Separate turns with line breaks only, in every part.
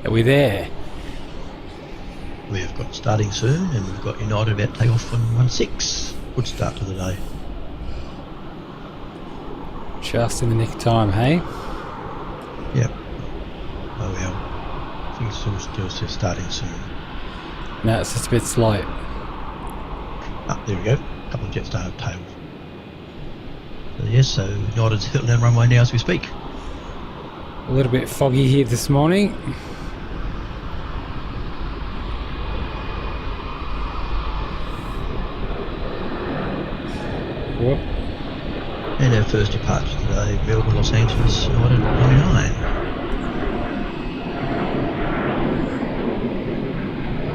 Are we there?
We've got starting soon, and we've got United about to take off on 16. Good start to the day.
Just in the nick of time, hey?
Yep. Oh well. I think it's still starting soon.
No, it's just a bit slow.
Ah, there we go. A couple of Jetstar tails. So yes, so United's hitting down runway now as we speak.
A little bit foggy here this morning. Whoop.
And our first departure today, Melbourne, Los Angeles, United 99.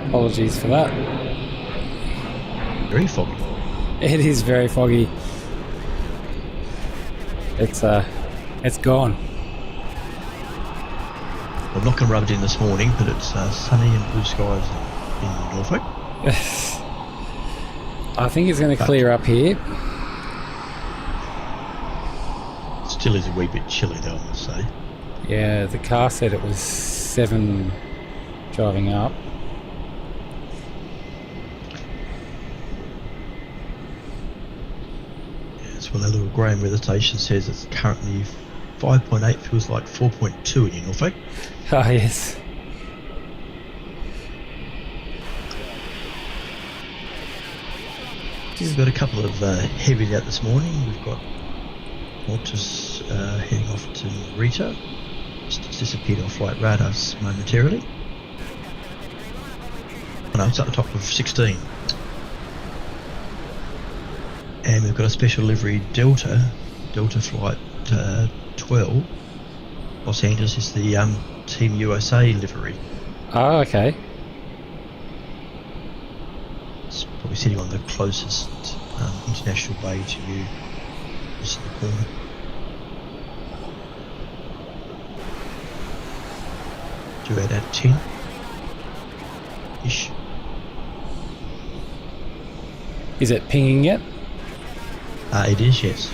Apologies for that.
Very foggy.
It is very foggy. It's gone.
I'm not going to rub it in this morning, but it's sunny and blue skies in Norfolk.
I think it's going to clear up here.
Still is a wee bit chilly though, I must say.
Yeah, the car said it was 7 driving up.
Yes, well, our little Graham weather station says it's currently 5.8, feels like 4.2 in Norfolk.
Ah, yes.
We've got a couple of heavies out this morning. We've got Qantas heading off to Rita. Just disappeared off flight radars momentarily. Oh no, it's at the top of 16. And we've got a special livery Delta flight 12. Los Angeles is the Team USA livery.
Oh, okay.
It's probably sitting on the closest international bay to you, just in the corner. Do about at 10-ish.
Is it pinging yet?
It is, yes.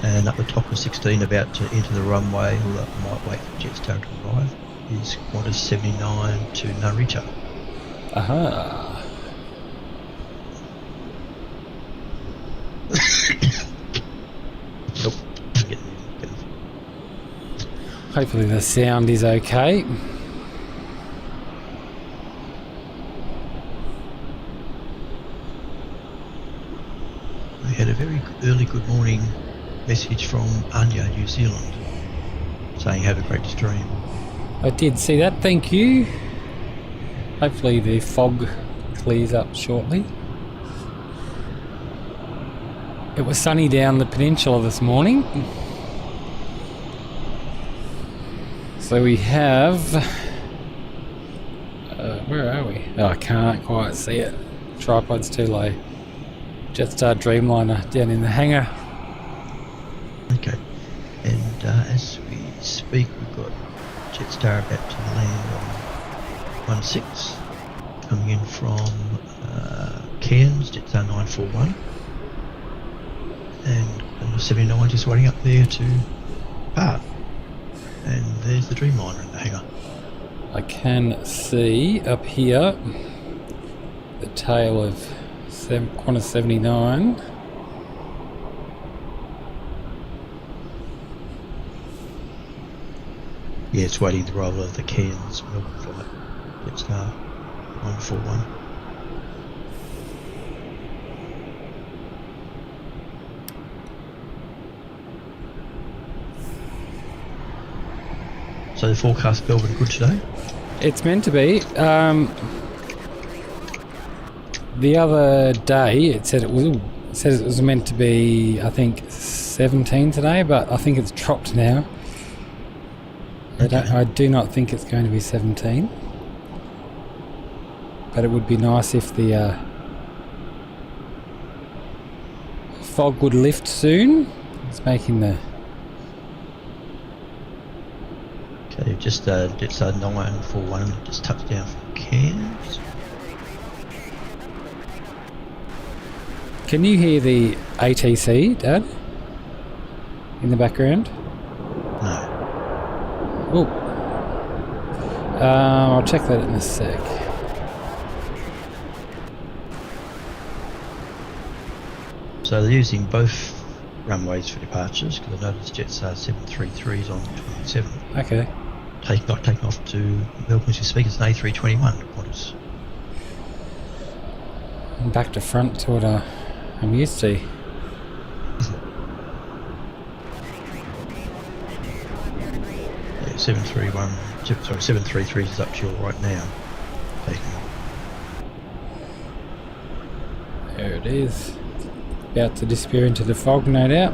And up the top of 16, about to enter the runway, although I might wait for Jetstar to arrive, is Qantas 79 to Narita.
Aha.
Nope.
Hopefully the sound is okay.
We had a very early good morning message from Anya, New Zealand, saying have a great stream.
I did see that, thank you. Hopefully the fog clears up shortly. It was sunny down the peninsula this morning. So we have... where are we? Oh, I can't quite see it. Tripod's too low. Jetstar Dreamliner down in the hangar.
Okay. And as we speak, we've got Jetstar about to land on 16, coming in from Cairns, Jetstar 941. And Qantas 79 just waiting up there to part. And there's the Dreamliner in the hangar.
I can see up here the tail of Qantas 79.
Yeah, it's waiting the arrival of the Cairns Melbourne flight. Jetstar 941. So the forecast Melbourne good today?
It's meant to be. The other day it said it was meant to be, I think, 17 today, but I think it's dropped now.
Okay.
I do not think it's going to be 17. But it would be nice if the fog would lift soon. It's making the...
Okay, just Jetstar 941 just touched down from Cairns.
Can you hear the ATC, Dad? In the background?
No.
Oh, I'll check that in a sec.
So they're using both runways for departures, because I noticed Jetstar 733s on 27.
Okay.
Not taking off to Melbourne as you speak. It's an A321 Qantas.
I'm back to front to what I'm used to.
Yeah, 733 is up to you right now. Taking off.
There it is. About to disappear into the fog, no doubt.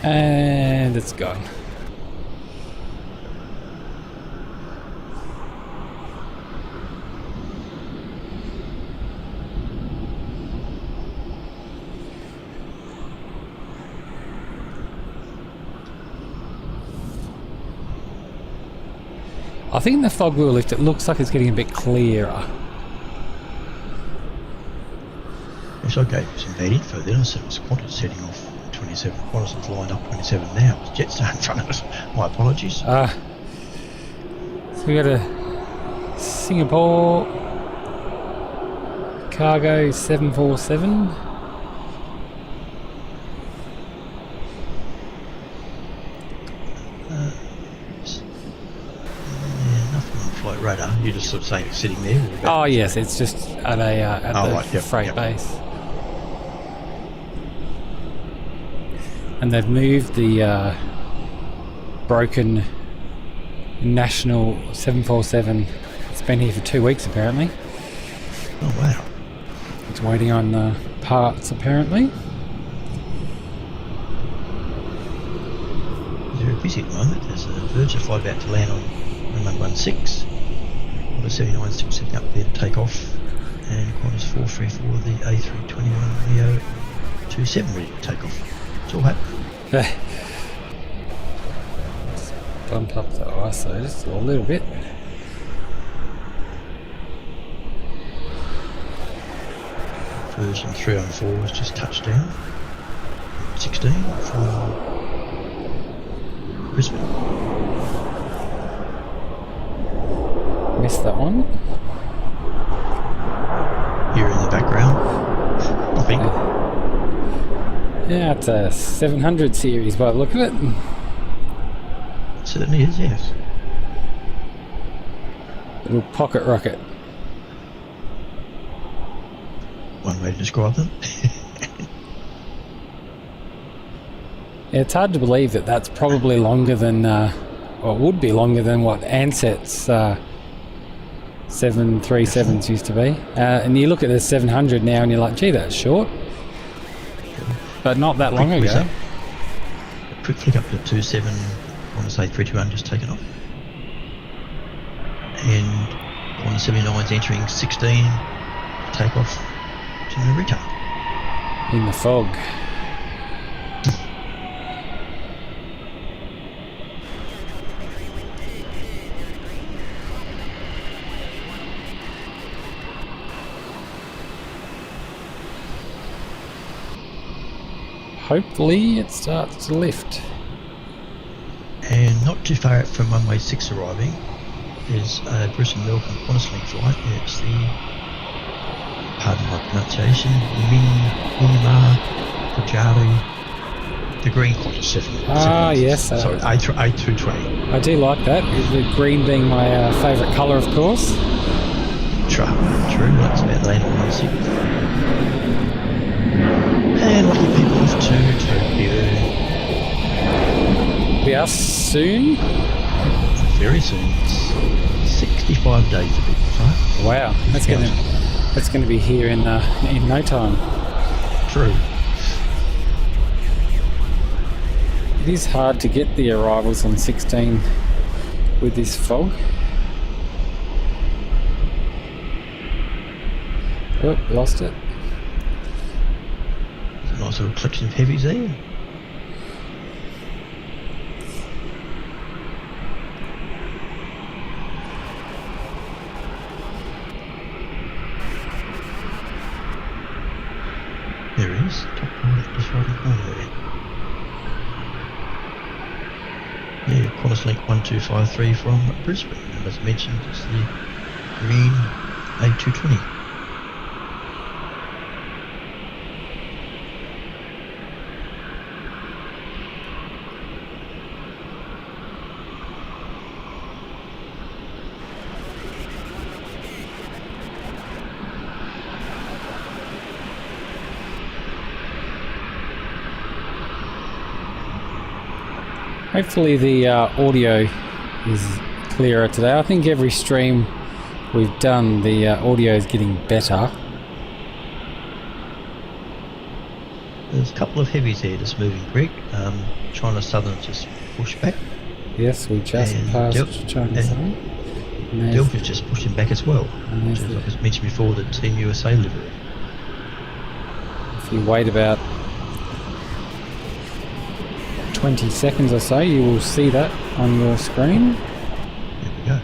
And it's gone. I think the fog will lift. It looks like it's getting a bit clearer.
Yes, I gave you some bad info then. I said it was Qantas heading off 27. Qantas is lined up 27 now. It's Jetstar in front of us. My apologies.
So we got a Singapore cargo 747.
Flight radar. You're just sort of saying it's sitting there.
Oh yes, it's just at the freight base, and they've moved the broken national 747. It's been here for 2 weeks apparently.
Oh wow!
It's waiting on parts apparently.
They're very busy at the moment. There's a Virgin flight about to land on runway 16. Qantas 79 still sitting up there to take off, and Qantas 434, the A321 Neo 27 ready to take off. It's all happening.
Just bump up the ISO just a little bit.
Version 304 has just touched down. 16 from Brisbane.
Missed that one.
Here in the background, popping.
Yeah, it's a 700 series by the look of it.
It certainly is, yes.
Little pocket rocket.
One way to describe them.
Yeah, it's hard to believe that that's probably longer than, or would be longer than what Ansett 737s used to be. And you look at the 700 now and you're like, gee, that's short. But not that long ago.
A quick flick up to 27, I want to say 321 just taken off. And Qantas 79's entering 16 to take off to Narita.
In the fog. Hopefully it starts to lift.
And not too far out from runway 6 arriving is a Brisbane-Melbourne Qantas link flight. It's the, pardon my pronunciation, Myanmar Pujari, the green Qantas 7.
Ah, yes.
Sorry, A220.
I do like that. The green being my favourite colour, of course.
True. That's about land on 16. And lucky people off to Tokyo.
We are soon.
Very soon. It's 65 days to be precise.
Wow, that's going to be here in no time.
True.
It is hard to get the arrivals on 16 with this fog. Oh, lost it.
There's a nice little collection of heavies there. There he is, top right, just right in the corner there. Qantas Link 1253 from Brisbane, and as mentioned, it's the green A220.
Hopefully the audio is clearer today. I think every stream we've done, the audio is getting better.
There's a couple of heavies here just moving, Greg. China Southern just pushed back.
Yes, we just
And
passed China Southern.
Delta's just pushing back as well.
And
Just like I mentioned before, the Team USA livery.
if you wait about 20 seconds or so, you will see that on your screen.
There we go.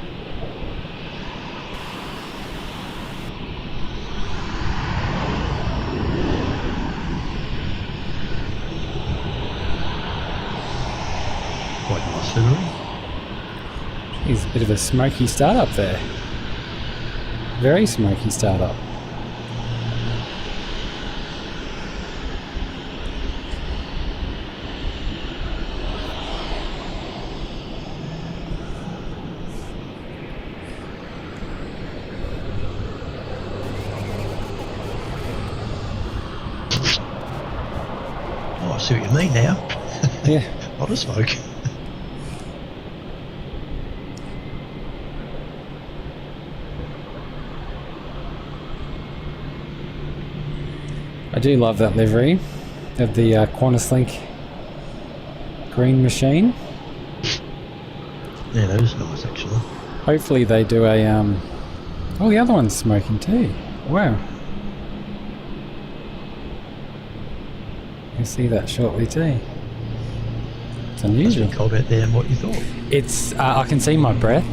Quite nice livery.
It's a bit of a smoky start up there. Very smoky start up.
Oh, I see what you mean now.
Yeah.
A lot of smoke.
I do love that livery of the Qantas Link green machine.
Yeah, that is nice actually.
Hopefully they do a oh, the other one's smoking too. Wow. You'll see that shortly too. It's
It's
unusual.
been cold out there and what you thought.
It's I can see my breath.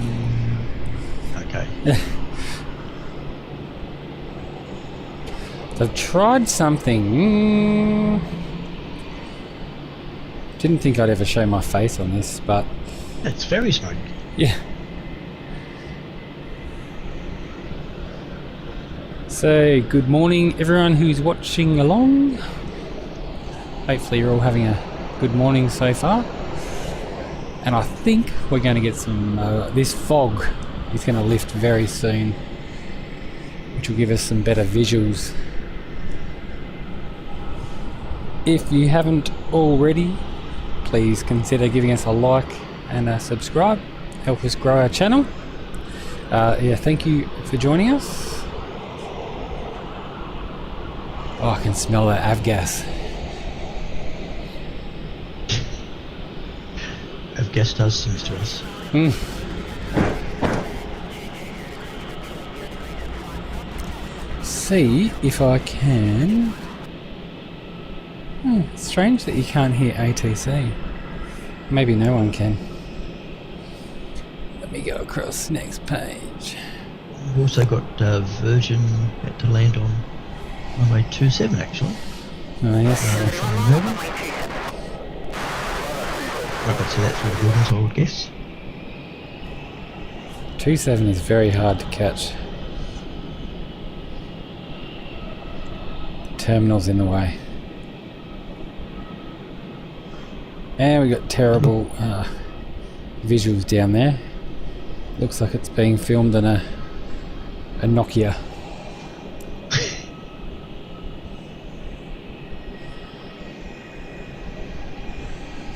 Okay.
I've tried something. Didn't think I'd ever show my face on this, but
It's very smoky.
yeah. So, good morning everyone who's watching along. Hopefully you're all having a good morning so far. And I think we're going to get some, this fog is going to lift very soon, which will give us some better visuals. If you haven't already, please consider giving us a like and a subscribe. Help us grow our channel. Yeah, thank you for joining us. Oh, I can smell that avgas.
Avgas does things to us.
See if I can. It's strange that you can't hear ATC. Maybe no one can. Let me go across next page.
We've also got Virgin had to land on runway 27 actually.
Oh yes.
From Melbourne. I could see that through the buildings, I would guess.
27 is very hard to catch. Terminal's in the way. And we got terrible visuals down there. Looks like it's being filmed on a Nokia.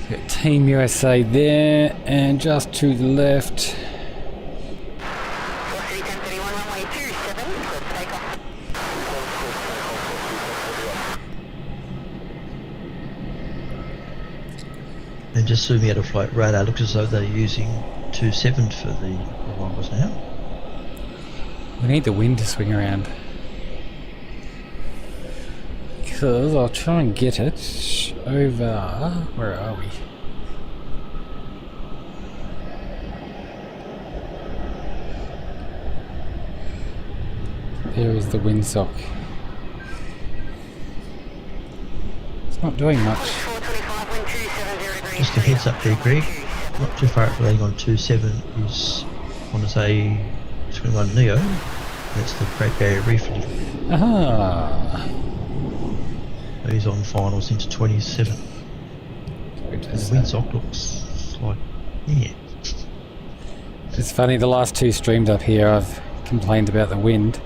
Got Team USA there, and just to the left.
And just zooming out of flight radar, looks as though they're using 27 for the arrivals now.
We need the wind to swing around. Because I'll try and get it over... Where are we? There is the windsock. It's not doing much.
Just a heads up there, Greg. not too far out from landing on 27 is, I want to say, 21 Neo. That's the Great Barrier Reef delivery.
Ah.
He's on finals into 27. And the windsock looks like, yeah.
It's funny, the last two streams up here I've complained about the wind.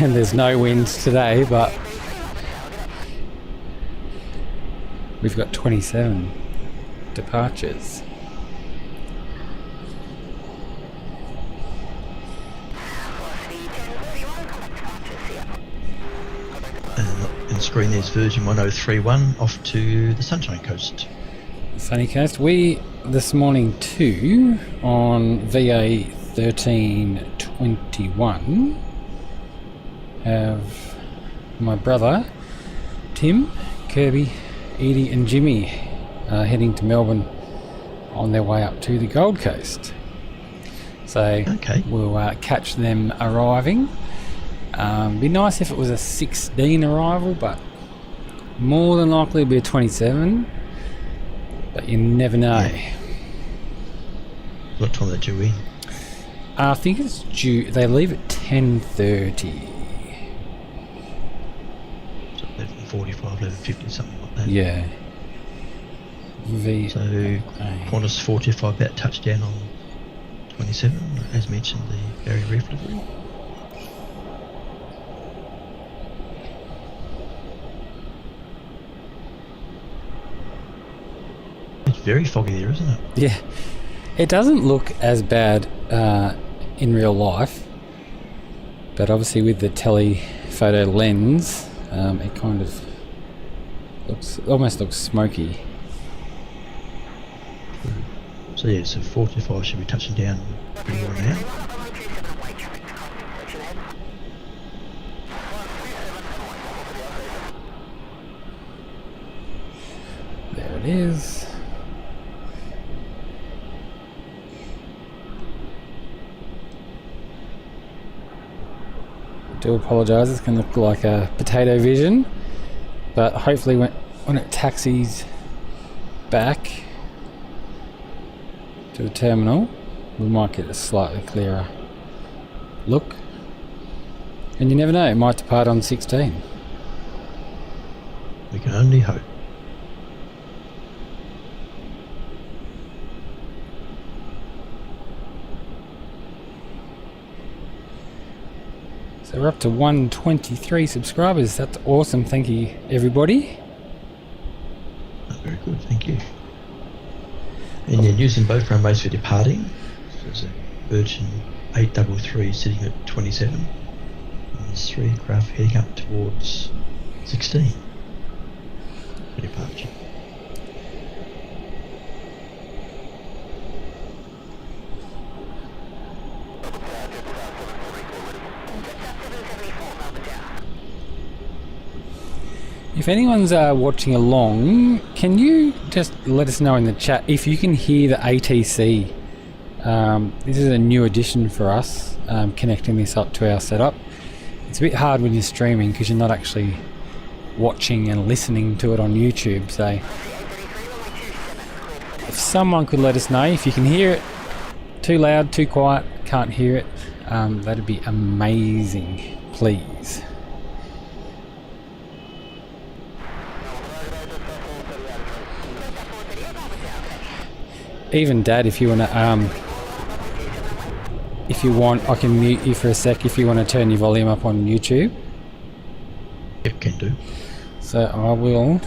And there's no wind today, but we've got 27 departures.
And the screen there's version 1031 off to the Sunshine Coast.
Sunny Coast. We, this morning too, on VA 1321, have my brother, Tim, Kirby, Edie and Jimmy heading to Melbourne on their way up to the Gold Coast. So we'll catch them arriving. Be nice if it was a 16 arrival, but more than likely it'll be a 27. But you never know.
Yeah. What time are they due in?
I think it's due. They leave at 10:30.
So 11:45, 11:50, something like that.
Yeah.
So Qantas 45 about touchdown on 27, as mentioned, the Barrier Reef delivery. It's very foggy there, isn't it?
Yeah. It doesn't look as bad in real life, but obviously with the telephoto lens, it kind of almost looks smoky.
So yeah, so 45 should be touching down pretty well now.
There it is. I do apologise, it's going to look like a potato vision, but hopefully when it taxis back to the terminal, we might get a slightly clearer look. And you never know, it might depart on 16.
We can only hope.
So we're up to 123 subscribers. That's awesome. Thank you, everybody.
Very good, thank you. And you're using both runways for departing. So there's a Virgin 833 sitting at 27. And there's 3 aircraft heading up towards 16 for departure.
If anyone's watching along, can you just let us know in the chat if you can hear the ATC? This is a new addition for us, connecting this up to our setup. It's a bit hard when you're streaming because you're not actually watching and listening to it on YouTube. So if someone could let us know if you can hear it, too loud, too quiet, can't hear it, that'd be amazing, please. Even Dad, if you want to, if you want, I can mute you for a sec if you want to turn your volume up on YouTube.
Yep, can do.
So I will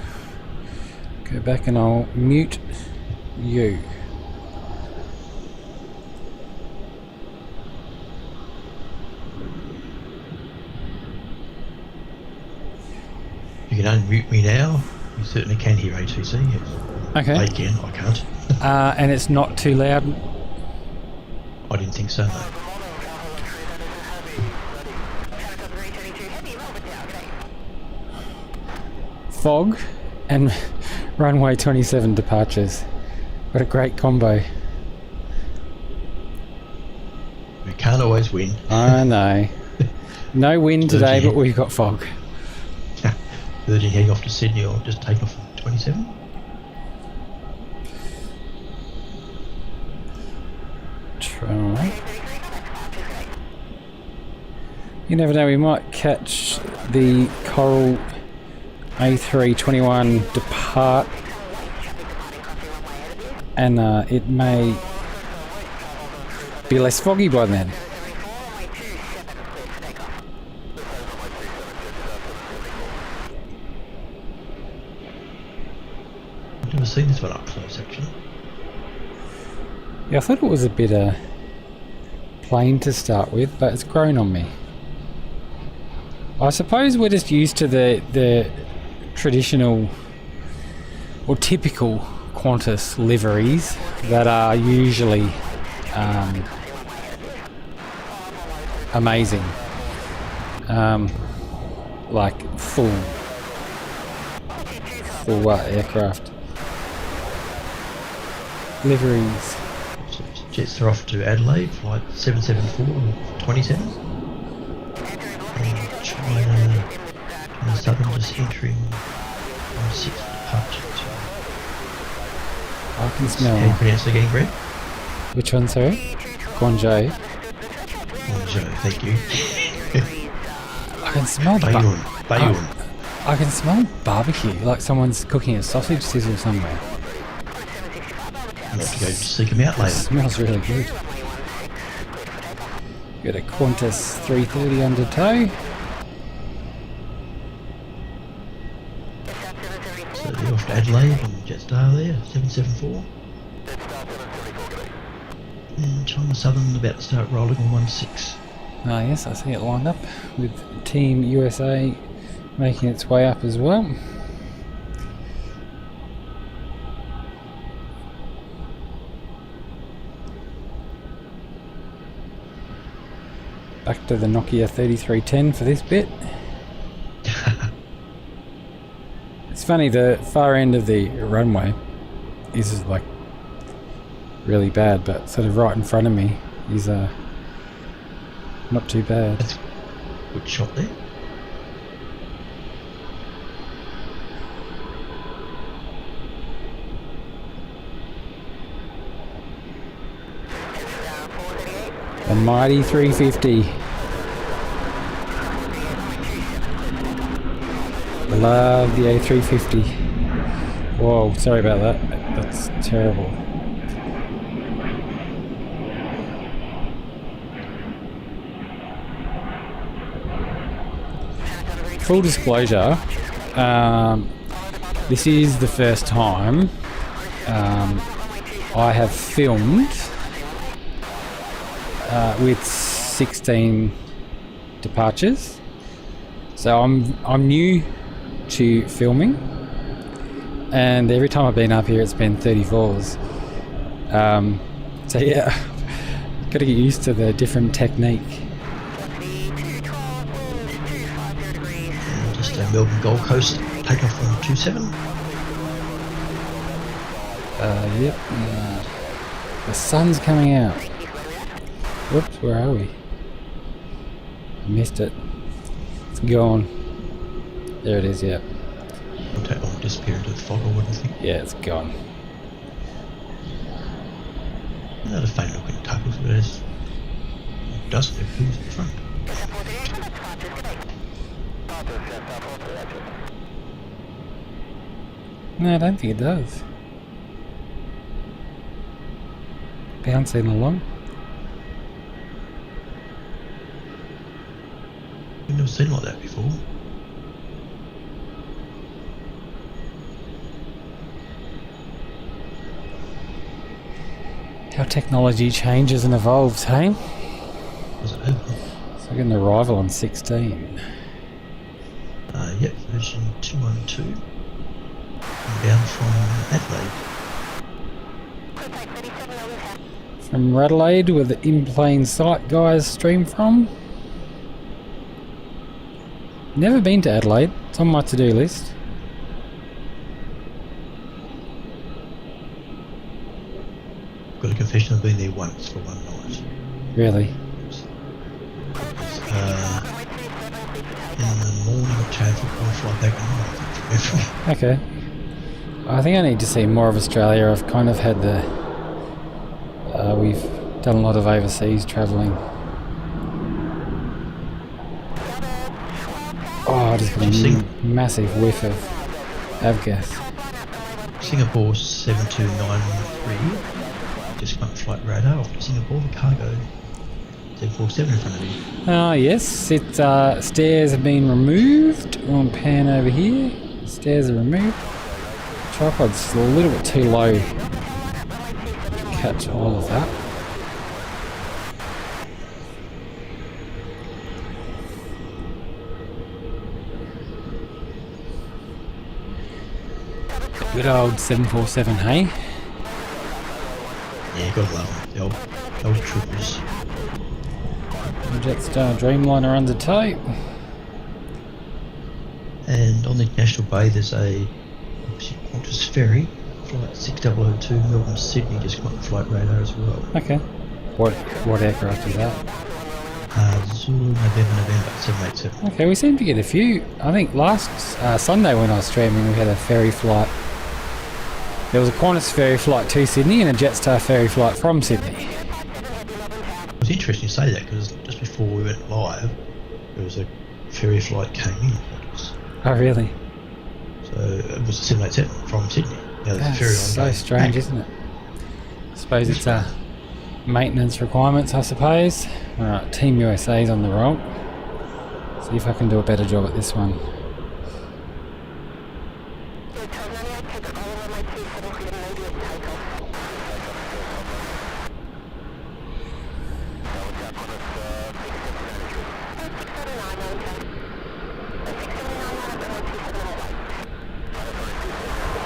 go back and I'll mute you.
You can unmute me now. You certainly can hear ATC. Yes.
Okay.
I can, I can't.
And it's not too loud?
I didn't think so, no.
Fog and runway 27 departures. What a great combo.
We can't always win.
I know. No wind today, but we've got fog.
Virgin heading off to Sydney or just take off 27?
try. You never know, we might catch the Coral A321 depart, and it may be less foggy by then.
I've never seen this one up close, actually.
Yeah, I thought it was a bit plain to start with, but it's grown on me. I suppose we're just used to the traditional or typical Qantas liveries that are usually amazing, like full aircraft liveries.
So jets are off to Adelaide, flight 774 and 27. And China Southern just entering on 6 departure.
I can smell.
How do you pronounce it again, Greg?
Which one, sorry? Guangzhou.
Guangzhou, thank you.
I can smell
Bayonne.
I can smell barbecue, like someone's cooking a sausage sizzle somewhere.
I'll have to go seek them out
It
later.
smells really good. Got a Qantas 330 under tow.
So they're off to Adelaide and Jetstar there, 774. And China Southern about to start rolling on 16.
Ah yes, I see it lined up with Team USA making its way up as well. Back to the Nokia 3310 for this bit. It's funny, the far end of the runway is like really bad, but sort of right in front of me is not too bad.
That's a good shot there.
The mighty 350. Love the A350. Whoa, sorry about that. That's terrible. Full disclosure, this is the first time I have filmed with 16 departures, so I'm new to filming, and every time I've been up here it's been 34s. So yeah, got to get used to the different technique.
And just Melbourne Gold Coast take off on 27.
Yep. The sun's coming out. Whoops, where are we? I missed it. It's gone. There it is, yeah.
Won't take long to disappear into the fog, I wouldn't think.
Yeah, it's gone.
Not a faint looking tackles, but it doesn't have who's in front.
No, I don't think it does. Bouncing along.
I've never seen like that before.
How technology changes and evolves, hey?
Was it over?
So we're getting an arrival on 16.
Yep, version 212. Inbound from Adelaide.
From Adelaide, where the in plain sight guys stream from. Never been to Adelaide. It's on my to-do list.
Got a confession, I've been there once for one night.
Really?
In the morning of traffic, I'll fly back at night.
Okay. I think I need to see more of Australia. I've kind of had the... we've Done a lot of overseas travelling. Oh, I just got a massive whiff of avgas.
Singapore 7293. Just come up flight radar off to Singapore, cargo 747 in front of you.
Yes, stairs have been removed. On pan over here. Stairs are removed. Tripod's a little bit too low to catch all of that. Good old 747, hey?
Yeah, gotta love them. The old troopers.
Jetstar Dreamliner under tow.
And on the International Bay, there's a Qantas ferry, flight 6002 Melbourne Sydney, just come up flight radar as well.
Okay. What aircraft is that?
Zulu November 787.
Okay, we seem to get a few. I think last Sunday when I was streaming, we had a ferry flight. There was a Qantas ferry flight to Sydney and a Jetstar ferry flight from Sydney.
It was interesting you say that because just before we went live, there was a ferry flight came in.
Oh, really?
So it was a 787 from Sydney. Now there's a ferry on
so strange, isn't it? I suppose it's maintenance requirements, I suppose. Alright, Team USA's on the roll. See if I can do a better job at this one.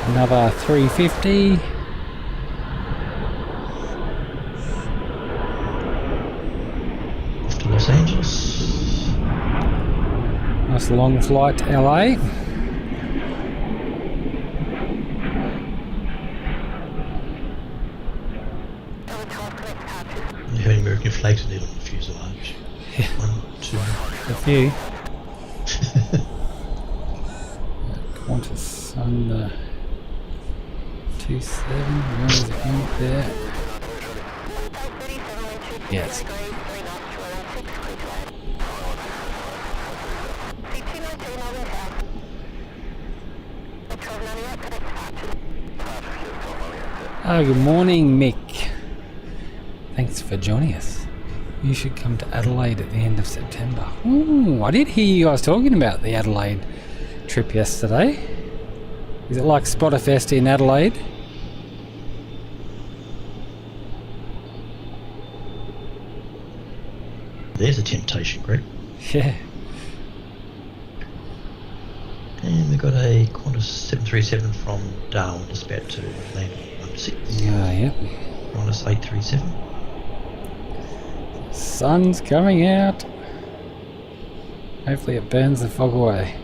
Another 350.
Off to Los Angeles.
Nice long flight to LA.
You heard American flags in there on the fuselage.
Yeah.
1, 2.
A few. Qantas under 27. Where is it going there? Yes. Oh, good morning, Mick. Thanks for joining us. You should come to Adelaide at the end of September. Ooh, I did hear you guys talking about the Adelaide trip yesterday. Is it like Spotterfest in Adelaide?
There's a temptation, Greg.
Yeah.
And we've got a Qantas 737 from Darwin just about to land on 16.
Yeah.
Qantas 837.
Sun's coming out. Hopefully it burns the fog away.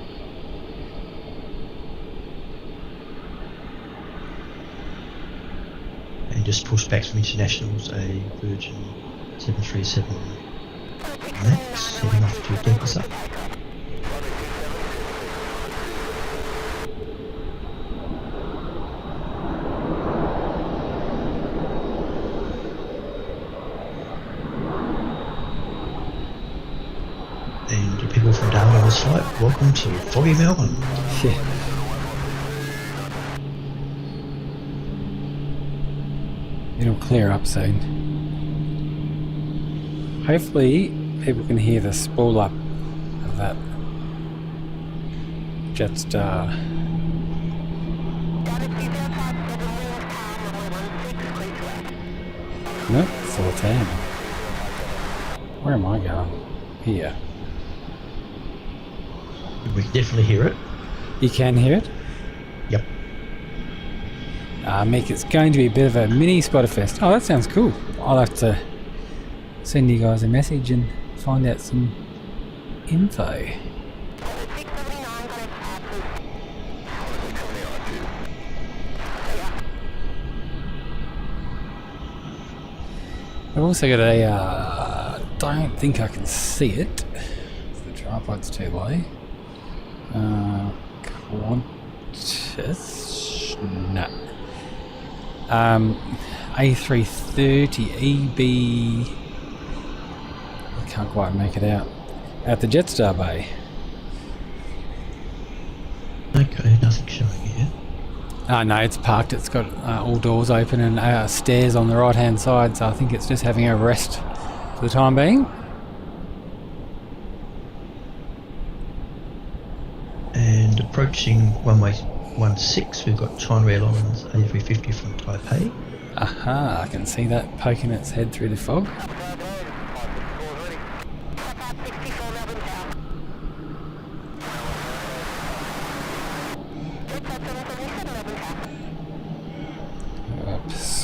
And just push back from internationals, a Virgin 737 Max heading off to Denver. And the people from Darwin on this flight, welcome to foggy Melbourne.
Yeah. It'll clear up soon. Hopefully people can hear the spool up of that Jetstar. Nope, 410. Where am I going? Here.
We can definitely hear it.
You can hear it?
Yep.
Mick, it's going to be a bit of a mini Spotterfest. Oh, that sounds cool. I'll have to send you guys a message and find out some info. I've also got a, don't think I can see it. The tripod's too low. Qantas, no. A330 EB. I can't quite make it out. At the Jetstar Bay.
Okay, nothing showing here.
No, it's parked. It's got all doors open and stairs on the right hand side, so I think it's just having a rest for the time being.
And approaching runway 16, we've got China Airlines A350 from Taipei.
Aha, I can see that poking its head through the fog.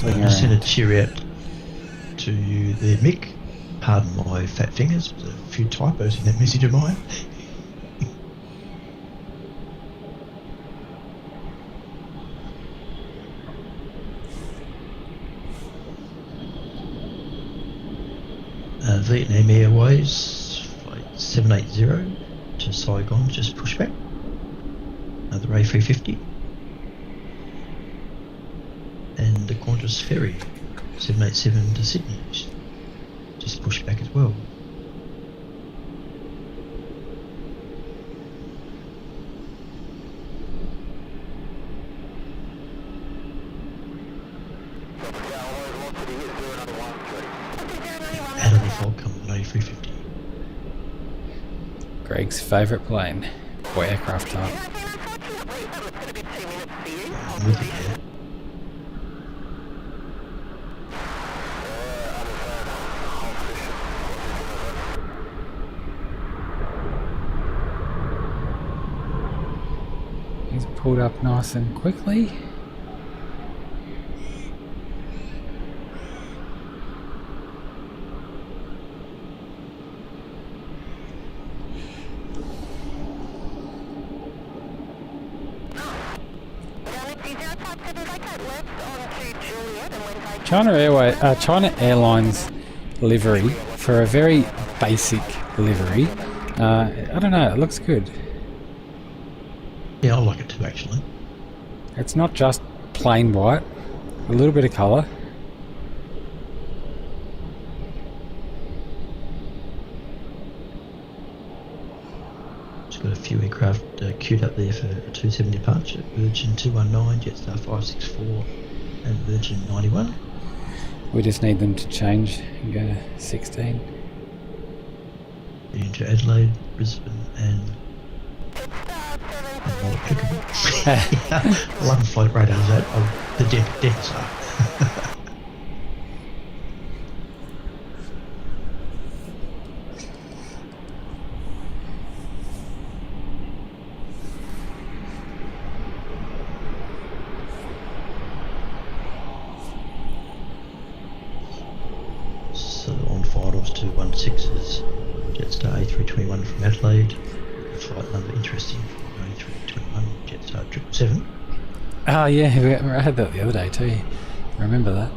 I sent a cheer out to you there, Mick. Pardon my fat fingers, there's a few typos in that message of mine. Vietnam Airways flight 780 to Saigon, just push back. Another A350. And the Qantas ferry 787 to Sydney, just push back as well. Out of the fog comes an A350.
Greg's favourite plane, or aircraft type.
I'm with you there.
He's pulled up nice and quickly. China Airlines livery for a very basic livery. I don't know, it looks good.
Yeah, I like it too, actually.
It's not just plain white, a little bit of colour.
Just got a few aircraft queued up there for a 270 departure. Virgin 219, Jetstar 564 and Virgin 91.
We just need them to change and go to 16.
Into Adelaide, Brisbane and not applicable. One flight radars that of the depths are. So on fire-offs to 16s, Jetstar A321 from Adelaide. Flight number interesting from A321, Jetstar 777.
Oh yeah, I had that the other day too. I remember that.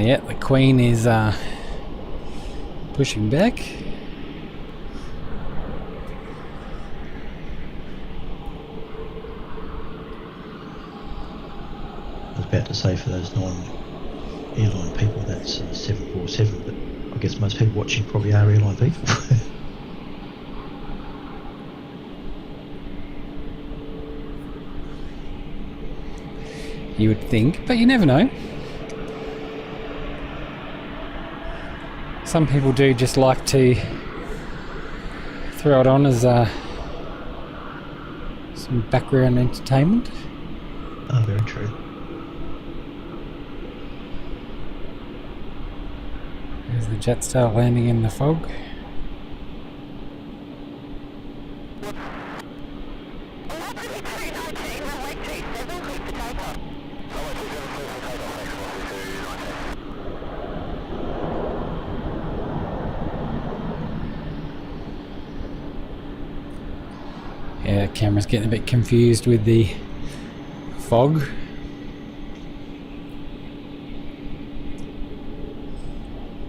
Yeah, the Queen is pushing back.
I was about to say for those non-airline people that's 747, but I guess most people watching probably are airline people.
You would think, but you never know. Some people do just like to throw it on as some background entertainment.
Oh, very true.
There's the Jetstar landing in the fog. Yeah, the camera's getting a bit confused with the fog.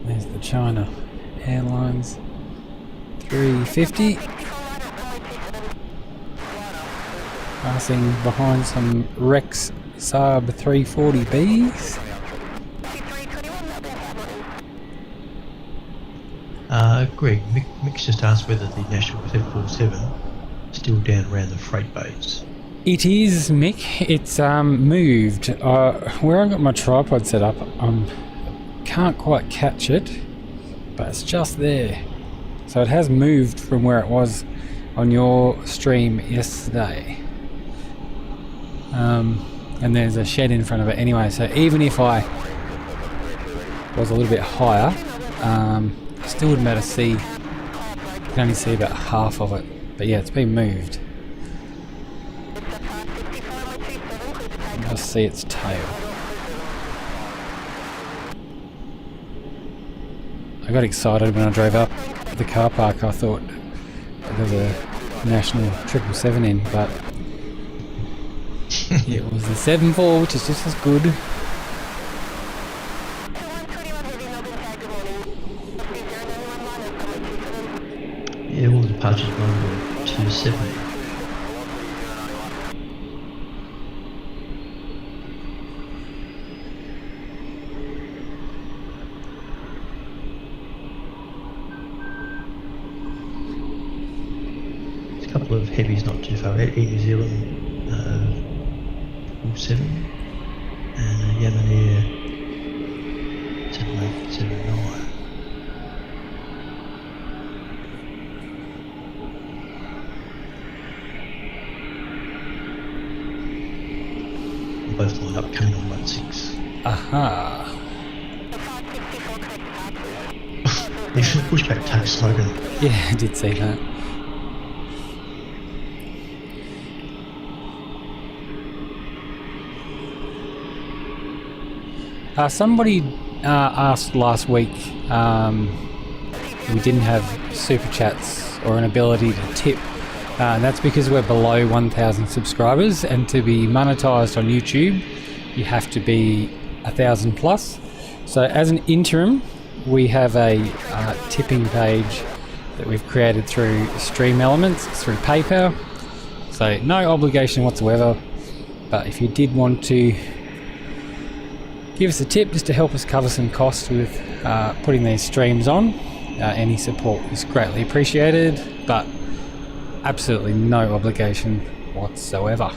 There's the China Airlines 350. Passing behind some Rex Saab 340Bs.
Greg, Mick's just asked whether the National 747 is still down around the freight bays.
It is, Mick. It's moved. Where I got my tripod set up, can't quite catch it, but it's just there. So it has moved from where it was on your stream yesterday. And there's a shed in front of it anyway, so even if I was a little bit higher, I still wouldn't be able to see. You can only see about half of it. But yeah, it's been moved. You can just see its tail. I got excited when I drove up the car park. I thought there was a National 777 in, but it was the 74, which is just as good.
Yeah, all the departures were 270. There's a couple of heavies not too far out. Air New Zealand 7 and a Yemen Air 7879. Both lined up coming on 16.
Aha.
They should pushback tag slogan.
Yeah, I did see that. Somebody asked last week, we didn't have super chats or an ability to tip. And that's because we're below 1,000 subscribers, and to be monetized on YouTube, you have to be 1,000 plus. So as an interim, we have a tipping page that we've created through Stream Elements, through PayPal. So no obligation whatsoever, but if you did want to give us a tip just to help us cover some costs with putting these streams on, any support is greatly appreciated, but absolutely no obligation whatsoever.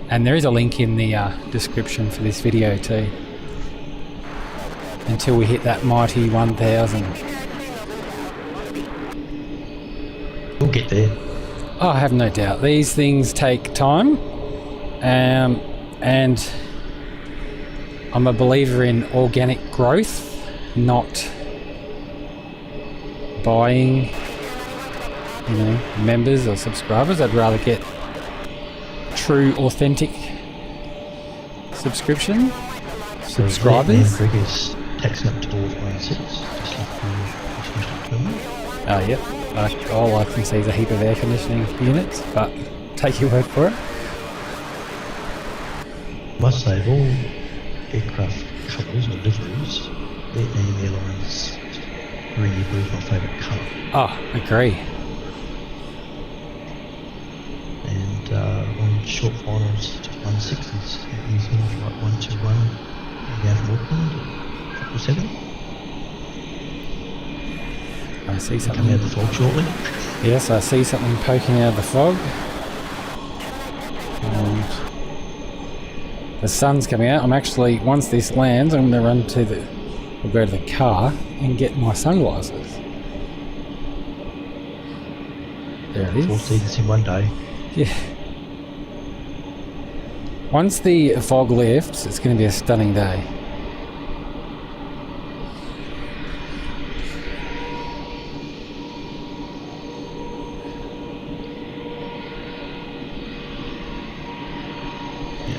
And there is a link in the description for this video too, until we hit that mighty 1,000.
We'll get there.
Oh, I have no doubt. These things take time, and I'm a believer in organic growth, not buying, members or subscribers. I'd rather get true, authentic subscription subscribers.
Greg is taxing up towards 16, just like the terminal.
Yep. All I can see is a heap of air conditioning units, but take your word for it.
Must say, of all aircraft colours or liveries, Vietnam Airlines greeny blue is my favourite colour.
Oh, agree.
And on short finals, just 160s, New Zealand's like 121, down from Auckland, 777.
I see something
coming out of the fog shortly.
Yes, I see something poking out of the fog. And the sun's coming out. I'm actually, once this lands, I'm going to run to the, or go to the car and get my sunglasses. There it is.
4 seasons in one day.
Yeah. Once the fog lifts, it's going to be a stunning day.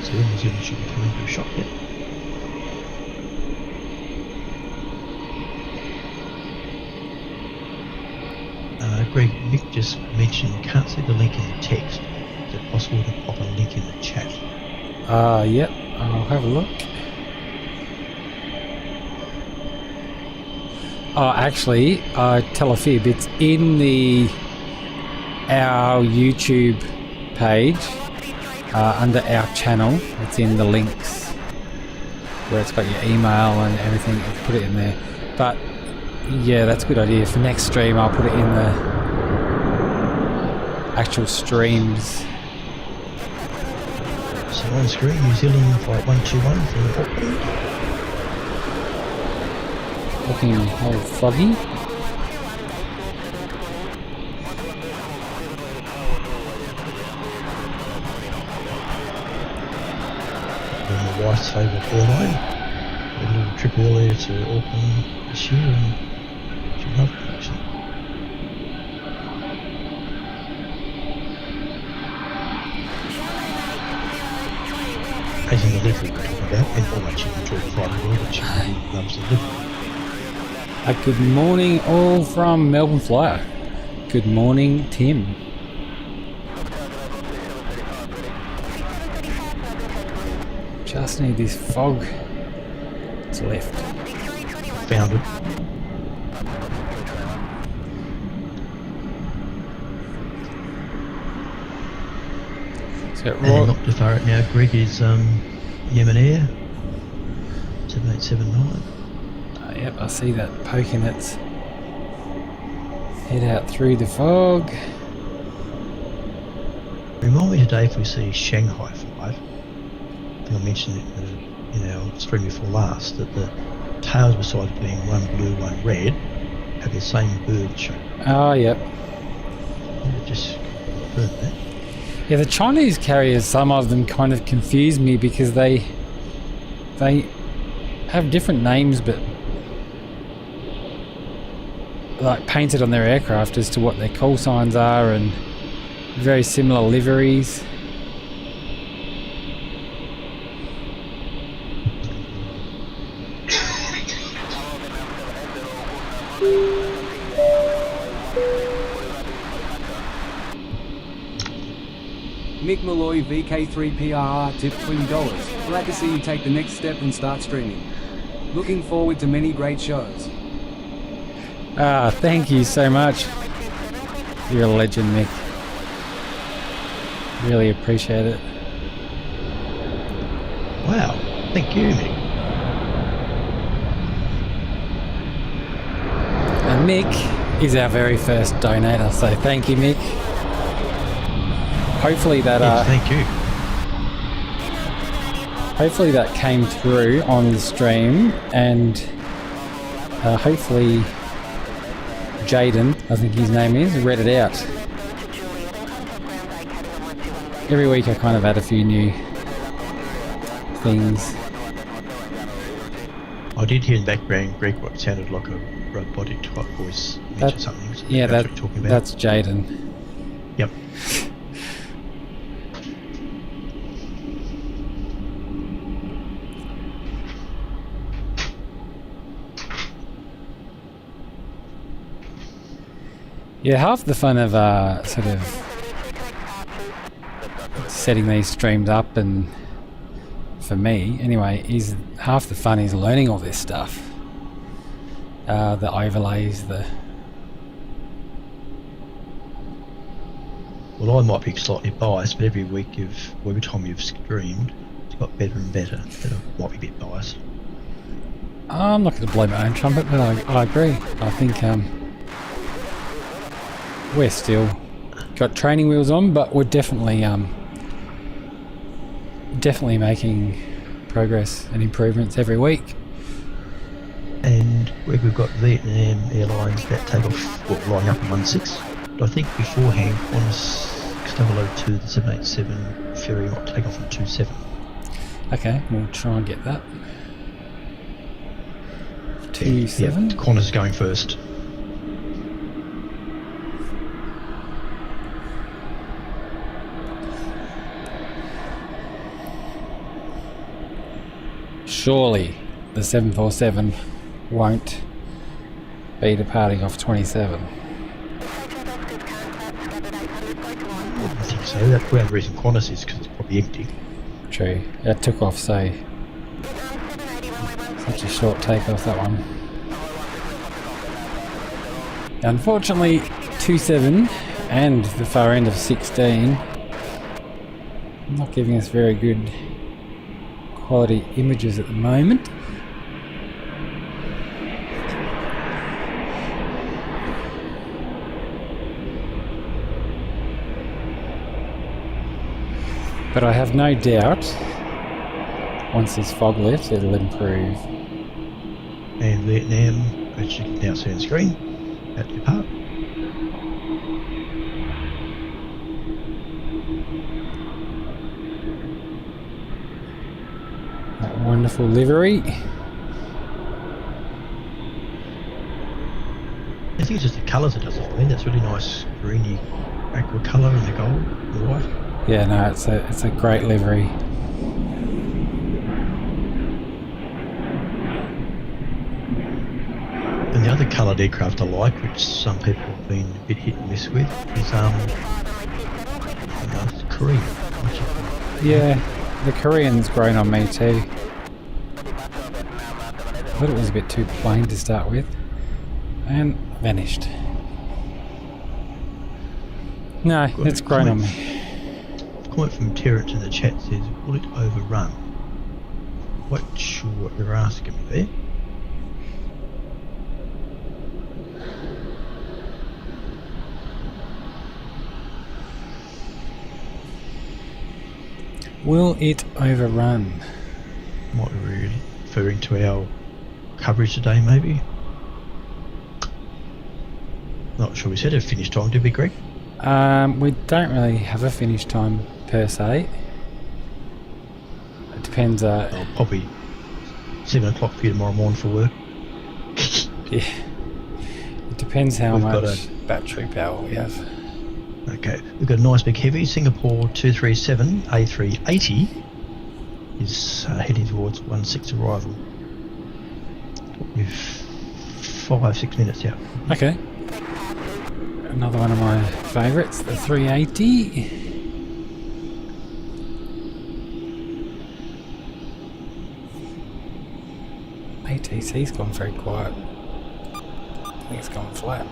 So New Zealand should be coming to a shot yet. Greg, Mick just mentioned, can't see the link in the text. Is it possible to pop a link in the chat?
Yep, I'll have a look. Oh, actually, I tell a fib. It's in our YouTube page. Under our channel, it's in the links where it's got your email and everything. I've put it in there. But Yeah, that's a good idea. For next stream, I'll put it in the actual streams.
So on screen, New Zealand flight 121 from Auckland.
Looking all foggy.
And my wife's favourite airline. A little trip earlier to Auckland this year, and she loved it actually. As in the livery we're talking about, and all much you can enjoy the flight as well, but she really loves the livery.
Good morning, all from Melbourne Flyer. Good morning, Tim. Just need this fog to lift.
Found it.
So
And not too far out now, Greg is Yemen Air 7879.
Yep, I see that poking its head out through the fog.
Remind me today if we see Shanghai flight. I think I mentioned it in our stream before last that the tails, besides being one blue, one red, have the same bird shape.
Oh, yep.
Yeah, just confirm that.
Yeah, the Chinese carriers, some of them kind of confuse me because they have different names, but like painted on their aircraft as to what their call signs are, and very similar liveries.
Mick Malloy VK3PRR tip $20. Glad to see you take the next step and start streaming. Looking forward to many great shows.
Thank you so much. You're a legend, Mick. Really appreciate it.
Wow, thank you, Mick.
And Mick is our very first donator, so thank you, Mick. Hopefully that
Yes, thank you.
hopefully that came through on the stream, and hopefully Jaden, I think his name is, read it out. Every week I kind of add a few new things.
I did hear in the background, Greg, what sounded like a robotic type voice mention something. So
Yeah,
that's what we're talking about.
that's Jaden.
Yep.
Yeah, half the fun of sort of setting these streams up, and for me anyway, is half the fun is learning all this stuff. The overlays,
Well, I might be slightly biased, but every time you've streamed, it's got better and better. But I might be a bit biased.
I'm not going to blow my own trumpet, but I agree. I think we're still got training wheels on, but we're definitely making progress and improvements every week.
And we've got Vietnam Airlines that take off, lining up in 16. But I think beforehand, Qantas 002, the 787 ferry might take off in 27.
Okay, we'll try and get that. 27?
Yeah, Qantas is going first.
Surely the 747 won't be departing off 27.
I think so. That's the reason Qantas is because it's probably empty.
True. That took off such a short takeoff, that one. Unfortunately, 27 and the far end of 16 not giving us very good quality images at the moment. But I have no doubt once this fog lifts, it'll improve.
And Vietnam, as you can now see on screen, at depart.
That wonderful livery.
I think it's just the colours that does it for me. That's really nice greeny aqua colour and the gold, the white.
Yeah, no, it's a great livery.
And the other coloured aircraft I like, which some people have been a bit hit and miss with, is Korean.
Yeah, the Korean's grown on me too. I thought it was a bit too plain to start with, and vanished. No, it's grown on me.
A comment from Terrence in the chat says, will it overrun? Quite sure what you're asking me there.
Will it overrun?
Might be referring to our coverage today, maybe. Not sure we said a finish time, did we, Greg?
We don't really have a finish time per se. It depends.
Probably 7 o'clock for you tomorrow morning for work.
Yeah, it depends how
We've got
much battery power we have.
Okay, we've got a nice big heavy, Singapore 237 A380 is heading towards 16 arrival. With 5-6 minutes out.
Okay. Another one of my favourites, the 380. ATC's gone very quiet. I think it's gone flat.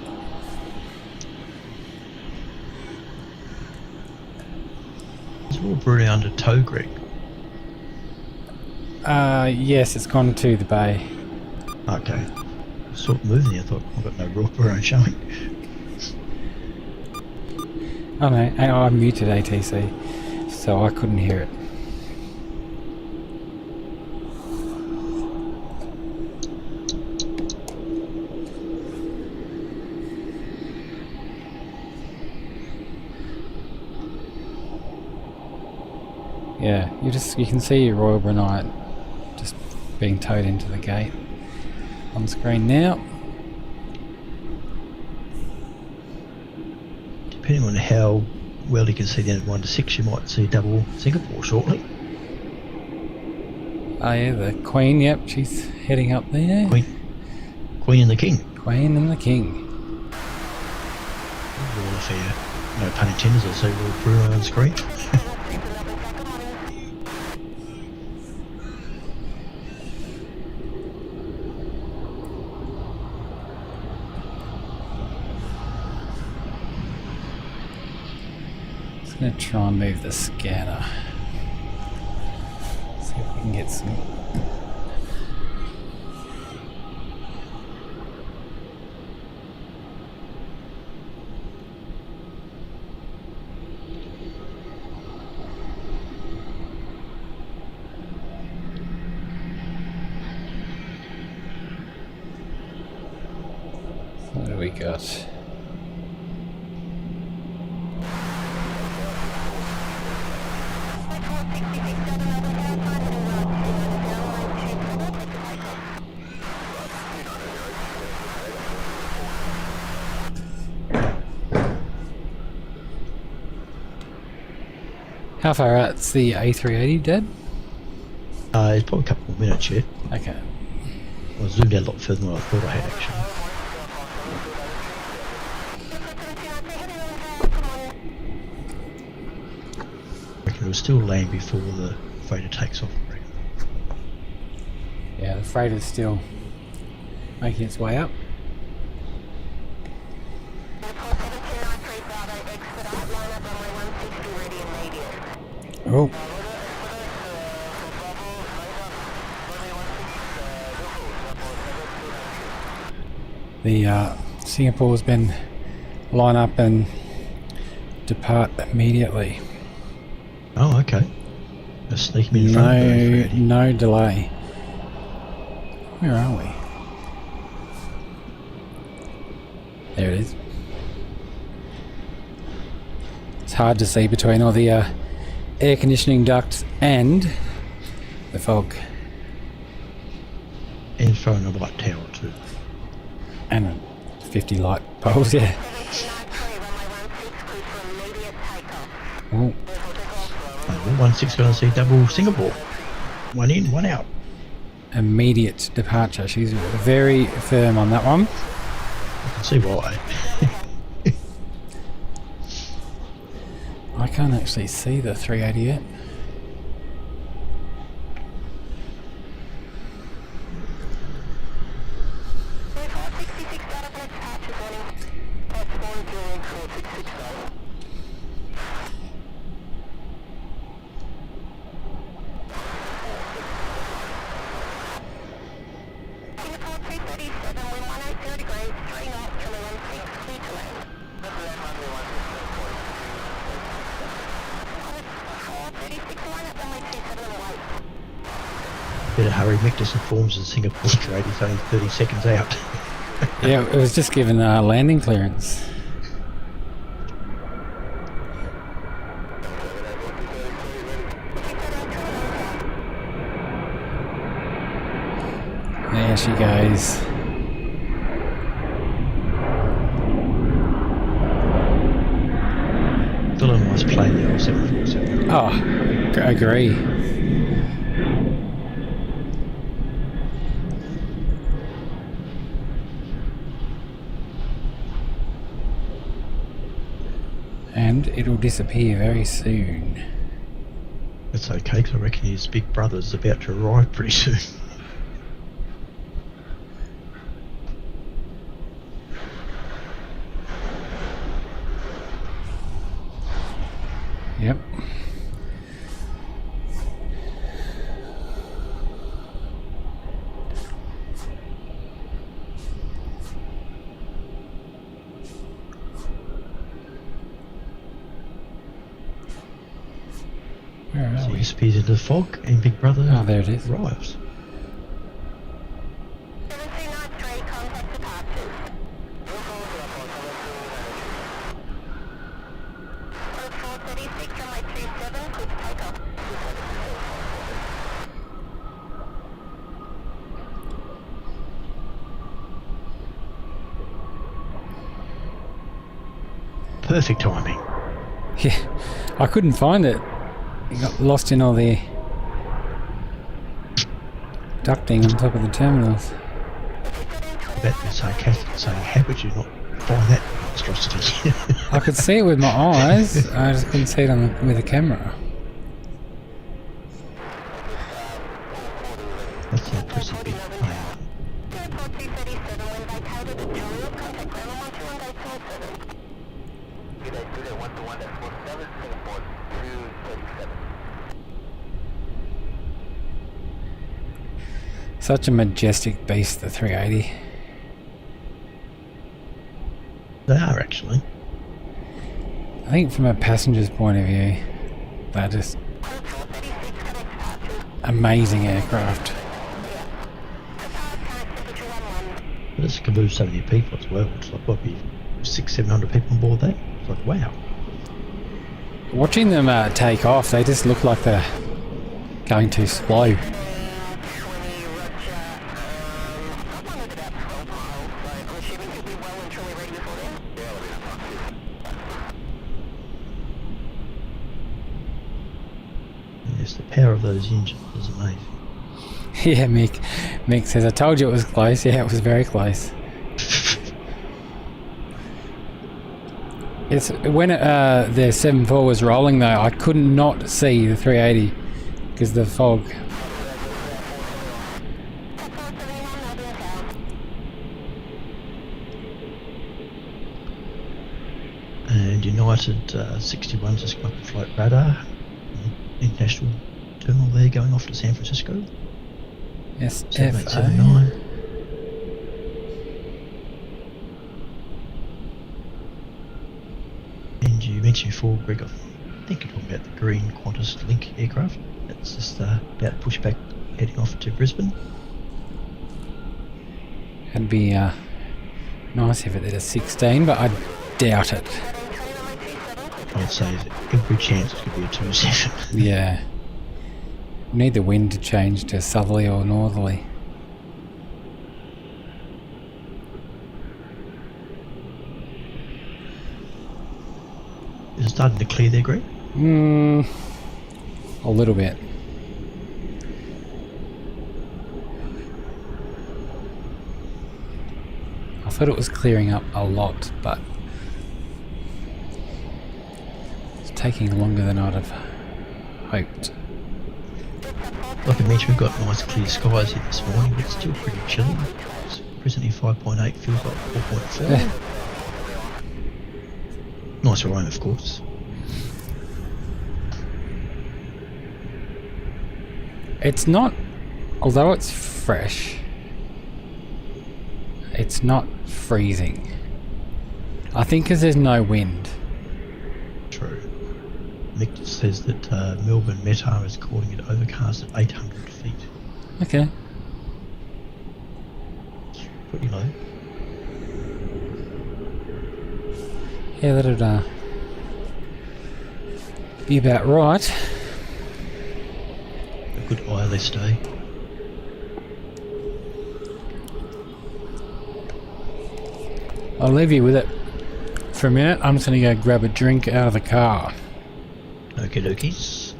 Is it all brewing under tow, Greg?
Yes, it's gone to the bay.
Okay. I saw it moving there, I thought, I've got no raw burrow showing.
Oh no, I muted ATC, so I couldn't hear it. Yeah, you can see Royal Brunei just being towed into the gate on screen now.
Depending on how well you can see the end of 1 to 6, you might see double Singapore shortly.
Oh yeah, the Queen, yep, she's heading up there.
Queen and the King.
Queen and the King.
All affair. No pun intended, I see Royal Brunei on screen.
Just gonna try and move the scanner. See if we can get some. What do we got? How far out's the A380 dead?
It's probably a couple more minutes yet.
Okay.
I zoomed out a lot further than I thought I had actually. I reckon it'll still land before the freighter takes off.
Yeah, the freighter's still making its way up. Oh. The Singapore's been line up and depart immediately.
Oh, okay. Okay. Just sneak me in front of those, really.
No delay. Where are we? There it is. It's hard to see between all the air conditioning ducts and the fog.
And throwing a light tower too.
And 50 light poles, yeah. Oh,
16 going to see double Singapore. One in, one out.
immediate departure. She's very firm on that one.
I can see why.
I can't actually see the 380 yet.
Better hurry, Mick informs the Singapore Strait is only 30 seconds out.
Yeah, it was just given landing clearance. There she goes.
Still a nice plane there, 747.
Oh, agree. And it'll disappear very soon.
That's okay, because I reckon his big brother's about to arrive pretty soon.
Yep. Where are
So he
we?
disappears into the fog, and big brother
Oh, there it is.
arrives. Perfect timing.
Yeah, I couldn't find it. It got lost in all the ducting on top of the terminals.
That is sarcastic, saying, how could you not find that monstrosity?
I could see it with my eyes, I just couldn't see it with the camera.
That's a pretty big plane.
Such a majestic beast, the 380.
They are actually.
I think from a passenger's point of view, they're just amazing aircraft.
But this can move so many people as well. It's like probably 600-700 people on board there. It's like, wow.
Watching them take off, they just look like they're going too slow.
Yes, the power of those engines is amazing.
Yeah, Mick says, I told you it was close. Yeah, it was very close. It's when the 7.4 was rolling though, I could not see the 380 because of the fog.
And United 61 just come up with flight radar. International terminal there going off to San Francisco.
Yes,
7879. And you mentioned before, Greg, think you're talking about the green Qantas Link aircraft. It's just about to push back, heading off to Brisbane.
It'd be nice if it did a 16, but I doubt it.
I'd say that every chance it could be a 27.
Yeah. We need the wind to change to southerly or northerly.
Is it starting to clear there, Greg?
A little bit. I thought it was clearing up a lot, but it's taking longer than I'd have hoped.
Like I mentioned, we've got nice clear skies here this morning, but it's still pretty chilly. It's presently 5.8, feels like 4.4. Nice rain, of course.
It's not, although it's fresh, it's not freezing. I think because there's no wind.
True. Mick says that Melbourne METAR is calling it overcast at 800 feet.
Okay.
It's pretty low.
Yeah, that'd be about right.
A good Aylex day.
I'll leave you with it for a minute. I'm just going to go grab a drink out of the car.
Okie dokies.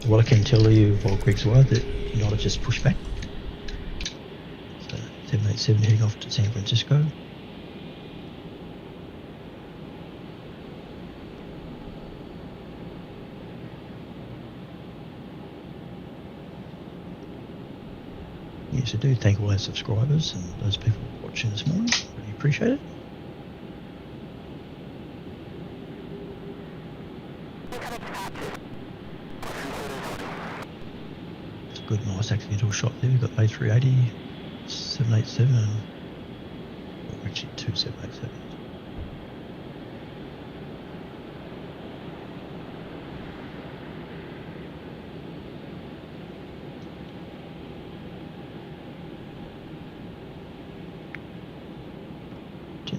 What I can tell you while Greg's away, that United just pushed back. So 787 heading off to San Francisco. Yes, I do thank all our subscribers and those people watching this morning. Really appreciate it. It's a good, nice accidental shot there. We've got A380, 787, and well, actually two 787s.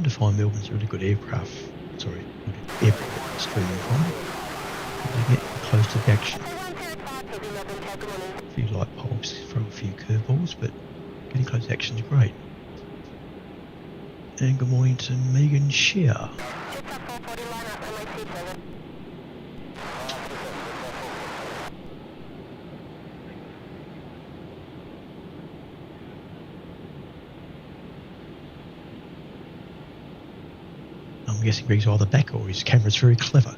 To find Melbourne's a really good aircraft, good airport streaming from. They get close to the action. A few light bulbs, throw a few curveballs, but getting close to action is great. And good morning to Megan Shear. I'm guessing Greg's either back or his camera's very clever.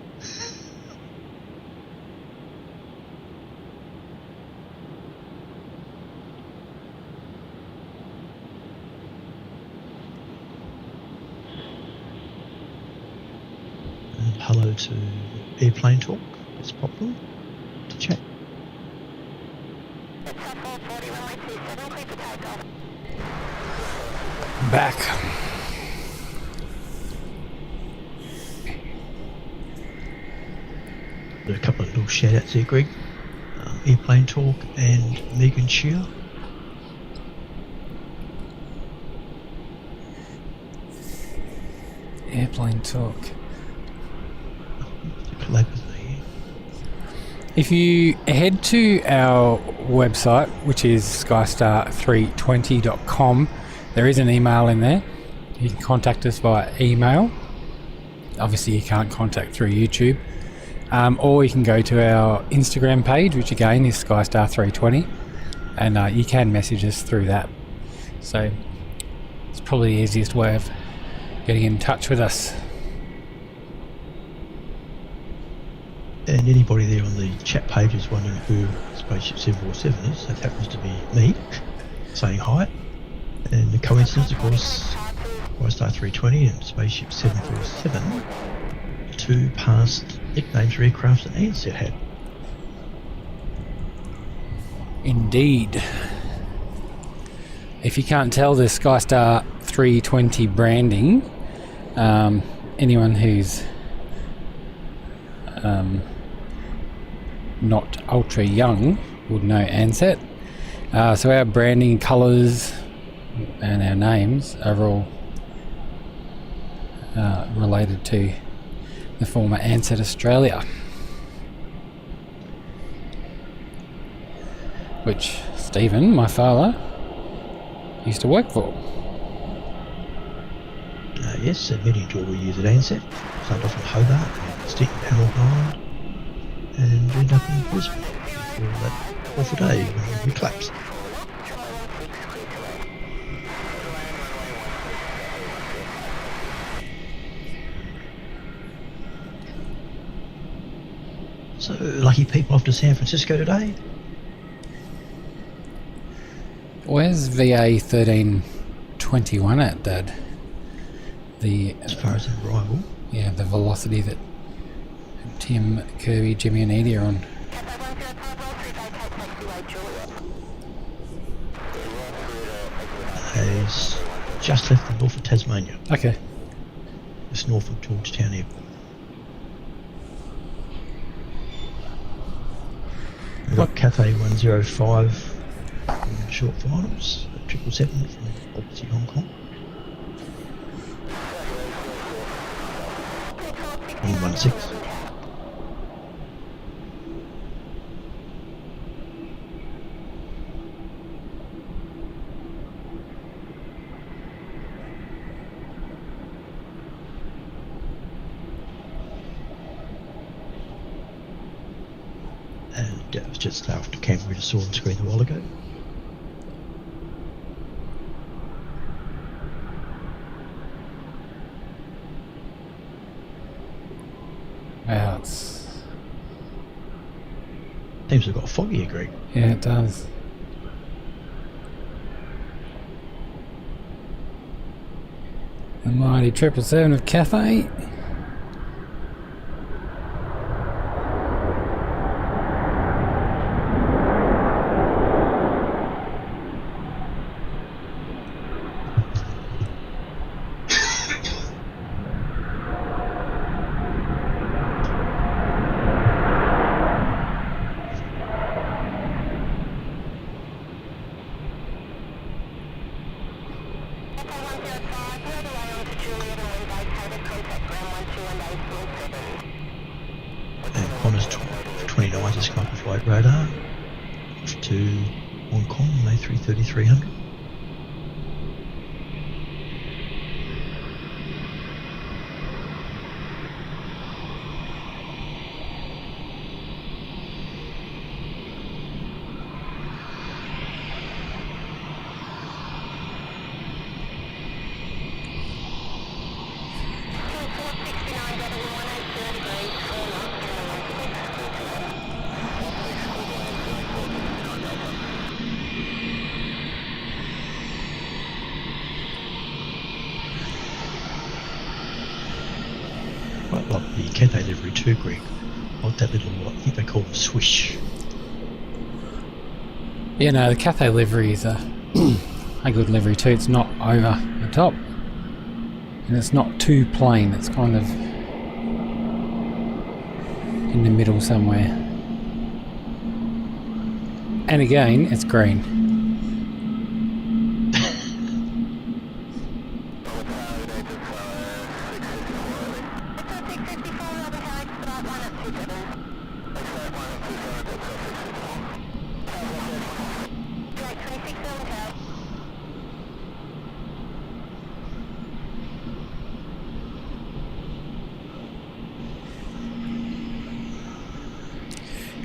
And hello to Airplane Talk. It's popular to chat.
Back.
A couple of little shout outs there, Greg. Airplane Talk and Megan Shear.
Airplane Talk.
Collab with me.
If you head to our website, which is skystar320.com, there is an email in there. You can contact us via email. Obviously you can't contact through YouTube. Or you can go to our Instagram page, which again is skystar320, and you can message us through that. So it's probably the easiest way of getting in touch with us.
And anybody there on the chat page is wondering who Spaceship 747 is. That happens to be me saying hi. And the coincidence, of course, YStar 320 and Spaceship 747, two past nicknames for aircraft that ANZ had.
Indeed. If you can't tell the Skystar 320 branding, anyone who's not ultra young would know Ansett. So our branding colours and our names are all related to the former Ansett Australia, which Stephen, my father, used to work for.
Yes, many enjoyable years at Ansett. Started off in Hobart, stint in Hamilton Island, and ended up in Brisbane before that awful day when we collapsed. So, lucky people off to San Francisco today?
Where's VA 1321 at, Dad?
As far as the arrival?
Yeah, the velocity that Tim, Kirby, Jimmy and Edie are on.
Has just left the north of Tasmania.
Okay.
It's north of Georgetown Airport. We've got Cathay 105 in short finals, 777 from obviously Hong Kong. 116. And that was just after Canberra we just saw on screen a while ago.
Wow,
Seems to have got foggy here, Greg.
yeah, it does. The mighty 777 of Cathay.
And Qantas 29 just come up with flight radar off to Hong Kong, A330-300. Quite like the Cathay livery too, Greg. Like that little, I think they call them swish.
Yeah, no, the Cathay livery is a good livery too. It's not over the top, and it's not too plain. It's kind of in the middle somewhere. And again, it's green.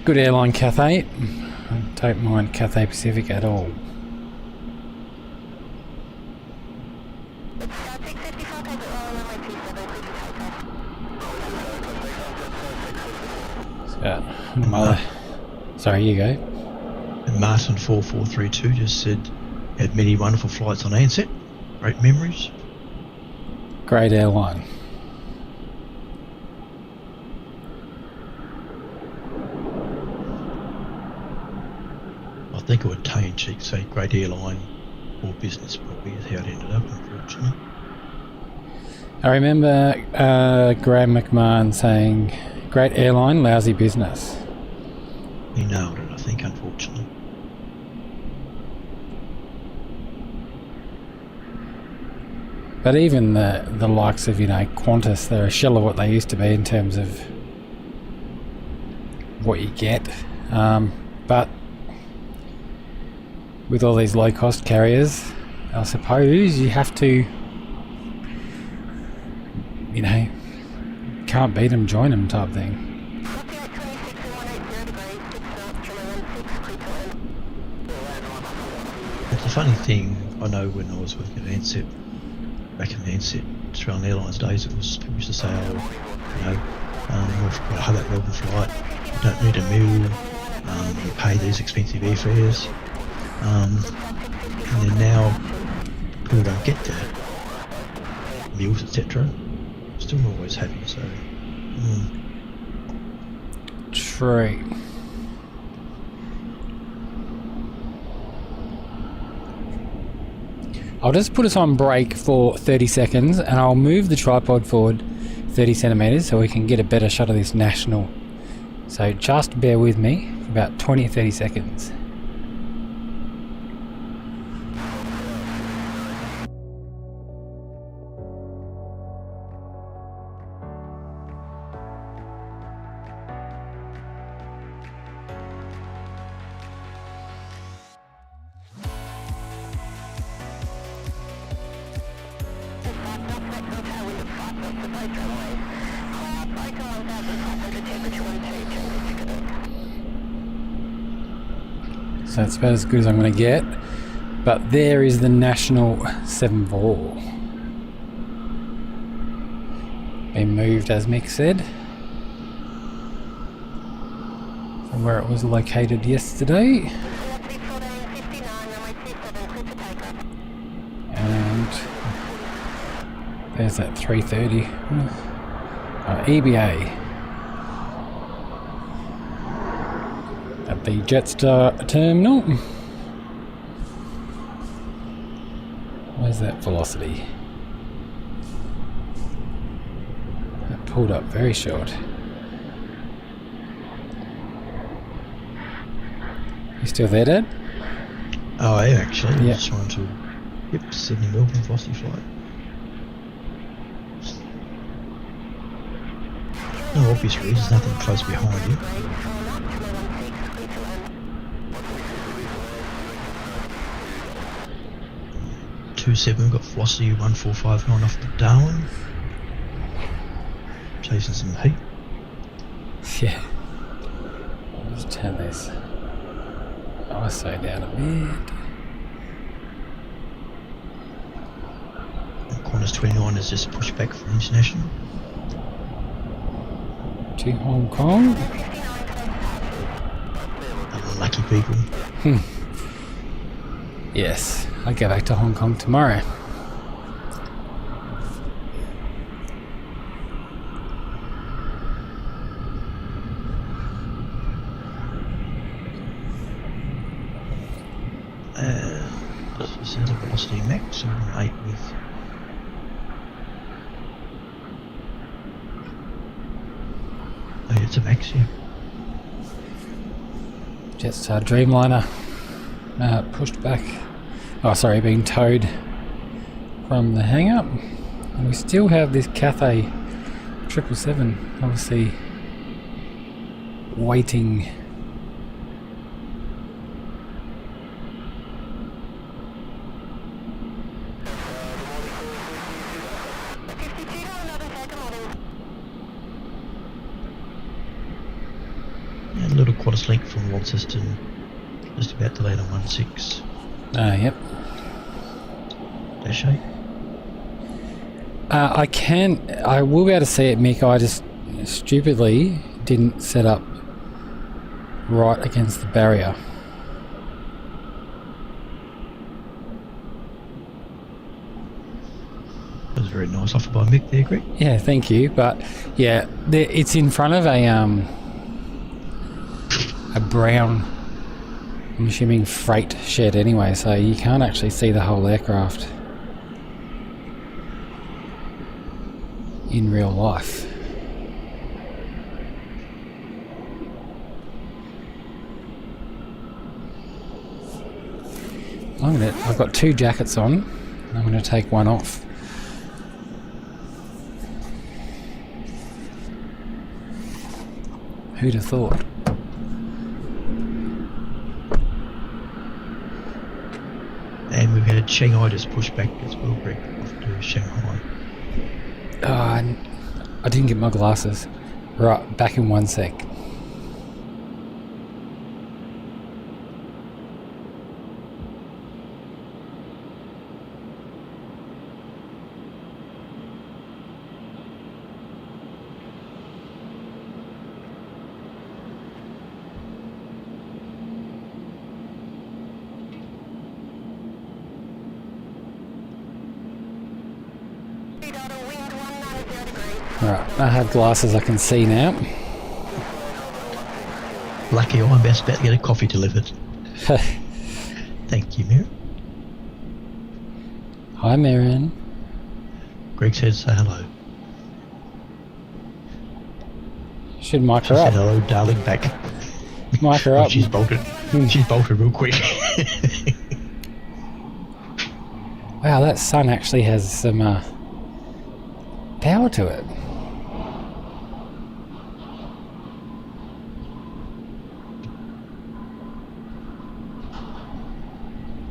Good airline, Cathay. I don't mind Cathay Pacific at all. So, sorry, you go.
And Martin 4432 just said, had many wonderful flights on Ansett. Great memories.
Great airline.
I think it would tongue cheek say great airline or business, probably is how it ended up, unfortunately.
I remember Graham McMahon saying, great airline, lousy business.
He nailed it, I think, unfortunately.
But even the likes of, you know, Qantas, they're a shell of what they used to be in terms of what you get. But with all these low-cost carriers, I suppose you have to, you know, can't beat them, join them type thing.
It's a funny thing, I know when I was working at Ansett, back in the Ansett Australian Airlines days, it was people used to say, oh, you know, we've got a Hobart Melbourne flight, you don't need a meal, you pay these expensive airfares, and then now people don't get the meals, etc. Still not always happy, so.
True. I'll just put us on break for 30 seconds and I'll move the tripod forward 30 centimeters so we can get a better shot of this national. So just bear with me for about 20 or 30 seconds. So it's about as good as I'm going to get. But there is the National 7-4. Been moved, as Mick said, from where it was located yesterday. And there's that 330. EBA. At the Jetstar terminal. Where's that velocity? That pulled up very short. You still there, Dad?
Oh, I am actually.
Yeah.
I was trying to. Yep, Sydney Melbourne velocity flight. No obvious reasons, nothing close behind you. We've got velocity 1459 off the Darwin. Chasing some heat.
Yeah. I'll just turn this ISO down a bit.
And Qantas 29 is just pushed back from international.
To Hong Kong.
Unlucky people.
Yes, I go back to Hong Kong tomorrow.
This is a velocity max, so we're 8 with. Oh, yeah, it's a max, yeah.
Jetstar Dreamliner pushed back. Oh, sorry, being towed from the hang-up. And we still have this Cathay 777, obviously waiting.
And a little Qantas link from Launceston, just about to land on 16.
Yep.
Dash 8.
I will be able to see it, Mick. I just stupidly didn't set up right against the barrier.
That was very nice offer by Mick there, Greg.
Yeah, thank you. But yeah, it's in front of a brown, I'm assuming, freight shed anyway, so you can't actually see the whole aircraft in real life. I've got 2 jackets on. I'm gonna take one off. Who'd have thought?
And we've had Shanghai just pushed back as well, Greg, off to Shanghai.
I didn't get my glasses. Right, back in 1 sec. Right, I have glasses I can see now.
Lucky I'm about to get a coffee delivered. Thank you, Mary.
Hi, Marianne.
Greg says say hello.
Should mic
She
her
said
up.
hello, darling, back.
Mic her
Oh,
up.
she's bolted. She's bolted real quick.
Wow, that sun actually has some power to it.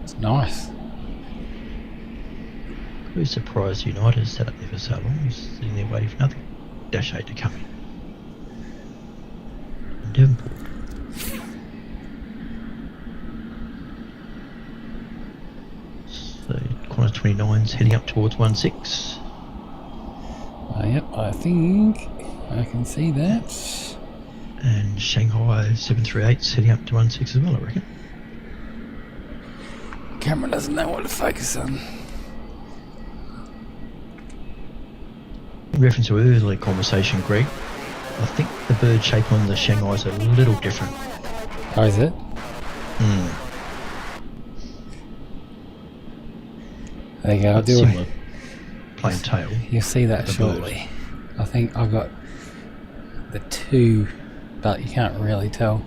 It's nice.
Very surprised United sat up there for so long. He's sitting there waiting for nothing. Dash 8 to come in. And Devonport. So corner 29's heading up towards 16.
Yep, I think I can see that.
And Shanghai 738's heading up to 16 as well, I reckon.
Camera doesn't know what to focus on.
In reference to earlier conversation, Greg, I think the bird shape on the Shanghai's a little different.
Oh, is it? There you go, I'll do
Similar
it.
plain tail.
You'll see that
the
shortly. I think I've got the 2, but you can't really tell.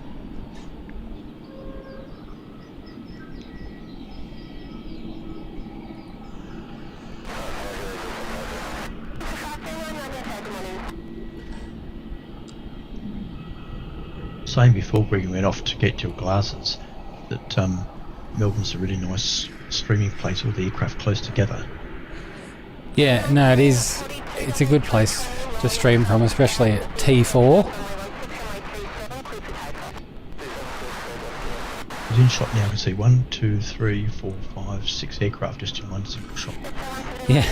Saying before Greg went off to get your glasses that Melbourne's a really nice streaming place with the aircraft close together.
Yeah, no, it is. It's a good place to stream from, especially at T4.
Within shot now, I can see 1, 2, 3, 4, 5, 6 aircraft just in one single shot.
Yeah.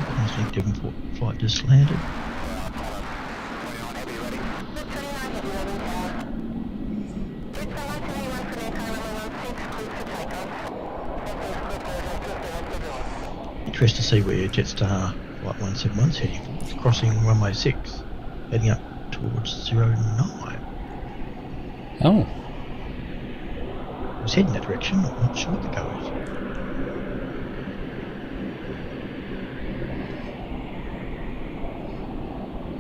I think Devonport flight just landed. Interesting to see where Jetstar Flight 171's heading for. It's crossing runway 6, heading up towards 09.
Oh.
It's heading that direction, I'm not sure what the go is.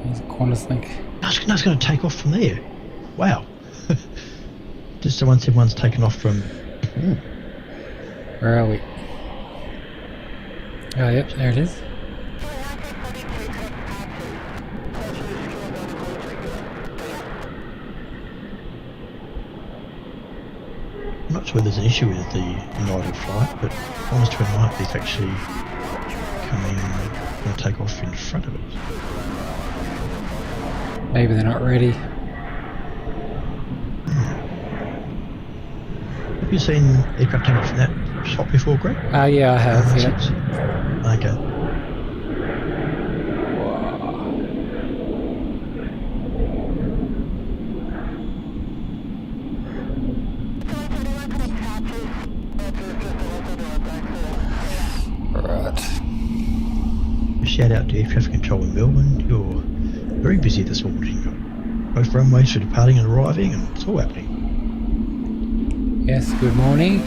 There's a Qantas link.
No, it's going to take off from there. Wow. Just the 171's taken off from...
Where are we? Oh, yep, there it is.
I'm not sure there's an issue with the United flight, but almost to a night is actually going to take off in front of it.
Maybe they're not ready.
Have you seen aircraft take off from that shot before, Greg?
Yeah, I have, yeah.
Okay.
Right.
Shout out to Air Traffic Control in Melbourne. You're very busy this morning. Both runways for departing and arriving, and it's all happening.
Yes, good morning.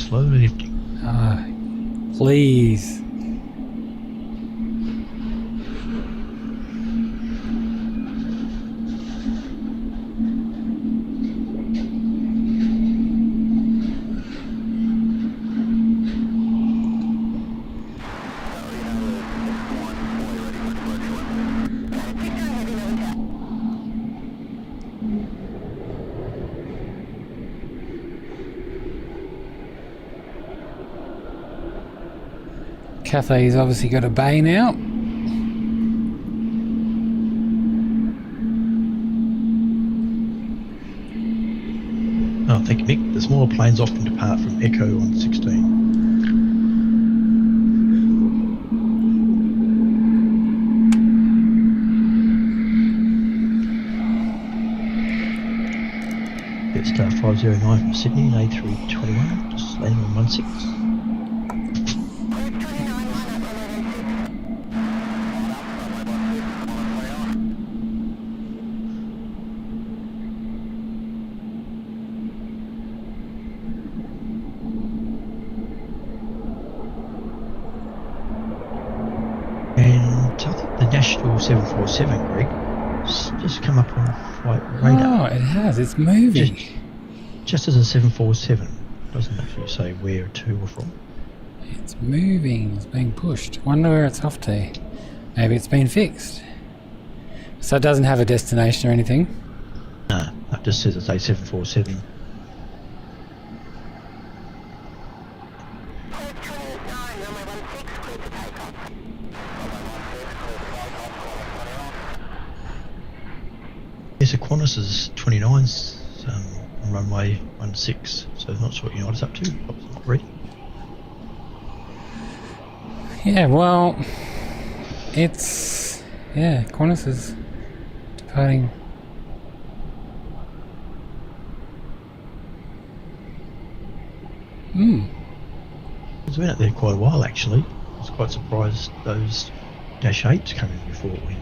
slowly lifting.
Please. Cathay's obviously got a bay now.
Oh, thank you, Mick. The smaller planes often depart from Echo on 16. Jetstar 509 from Sydney, A321, just landing on 16. And I think the National 747, Greg, just come up on flight radar.
Oh, it has. It's moving.
Just as a 747. Doesn't actually say where to or from.
It's moving. It's being pushed. Wonder where it's off to. Maybe it's been fixed. So it doesn't have a destination or anything?
No, it just says it's a 747. Yes, Qantas is 29's on runway 16, so not sure what United's up to. Not ready.
Yeah, well, it's... Yeah, Qantas is departing.
It's been out there quite a while, actually. I was quite surprised those Dash 8s came in before it went.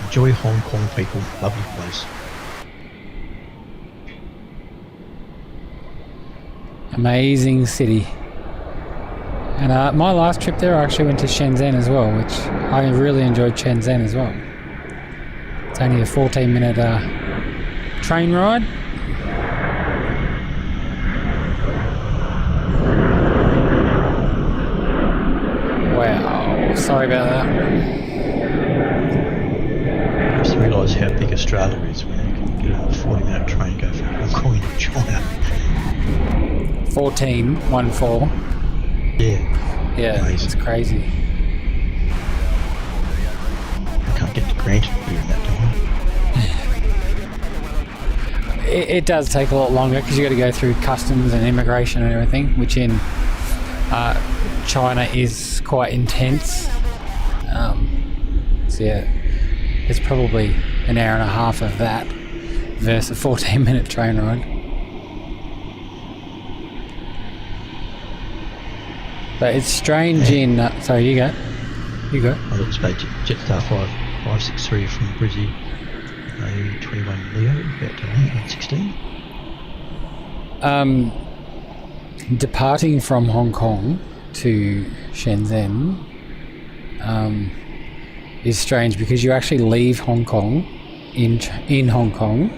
Enjoy Hong Kong, people. Lovely place.
Amazing city. And my last trip there, I actually went to Shenzhen as well, which I really enjoyed Shenzhen as well. It's only a 14-minute train ride. Wow, sorry about that.
I just realised how big Australia is when you can get on a 40-minute train and go from Hong Kong into China.
14.
Yeah.
Yeah,
Amazing.
it's crazy.
I can't get to Granted here in that time.
It does take a lot longer because you got to go through customs and immigration and everything, which in China is quite intense. So yeah, it's probably an hour and a half of that versus a 14-minute train ride. But it's strange in... sorry, you go.
I looked at Jetstar 563 from Brizzy, A21 Leo, about to land on 16.
Departing from Hong Kong to Shenzhen is strange because you actually leave Hong Kong in Hong Kong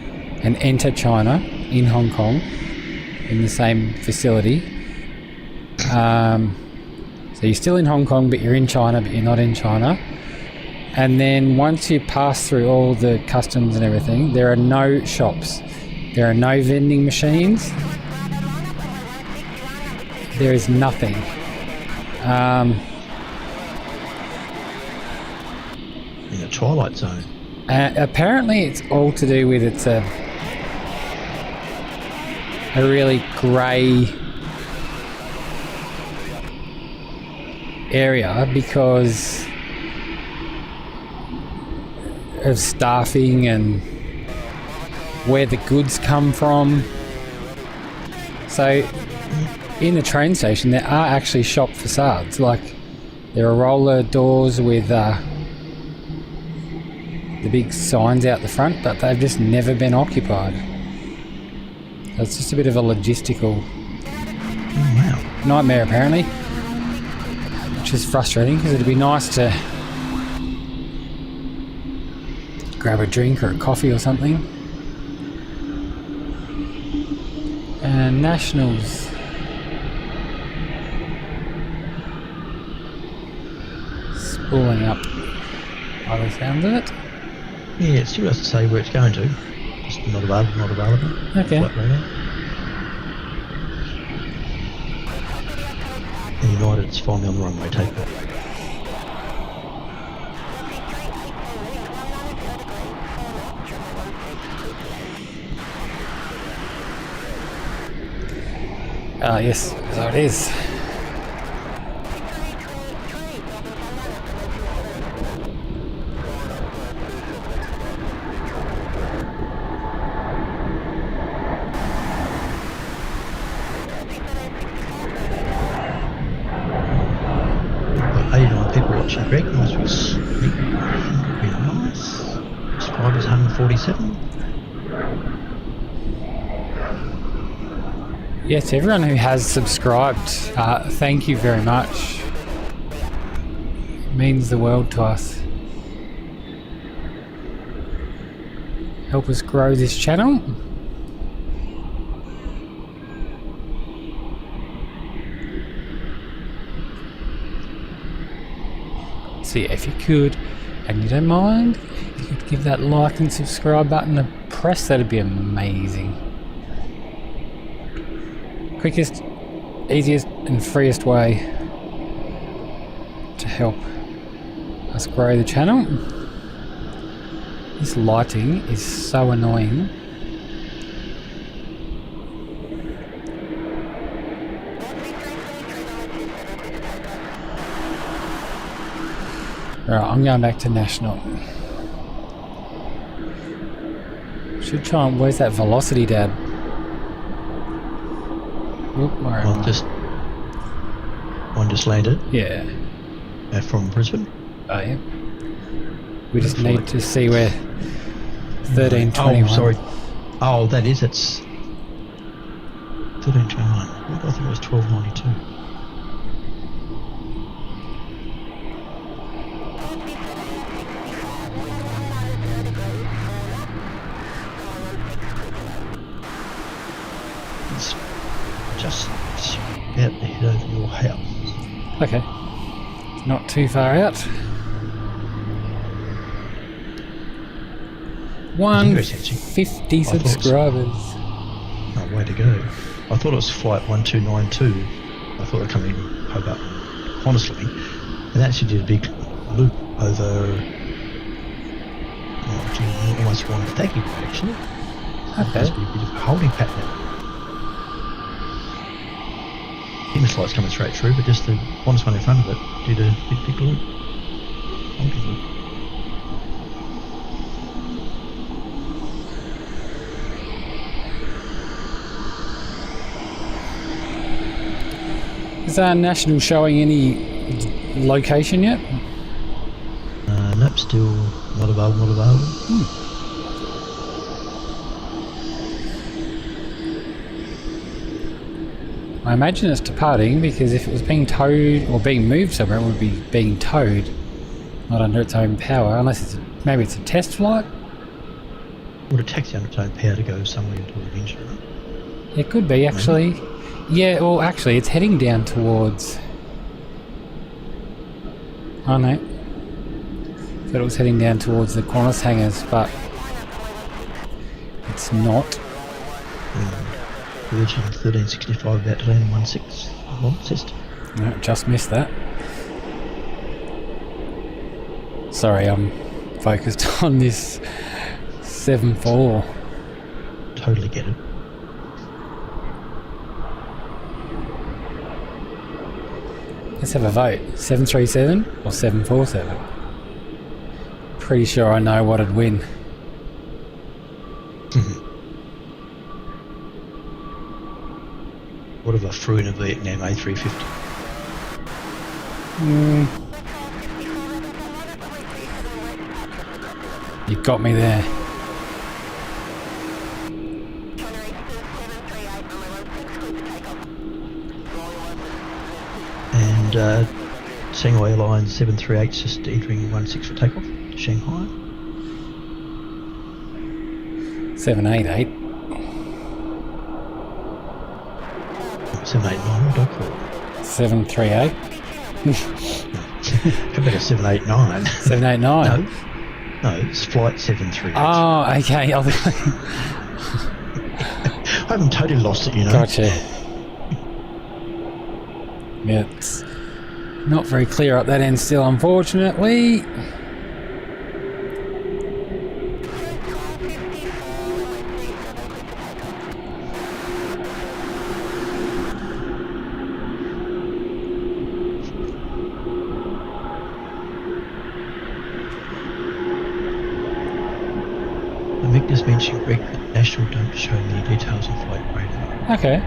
and enter China in Hong Kong in the same facility. So you're still in Hong Kong, but you're in China, but you're not in China. And then once you pass through all the customs and everything, there are no shops. There are no vending machines. There is nothing.
In the Twilight Zone.
Apparently it's all to do with it's a really grey area because of staffing and where the goods come from. So in the train station there are actually shop facades. Like there are roller doors with the big signs out the front, but they've just never been occupied. So it's just a bit of a logistical nightmare apparently, which is frustrating because it'd be nice to grab a drink or a coffee or something. And Nationals. Spooling up by the sound of it.
Yeah, it still has to say where it's going to. Just not available, not available.
Okay.
Flight radar. And United, it's finally on the runway takeoff.
Yes, so it is.
Got 89 people watching, Greg. Nice big sleep. Very nice. Subscribers 147.
Yes, everyone who has subscribed, thank you very much. It means the world to us. Help us grow this channel. So yeah, if you could, and you don't mind, if you could give that like and subscribe button a press, that'd be amazing. Quickest, easiest and freest way to help us grow the channel. This lighting is so annoying. Alright, I'm going back to National. Should try and... Where's that velocity, Dad? Oop, where am I?
One just landed.
Yeah.
From Brisbane.
Oh, yeah. We just need to see where 1321.
Oh, sorry. Oh, that is, it's 1321. I thought it was 1292. It's just about to head over your house.
Okay. Not too far out. 150 subscribers.
Oh, way to go. I thought it was flight 1292. I thought they'd come in Hobart, honestly. And actually did a big loop over... Oh, gee, almost one thank you, actually.
Okay.
Must be a bit of a holding pattern. Image light's coming straight through, but just the honest one in front of it did a big loop. Holding loop.
Is our National showing any location yet?
Nope, still not available,
I imagine it's departing, because if it was being towed or being moved somewhere, it would be being towed, not under its own power, unless it's maybe it's a test flight?
Would a taxi under its own power to go somewhere into an engine?
It could be, actually. Maybe. Yeah, well, actually, it's heading down towards... Oh, no. I thought it was heading down towards the Qantas hangars, but it's not.
Virgin 1365 about to land in 16 system.
No, just missed that. Sorry, I'm focused on this 7-4.
Totally get it.
Let's have a vote. 737 or 747? Pretty sure I know what'd win.
What if I flew in a Vietnam A350?
You got me there.
And Shanghai Airlines 738 just entering 16 for takeoff to Shanghai.
788.
789, what did I call it?
738.
How about a 789?
789.
No, it's flight 738.
Oh, okay.
I haven't totally lost it, you know.
Gotcha. Yeah, it's not very clear up that end still, unfortunately.
Mick just mentioned Greg that National don't show any details on flight radar.
Okay.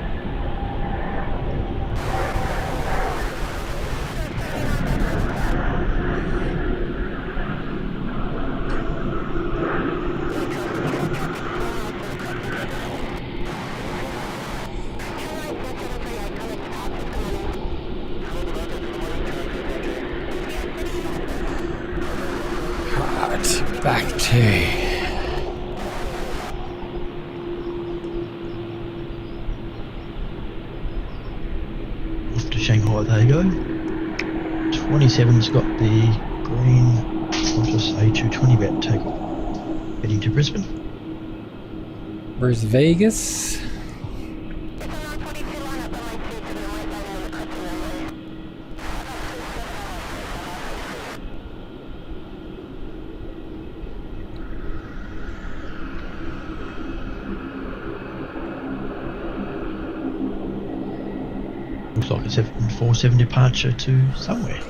Right, back to...
Shanghai, there you go. 27's got the green, I'll just say 220 about to take off. Heading to Brisbane.
Where's Vegas?
Looks like a 747 departure to somewhere.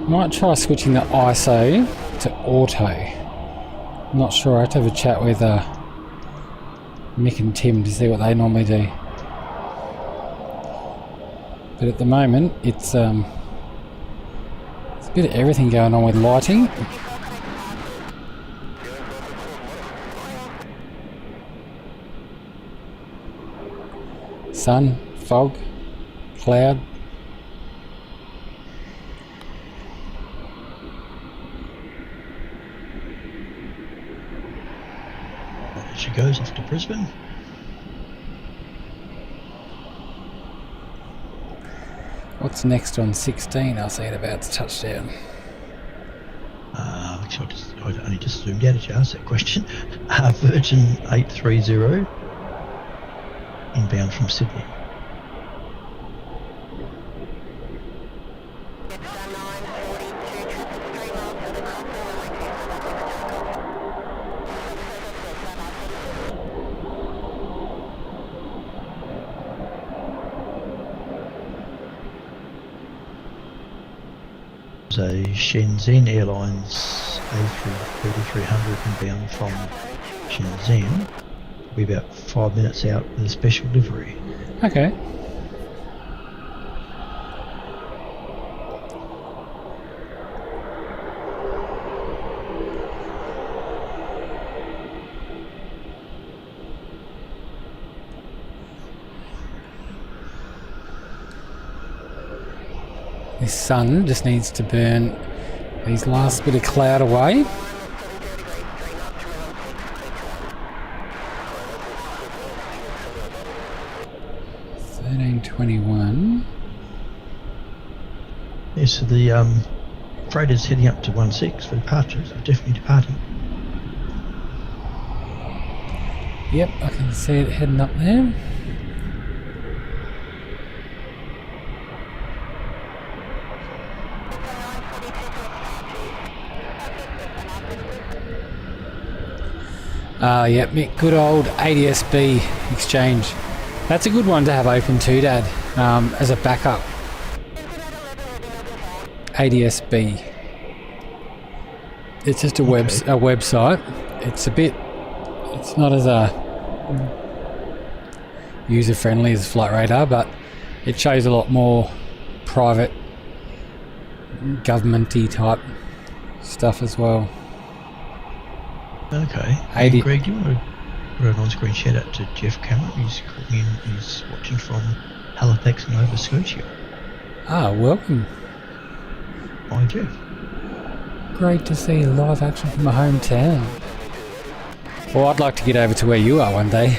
Might try switching the ISO to auto. I'm not sure. I have to have a chat with Mick and Tim to see what they normally do. But at the moment, it's a bit of everything going on with lighting. Sun, fog, cloud.
There she goes off to Brisbane.
What's next on 16? I'll see it about to touchdown.
Actually, I only just zoomed out to ask that question. Virgin 830 inbound from Sydney. A Shenzhen Airlines A330-300 inbound from Shenzhen. We're about 5 minutes out with a special livery.
Okay. This sun just needs to burn these last bit of cloud away. $13.21.
Yeah, so the freighter's heading up to 16 for departure, so definitely departing.
Yep, I can see it heading up there. Yep, good old ADSB exchange. That's a good one to have open too, Dad. as a backup. ADSB. It's just a website. It's not as user friendly as Flight Radar, but it shows a lot more private, governmenty type stuff as well.
Okay. Hey, Greg, do you want to put an on-screen shout out to Jeff Cameron? He's watching from Halifax, Nova Scotia.
Ah, welcome.
Hi, Jeff.
Great to see live action from my hometown. Well, I'd like to get over to where you are one day.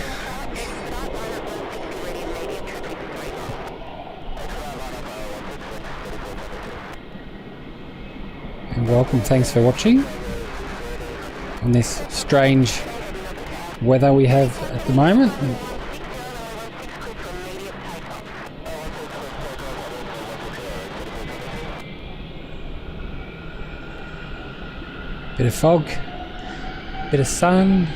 And welcome, thanks for watching on this strange weather we have at the moment. Bit of fog, bit of sun.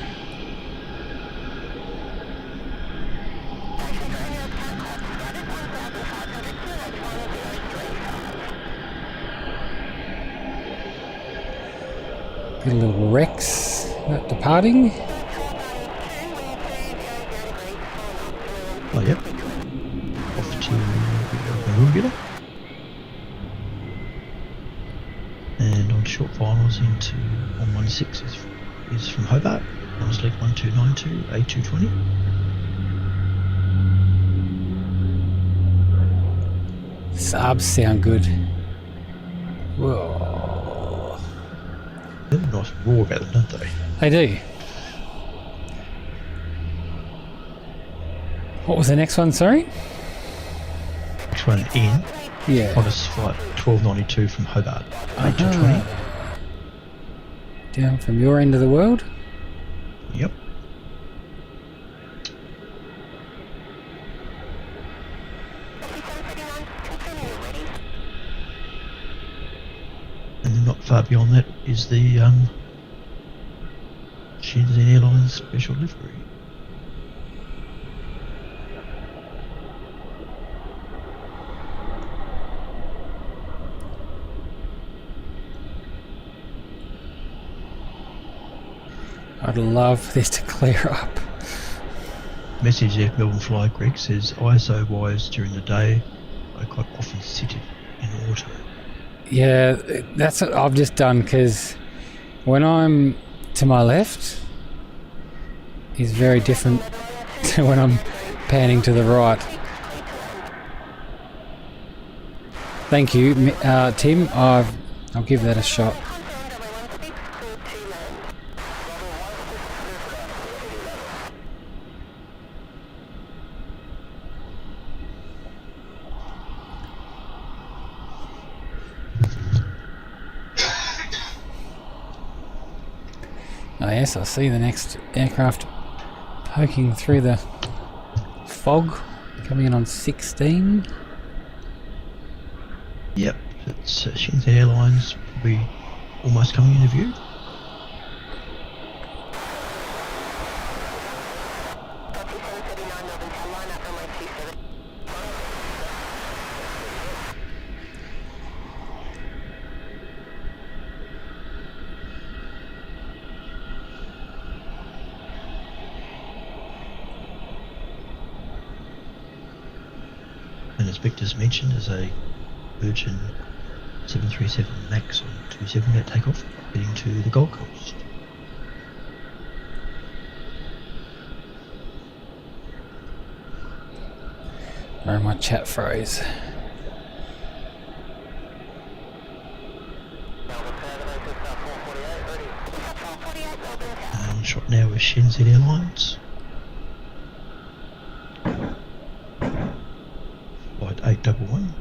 Get a little Rex departing.
Oh, yep. Off to Melbourne. And on short finals into 116 is from Hobart. On select 1292, A220.
Subs sound good. Whoa.
They have a nice roar about them, don't they?
They do. What was the next one, sorry?
Next one in.
Yeah.
Qantas flight 1292 from Hobart. A220.
Down from your end of the world?
Yep. And then not far beyond that is the Shenzhen Airlines special livery.
I'd love this to clear up.
Message there, Melbourne Fly Greg says ISO wise during the day I quite often sit in water.
Yeah, that's what I've just done, because when I'm to my left is very different to when I'm panning to the right. Thank you, Tim. I'll give that a shot. Oh yes, I see the next aircraft poking through the fog, coming in on 16.
Yep, it's Shenzhen Airlines probably almost coming into view. And as Victor's mentioned, there's a Virgin 737 MAX on 27 minute takeoff heading to the Gold Coast.
Where my chat froze.
And shot now with Shenzhen Airlines. Flight 811.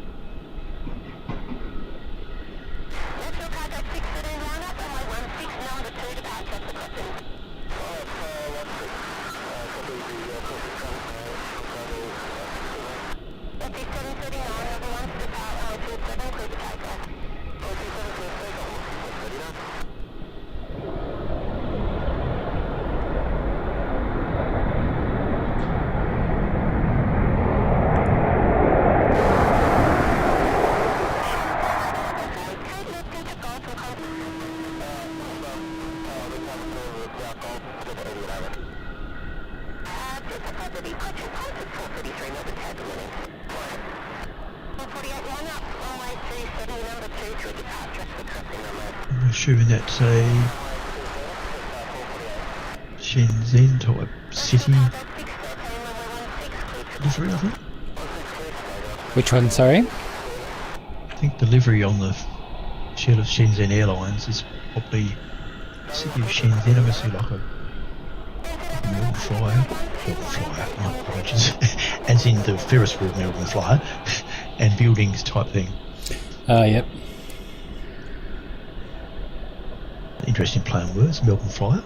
I'm assuming that's a Shenzhen type city livery, I think.
Which one, sorry?
I think the livery on the shell of Shenzhen Airlines is probably city of Shenzhen. I'm going to see like a Melbourne Flyer, my apologies, as in the Ferris wheel Melbourne Flyer, and buildings type thing.
Yep.
Interesting play on words, Melbourne Flyer.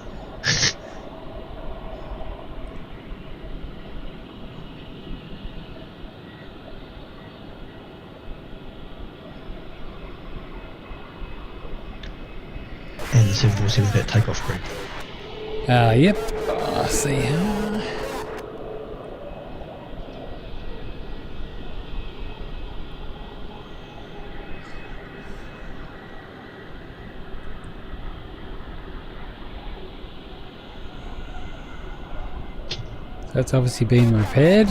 And the 747 that takeoff grid.
Yep. I see. So it's obviously been repaired.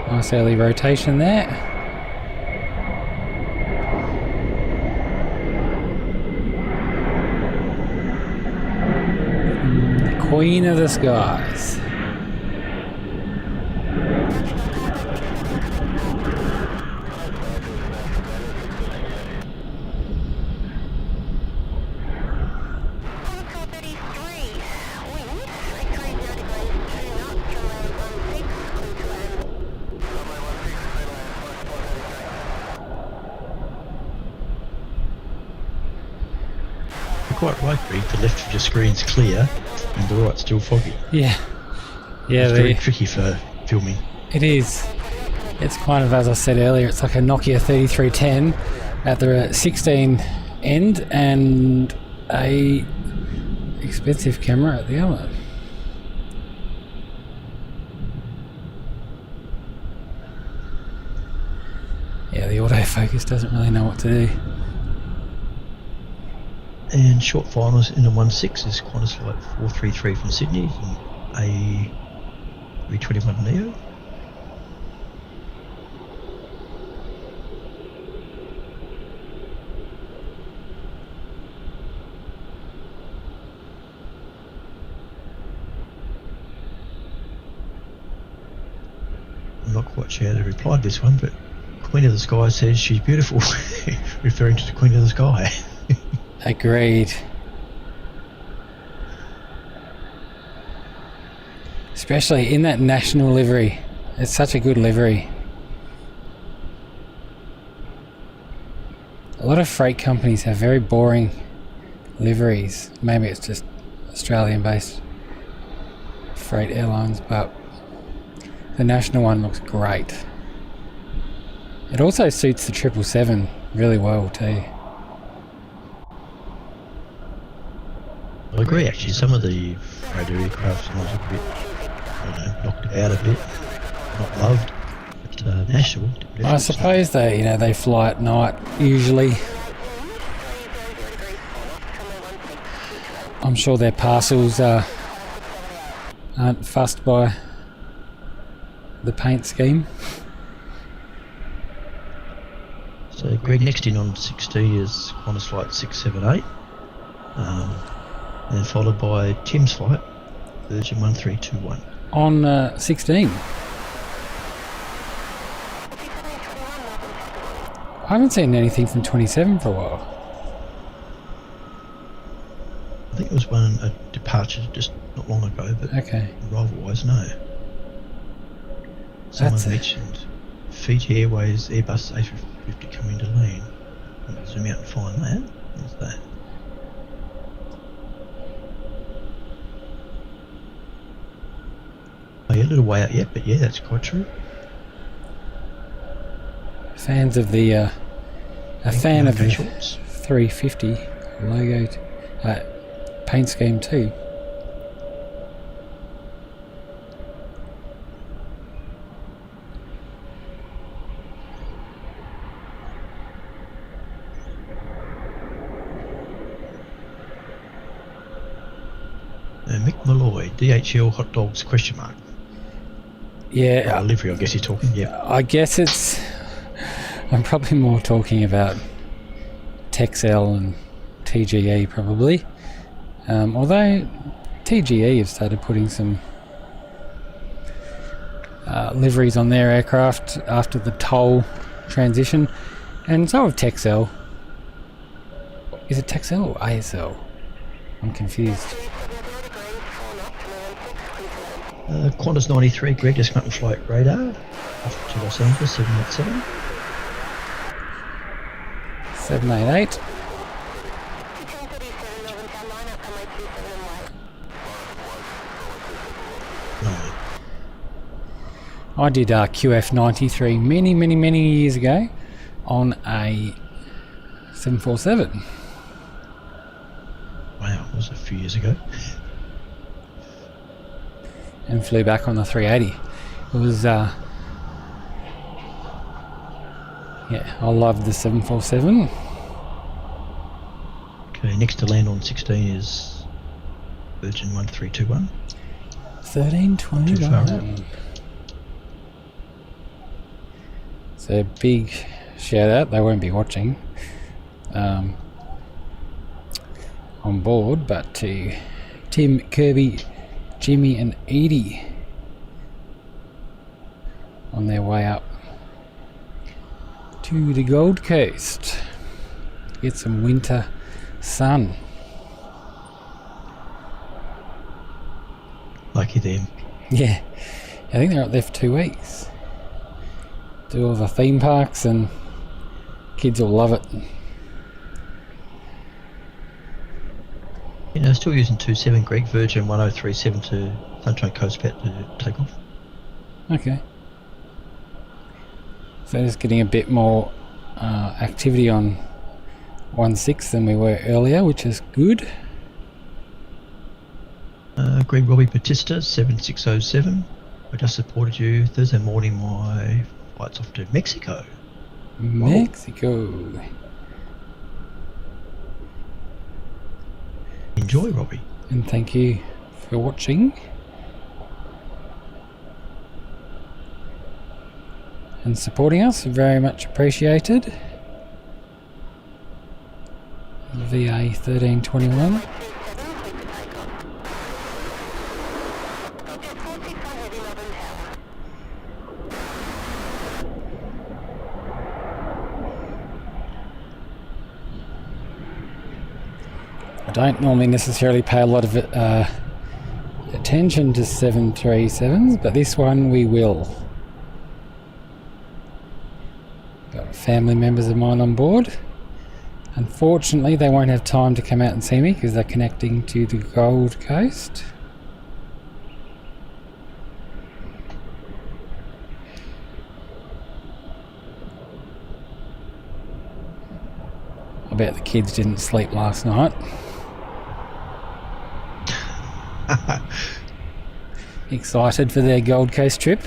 Nice early rotation there. Queen of the skies.
Quite right, Greg. The left of your screen's clear and the right's still foggy.
Yeah. Yeah,
It's very tricky for filming.
it is. It's kind of, as I said earlier, it's like a Nokia 3310 at the 16 end and a expensive camera at the other. Yeah, the autofocus doesn't really know what to do.
And short finals in the 1.6 is Qantas Flight 433 from Sydney and a 321 Neo. I'm not quite sure how to reply to this one, but Queen of the Sky says she's beautiful, referring to the Queen of the Sky.
Agreed. Especially in that national livery. It's such a good livery. A lot of freight companies have very boring liveries. Maybe it's just Australian based freight airlines, but the national one looks great. It also suits the 777 really well too.
I agree, actually. Some of the freighter aircraft are a bit, knocked out a bit, not loved. But national,
I suppose they fly at night usually. I'm sure their parcels aren't fussed by the paint scheme.
So, Greg, next in on 60 is Qantas Flight 678. And followed by Tim's flight, Virgin 1321.
On 16. I haven't seen anything from 27 for a while.
I think it was a departure just not long ago, but
Okay.
arrival-wise, no. Someone mentioned Fiji Airways Airbus A350 coming to lane. I'll zoom out and find that. What's that? Oh yeah, a little way out yet, but yeah, that's quite true.
Fans of the a fan of the
shorts.
350 logo paint scheme too.
Malloy, DHL hot dogs, question mark.
Yeah,
Livery, I guess you're talking, yeah.
I guess it's... I'm probably more talking about Texel and TGE probably. Although TGE have started putting some liveries on their aircraft after the toll transition, and so have Texel. Is it Texel or ASL? I'm confused.
Qantas 93, Greg, just come up and flight radar. Off to Los Angeles, 787.
788.
No.
I did QF93 many years ago on a 747.
Wow, it was a few years ago.
And flew back on the 380. It was, yeah, I love the 747.
Okay, next to land on 16 is Virgin 1321.
1321. So big shout out, they won't be watching on board, but to Tim, Kirby, Jimmy and Edie on their way up to the Gold Coast. Get some winter sun.
Lucky them.
Yeah, I think they're up there for 2 weeks. Do all the theme parks and kids will love it.
You know, still using 27 Greg, Virgin 1037 to Sunshine Coast Pet to take off.
Okay. So just getting a bit more activity on 16 than we were earlier, which is good.
Greg Robbie Batista 7607. I just supported you Thursday morning. My flight's off to Mexico.
Mexico.
Enjoy, Robbie.
And thank you for watching. And supporting us, very much appreciated. VA 1321. I don't normally necessarily pay a lot of attention to 737s, but this one we will. Got family members of mine on board. Unfortunately, they won't have time to come out and see me because they're connecting to the Gold Coast. I bet the kids didn't sleep last night. Excited for their Gold Coast trip.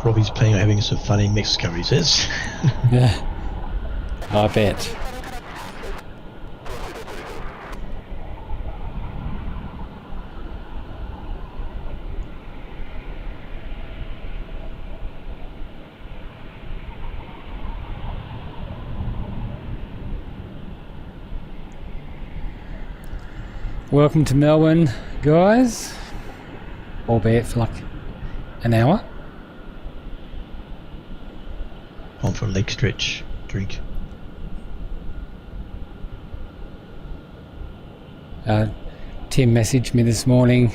Robbie's planning on having some fun in Mexico, he says.
Yeah, I bet. Welcome to Melbourne, guys. Albeit for like an hour.
On for a leg stretch drink.
Tim messaged me this morning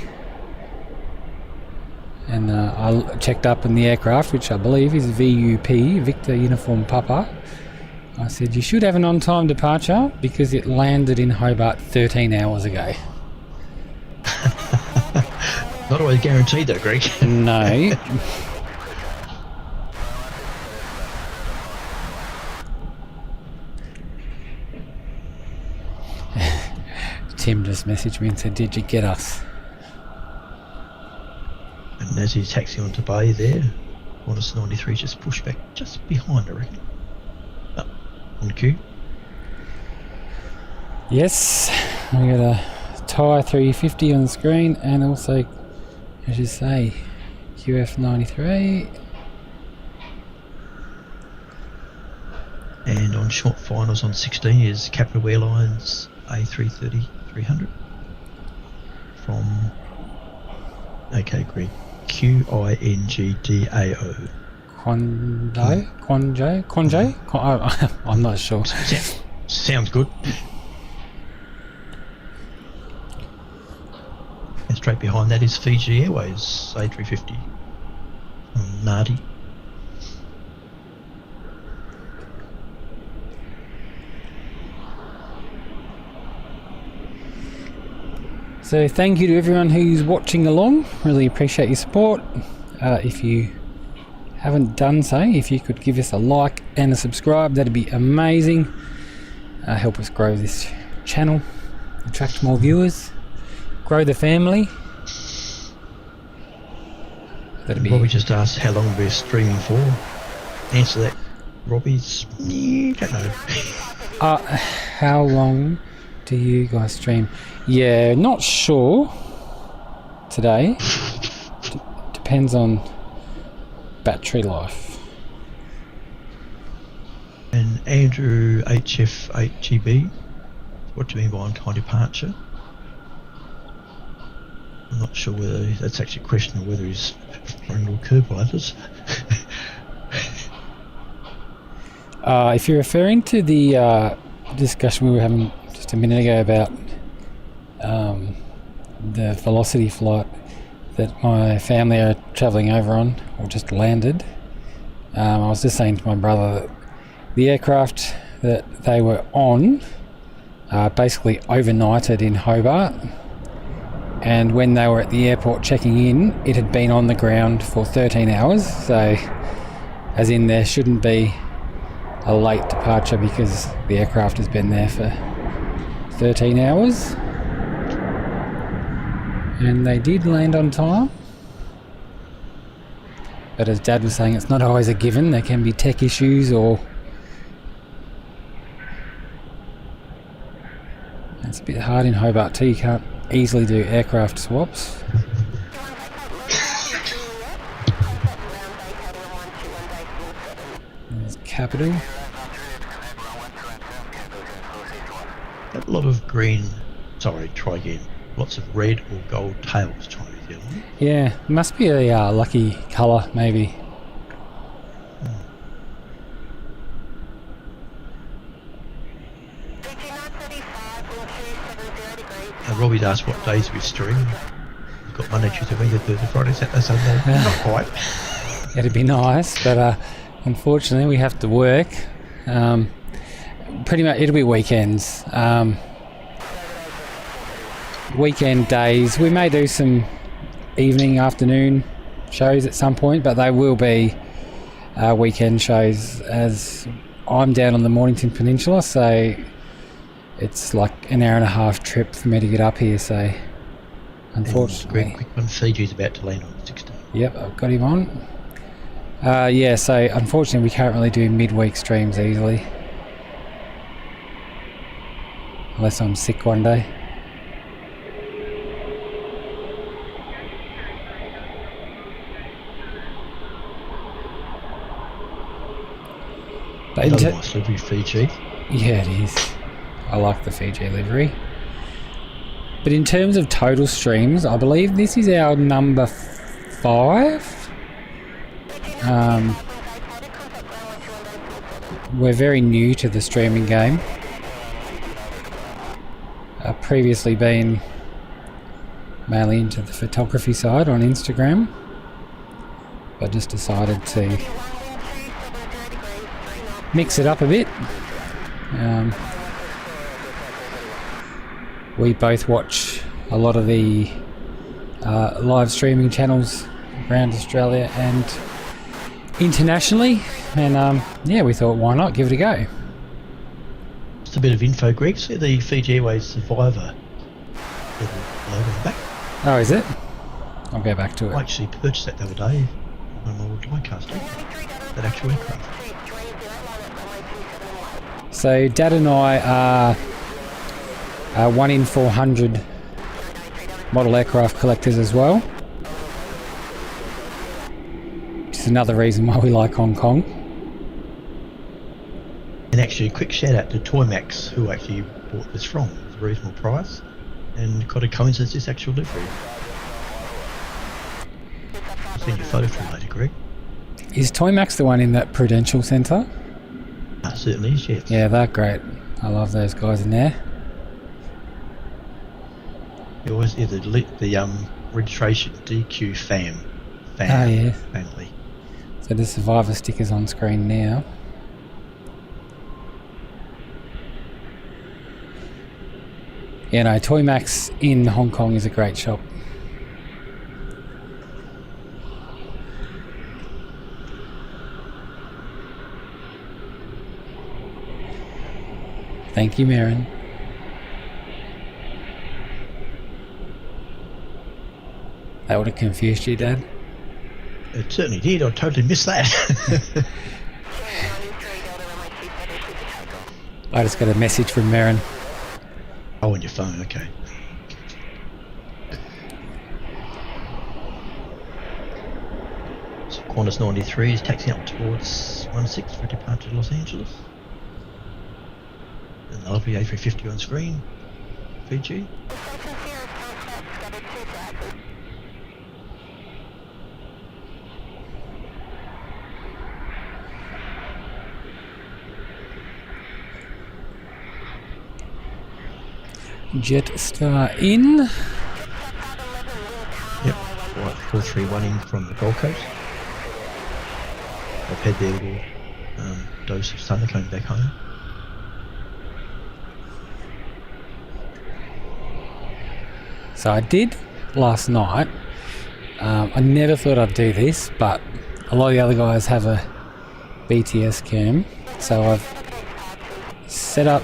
and I checked up in the aircraft, which I believe is VUP, Victor Uniform Papa. I said, you should have an on-time departure because it landed in Hobart 13 hours ago.
Not always guaranteed though, Greg.
No. Tim just messaged me and said, did you get us?
And as he's taxiing onto Bay there, Qantas 93 just pushed back just behind, I reckon. Oh, on cue.
Yes, we got a Thai 350 on the screen, and also, as you say, QF93.
And on short finals on 16 is Capital Airlines A330-300 from, okay, Greg, QINGDAO.
Quanjo? I'm not sure.
Sounds good. And straight behind that is Fiji Airways A350 from Nadi.
So thank you to everyone who's watching along. Really appreciate your support. If you haven't done so, if you could give us a like and a subscribe, that'd be amazing. Help us grow this channel, attract more viewers, grow the family. That'd be...
Robbie just asked how long we're streaming for. Answer that, Robbie's... don't know.
How long do you guys stream? Yeah, not sure today. Depends on battery life.
And Andrew HF8GB, what do you mean by on-time departure? I'm not sure whether that's actually a question or whether he's running a little curveball at us.
If you're referring to the discussion we were having just a minute ago about the Velocity flight that my family are travelling over on, or just landed, I was just saying to my brother that the aircraft that they were on basically overnighted in Hobart, and when they were at the airport checking in, it had been on the ground for 13 hours, so as in there shouldn't be a late departure because the aircraft has been there for 13 hours. And they did land on time. But as Dad was saying, it's not always a given. There can be tech issues, or it's a bit hard in Hobart too. You can't easily do aircraft swaps. There's Capital.
A lot of green, sorry, try again. Lots of red or gold tails Chinese airline.
Yeah, must be a lucky colour maybe.
Robbie's asked what days we stream. We've got Monday, Tuesday, Wednesday, Thursday, Friday, Saturday, Sunday. Not quite.
It'd be nice, but unfortunately we have to work. Pretty much it'll be weekends. Weekend days. We may do some evening, afternoon shows at some point, but they will be weekend shows, as I'm down on the Mornington Peninsula, so it's like an hour and a half trip for me to get up here, so unfortunately.
Greg, quick one, Fiji's about to land on the 16th.
Yep, I've got him on. Yeah, so unfortunately we can't really do midweek streams easily. Unless I'm sick one day. But
Another nice livery, Fiji.
Yeah, it is. I like the Fiji livery. But in terms of total streams, I believe this is our number 5. We're very new to the streaming game. I've previously been mainly into the photography side on Instagram, but just decided to mix it up a bit. We both watch a lot of the live streaming channels around Australia and internationally, and yeah, we thought, why not give it a go.
Just a bit of info, Greg. See the Fiji Airways Survivor little logo on the back.
Oh, is it? I'll go back to it.
I actually purchased that the other day on my old diecast, that actual aircraft.
So Dad and I are 1 in 400 model aircraft collectors as well. Which is another reason why we like Hong Kong.
And actually, a quick shout out to Toymax, who actually bought this from. It's a reasonable price, and got a coincidence this actual delivery. I'll send you a photo from later, Greg.
Is Toymax the one in that Prudential Centre?
Certainly is, yes.
Yeah, they're great. I love those guys in there.
It was the registration DQ fam.
Oh, yeah.
Family.
So the Survivor sticker's on screen now. Yeah, no, Toymax in Hong Kong is a great shop. Thank you, Marin. That would have confused you, Dad.
It certainly did. I totally missed that.
I just got a message from Marin.
Oh, on your phone, okay. So Qantas 93 is taxiing up towards 16 for departure to Los Angeles. And the lovely A350 on screen, Fiji.
Jetstar in.
Yep, right, 431 in from the Gold Coast. I've had their little dose of sun coming back home.
So I did last night. I never thought I'd do this, but a lot of the other guys have a BTS cam. So I've set up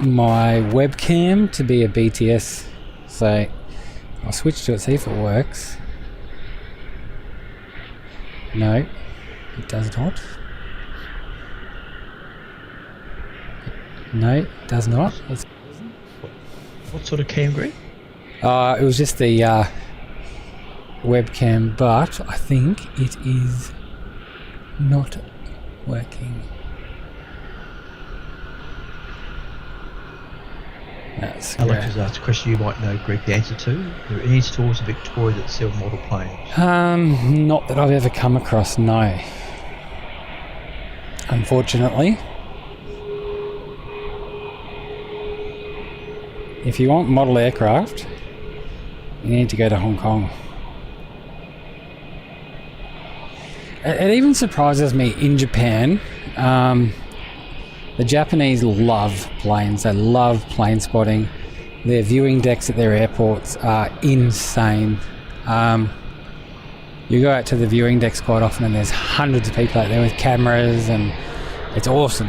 my webcam to be a BTS. So I'll switch to it, see if it works. No, it does not. No, it does not.
What sort of cam, Greg?
It was just the webcam, but I think it is not working. That's
Alex has asked a question you might know, Greg, the answer to. Are there any stores in Victoria that sell model planes?
Not that I've ever come across, no. Unfortunately. If you want model aircraft, you need to go to Hong Kong. It even surprises me in Japan. The Japanese love planes. They love plane spotting. Their viewing decks at their airports are insane. You go out to the viewing decks quite often and there's hundreds of people out there with cameras and it's awesome.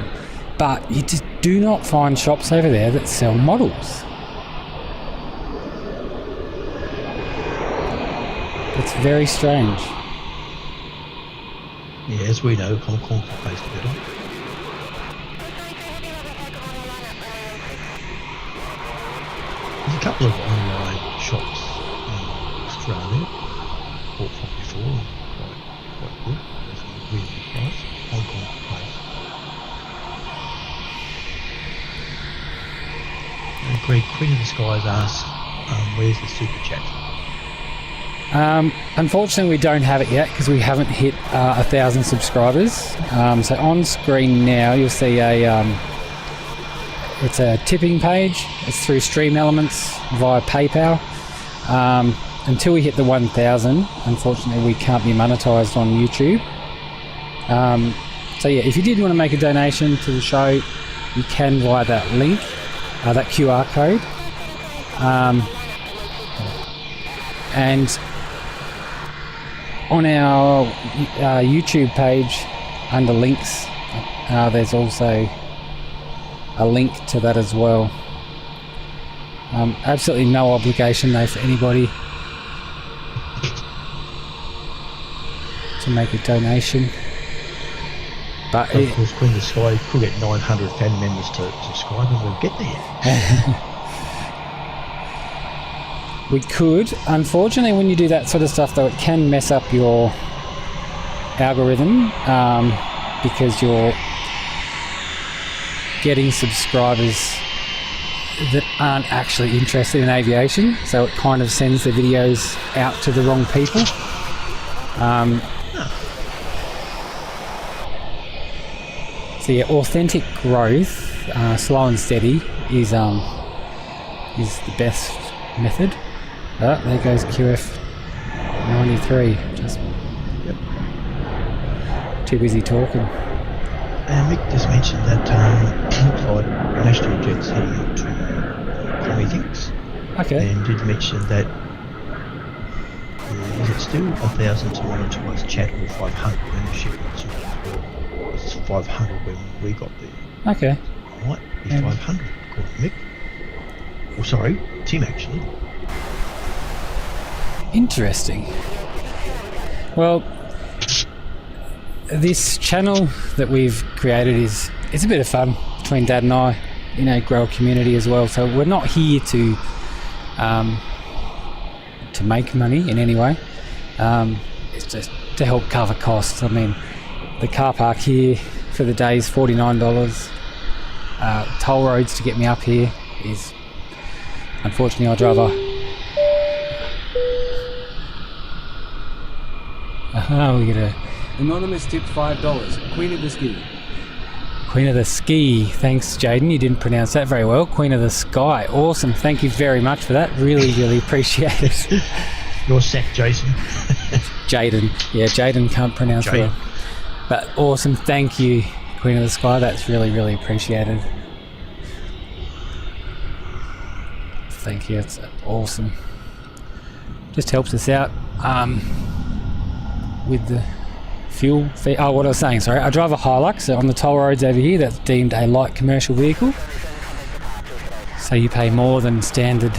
But you just do not find shops over there that sell models. It's very strange.
Yeah, as we know, Hong Kong's the place to go to. There's a couple of online shops in Australia, bought from before, quite good. There's a really good price. Hong Kong's the place. And Greg, Queen of the Skies asked, where's the super chat?
Unfortunately, we don't have it yet because we haven't hit 1,000 subscribers. So on screen now, you'll see it's a tipping page. It's through Stream Elements via PayPal. Until we hit the 1,000, unfortunately, we can't be monetized on YouTube. So yeah, if you did want to make a donation to the show, you can via that link, that QR code. And on our YouTube page, under links, there's also a link to that as well. Absolutely no obligation though for anybody to make a donation. But
So of course, Queen of the Sky could get 900 family members to subscribe and we'll get there.
we could. Unfortunately, when you do that sort of stuff, though, it can mess up your algorithm because you're getting subscribers that aren't actually interested in aviation, so it kind of sends the videos out to the wrong people. So yeah, authentic growth, slow and steady, is the best method. Oh, there goes QF 93. Just too busy talking.
Mick just mentioned that looks like National Jet's heading to meetings.
Okay.
And did mention that is it still 1,000 to monitor us chat or 500 when the shipments was 500 when we got there.
Okay.
Might be 500 according to Mick. Oh, sorry, Tim actually.
Interesting. Well, this channel that we've created it's a bit of fun between Dad and I, grow a community as well. So we're not here to make money in any way. It's just to help cover costs. I mean, the car park here for the day is $49. Toll roads to get me up here is, unfortunately, I drive we get a
Anonymous tipped $5. Queen of the Ski.
Queen of the Ski. Thanks, Jaden. You didn't pronounce that very well. Queen of the Sky. Awesome. Thank you very much for that. Really, really appreciate it.
Your sack, Jason.
Jaden. Yeah, Jaden can't pronounce it. But awesome. Thank you, Queen of the Sky. That's really, really appreciated. Thank you. It's awesome. Just helps us out with the fuel fee. Oh, what I was saying, sorry. I drive a Hilux on the toll roads over here. That's deemed a light commercial vehicle. So you pay more than standard.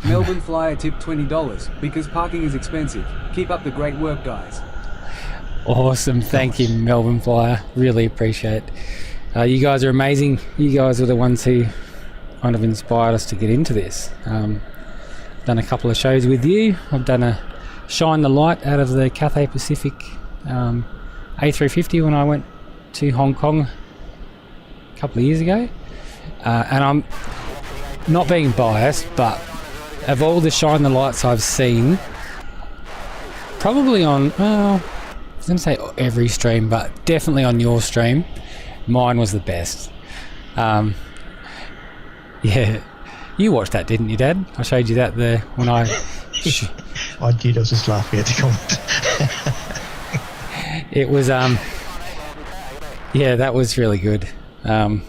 Melbourne Flyer tipped $20 because parking is expensive. Keep up the great work, guys.
Awesome. Thank you, Melbourne Flyer. Really appreciate it. You guys are amazing. You guys are the ones who kind of inspired us to get into this. Done a couple of shows with you. I've done a Shine the Light out of the Cathay Pacific A350 when I went to Hong Kong a couple of years ago. And I'm not being biased, but of all the Shine the Lights I've seen, probably on, well, I was going to say every stream, but definitely on your stream, mine was the best. Yeah, you watched that, didn't you, Dad? I showed you that there when I...
I did, I was just laughing at the comment.
It was, yeah, that was really good. And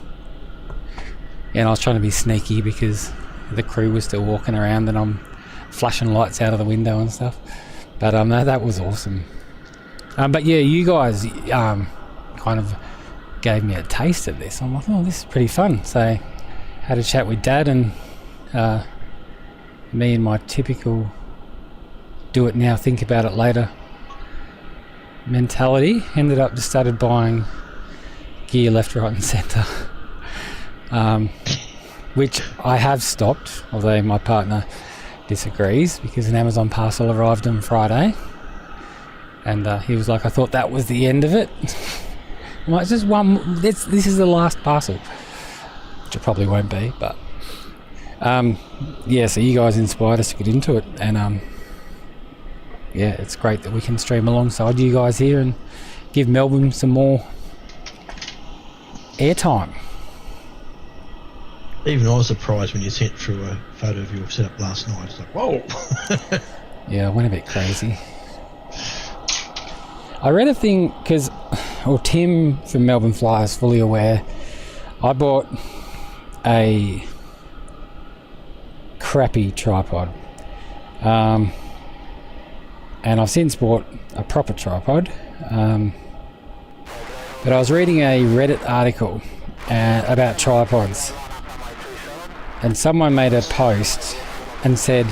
I was trying to be sneaky because the crew was still walking around and I'm flashing lights out of the window and stuff. But that was awesome. But yeah, you guys kind of gave me a taste of this. I'm like, oh, this is pretty fun. So had a chat with Dad, and me and my typical do it now, think about it later mentality ended up just started buying gear left, right and centre, which I have stopped, although my partner disagrees because an Amazon parcel arrived on Friday and he was like, I thought that was the end of it. I'm like, just one, this is the last parcel, which it probably won't be, but yeah, so you guys inspired us to get into it, and yeah, it's great that we can stream alongside you guys here and give Melbourne some more airtime.
Even I was surprised when you sent through a photo of your setup last night. It's like, whoa.
Yeah, I went a bit crazy. I read a thing because, well, Tim from Melbourne Flyer is fully aware. I bought a crappy tripod, and I've since bought a proper tripod. But I was reading a Reddit article about tripods, and someone made a post and said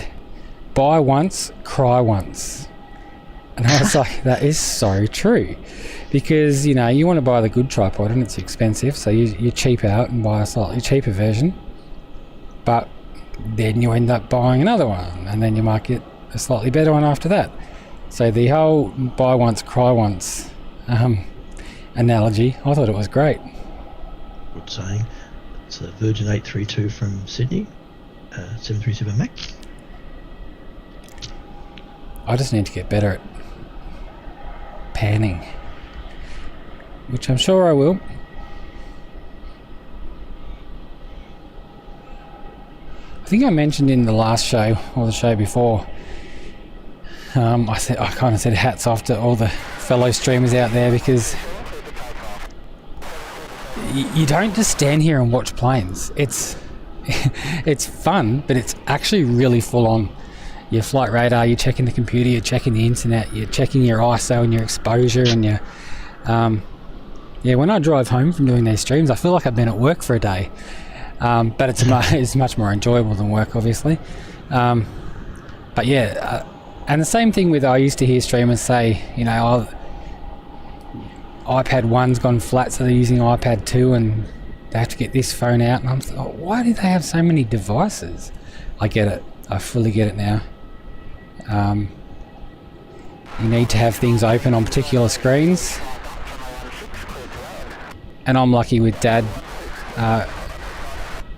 buy once, cry once. And I was like, that is so true. Because, you know, you want to buy the good tripod and it's expensive, so you cheap out and buy a slightly cheaper version. But then you end up buying another one, and then you might get a slightly better one after that. So the whole buy once, cry once analogy, I thought it was great.
Good saying. It's a Virgin 832 from Sydney, 737 Max.
I just need to get better at panning, which I'm sure I will. I think I mentioned in the last show or the show before, I kind of said hats off to all the fellow streamers out there, because you don't just stand here and watch planes. It's it's fun, but it's actually really full on. Your flight radar, you're checking the computer, you're checking the internet, you're checking your ISO and your exposure, and your when I drive home from doing these streams, I feel like I've been at work for a day. But it's much more enjoyable than work, obviously. But yeah, and the same thing with, I used to hear streamers say, you know, iPad 1's gone flat, so they're using iPad 2 and they have to get this phone out. And I'm like, oh, why do they have so many devices? I get it. I fully get it now. You need to have things open on particular screens. And I'm lucky with Dad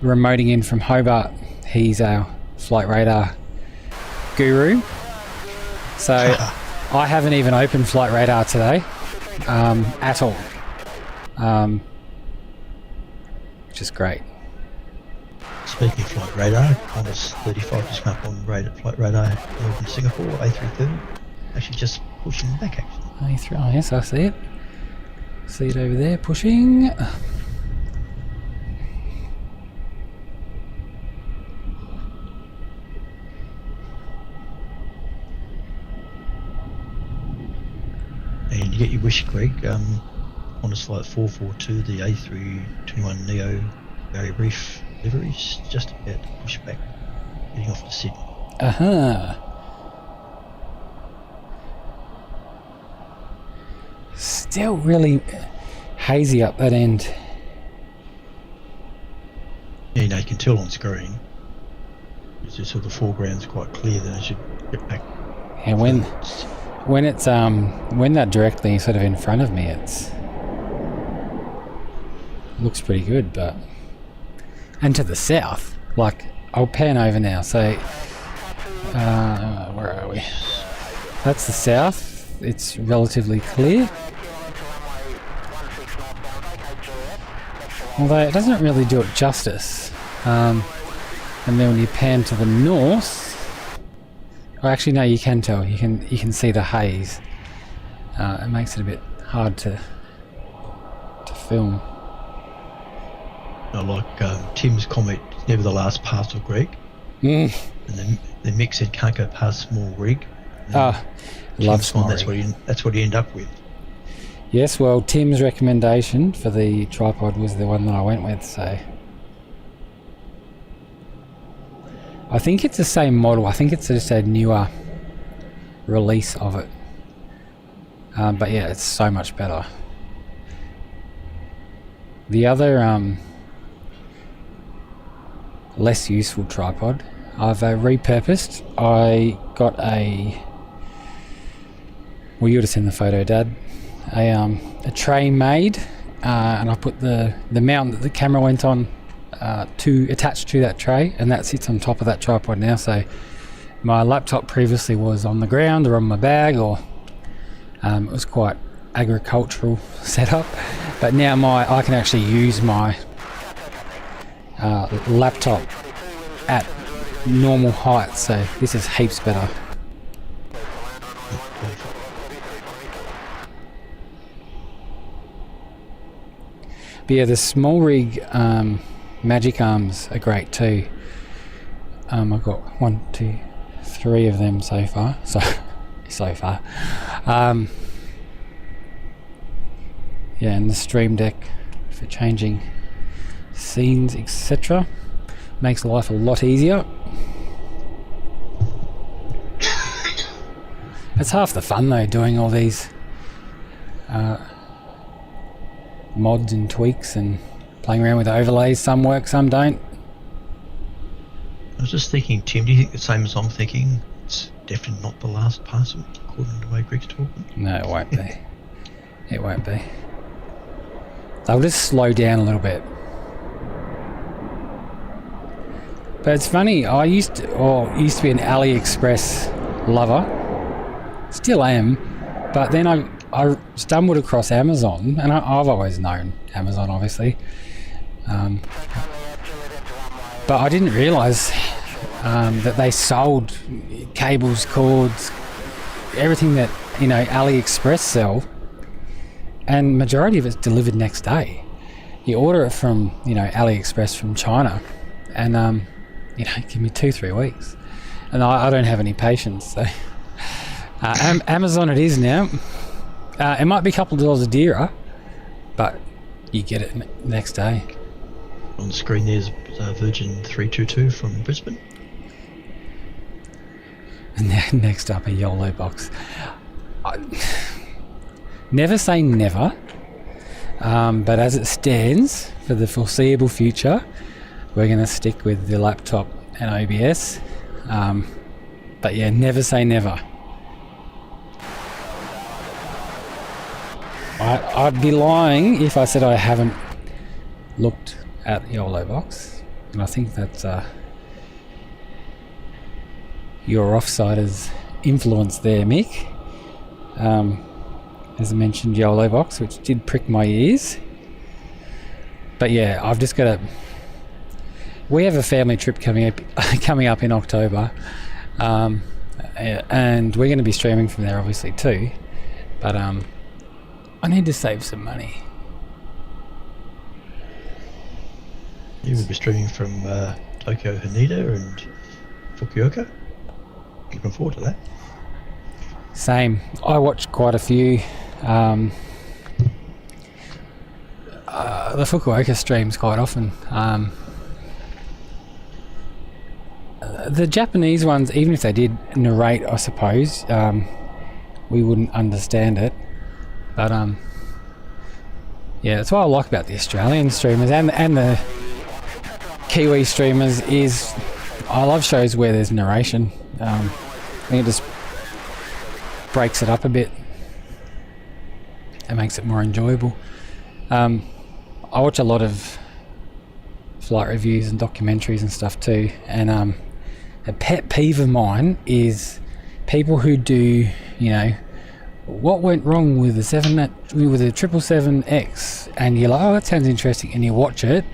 remoting in from Hobart. He's our flight radar guru. So I haven't even opened flight radar today at all, which is great.
Speaking of flight radar, Qantas 35 just come up on flight radar in Singapore, A330. Actually just pushing back, actually.
A3, oh yes, I see it. See it over there, pushing.
And you get your wish, Greg, on a flight 442, the A321neo Barrier Reef liveries just about to push back, heading off to Sydney.
Still really hazy up that end.
Yeah, you know, you can tell on screen. It's just sort of the foreground's quite clear, then as you get back.
And when it's when they're directly sort of in front of me, it looks pretty good. But and to the south, like, I'll pan over now. So where are we? That's the south. It's relatively clear. Although it doesn't really do it justice. And then when you pan to the north, well, actually no, you can tell. You can see the haze. It makes it a bit hard to film.
I like Tim's comment, never the last pass of Greg. And then Mick said can't go past small rig.
Love small rig.
That's what he ended up with.
Yes, well, Tim's recommendation for the tripod was the one that I went with, so I think it's the same model. I think it's just a newer release of it. But yeah, it's so much better. The other less useful tripod I've repurposed. I got a, well, you would have seen the photo, Dad. A tray made, and I put the mount that the camera went on to attach to that tray, and that sits on top of that tripod now. So my laptop previously was on the ground or on my bag, or it was quite agricultural setup, but now I can actually use my laptop at normal height, so this is heaps better. But yeah, the small rig magic arms are great too. I've got 1, 2, 3 of them so far. So far. Yeah, and the stream deck for changing scenes, etc. Makes life a lot easier. It's half the fun though, doing all these mods and tweaks and playing around with overlays. Some work, some don't.
I was just thinking, Tim, do you think the same as I'm thinking? It's definitely not the last parcel, according to the way Greg's talking.
No, it won't be. It won't be. They'll just slow down a little bit. But it's funny, I used to be an AliExpress lover. Still am. But then I stumbled across Amazon, and I've always known Amazon, obviously. But I didn't realise that they sold cables, cords, everything that, AliExpress sell, and majority of it's delivered next day. You order it from, AliExpress from China, and give me 2-3 weeks, and I don't have any patience. So Amazon it is now. It might be a couple of dollars dearer, but you get it next day.
On the screen there's Virgin 322 from Brisbane.
And then next up, a YOLO box. Never say never, but as it stands for the foreseeable future, we're going to stick with the laptop and OBS. But yeah, never say never. I'd be lying if I said I haven't looked at the YOLO box, and I think that's your offsider's influence there, Mick. As I mentioned, YOLO box, which did prick my ears. But yeah, I've just got to. We have a family trip coming up in October, and we're going to be streaming from there, obviously too. But I need to save some money.
You will be streaming from Tokyo, Haneda and Fukuoka. Looking forward to that.
Same. I watch quite a few. The Fukuoka streams quite often. The Japanese ones, even if they did narrate, I suppose, we wouldn't understand it. But yeah, that's what I like about the Australian streamers and the Kiwi streamers is I love shows where there's narration. I think it just breaks it up a bit. It makes it more enjoyable. I watch a lot of flight reviews and documentaries and stuff too, and a pet peeve of mine is people who do, what went wrong with the 777X, and you're like, oh, that sounds interesting, and you watch it,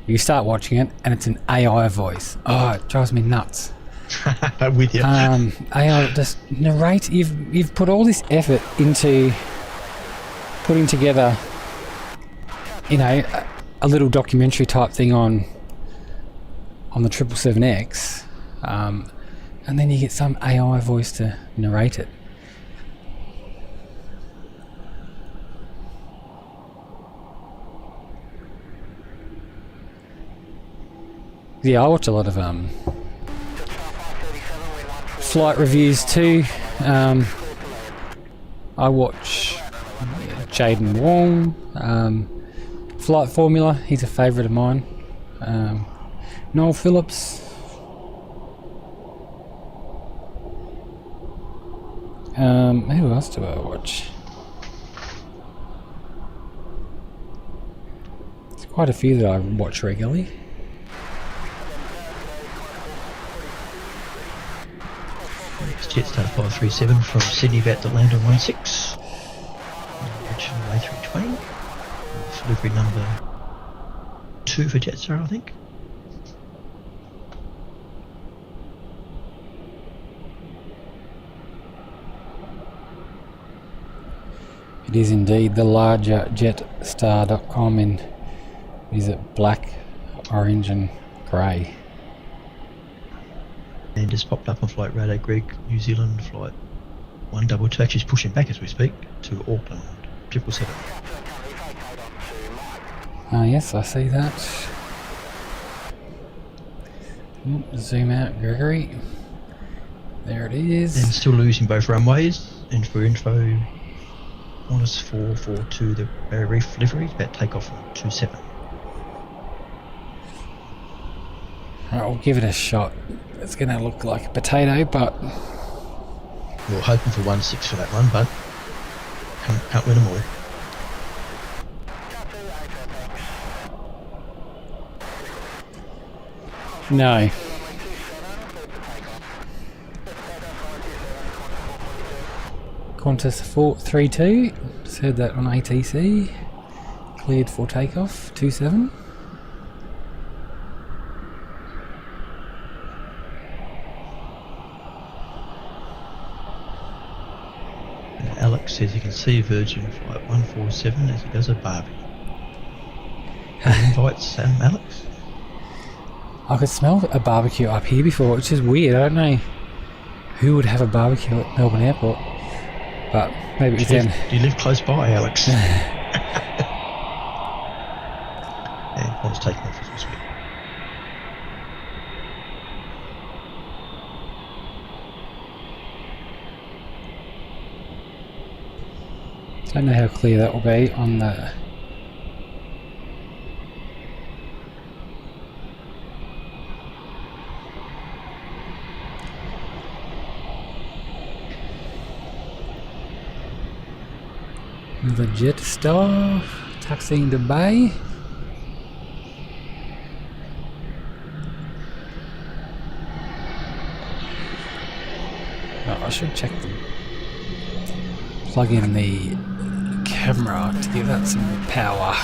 you start watching it, and it's an AI voice. Oh, it drives me nuts.
I'm with you.
AI just narrate. You've put all this effort into putting together, a little documentary type thing on the 777X, and then you get some AI voice to narrate it. Yeah, I watch a lot of flight reviews too. I watch Jaden Wong, Flight Formula, he's a favourite of mine. Noel Phillips. Who else do I watch? There's quite a few that I watch regularly.
Jetstar 537 from Sydney about to land on 16. Original A320. Delivery number 2 for Jetstar, I think.
It is indeed the larger Jetstar.com in, is it black, orange and grey?
And just popped up on flight radar, Greg, New Zealand flight 122, actually is pushing back as we speak to Auckland 777.
Yes, I see that. Zoom out, Gregory. There it is.
And still losing both runways. And for info, Qantas 442, the Barrier Reef livery, about takeoff from 27.
Alright, we'll give it a shot. It's going to look like a potato, but
We were hoping for 1.6 for that one, but can't win them all.
no. Qantas 432, just heard that on ATC. Cleared for takeoff, 27.
Aylex says you can see Virgin Flight 147 as he does a barbie. Invites Alex.
I could smell a barbecue up here before, which is weird. I don't know who would have a barbecue at Melbourne Airport, but maybe it's them.
Do you live close by, Alex? And Paul's taking off as we speak.
Don't know how clear that will be on the another Jetstar taxiing to bay. Oh, I should check them. Plug in the camera to give that some power.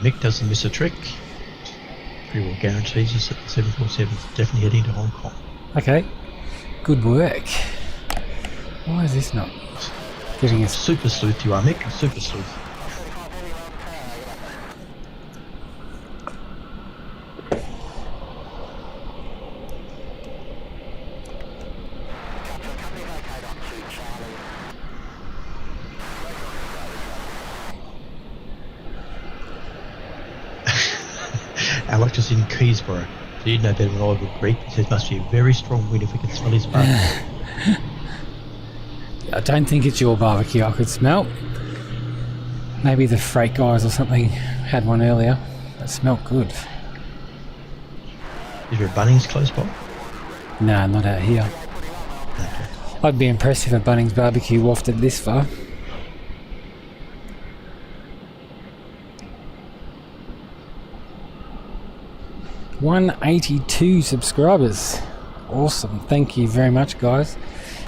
Mick doesn't miss a trick. Pretty well guarantees us that the 747 is definitely heading to Hong Kong.
Okay, good work. Why is this not giving us...
Super sleuth you are, Mick. Super sleuth. Alex is in Keysborough. So you'd know better than I would, Greek. He says must be a very strong wind if we can smell his smoke.
I don't think it's your barbecue I could smell. Maybe the freight guys or something had one earlier. That smelled good.
Is there a Bunnings close by?
Nah, not out here.
Okay.
I'd be impressed if a Bunnings barbecue wafted this far. $182 subscribers. Awesome. Thank you very much, guys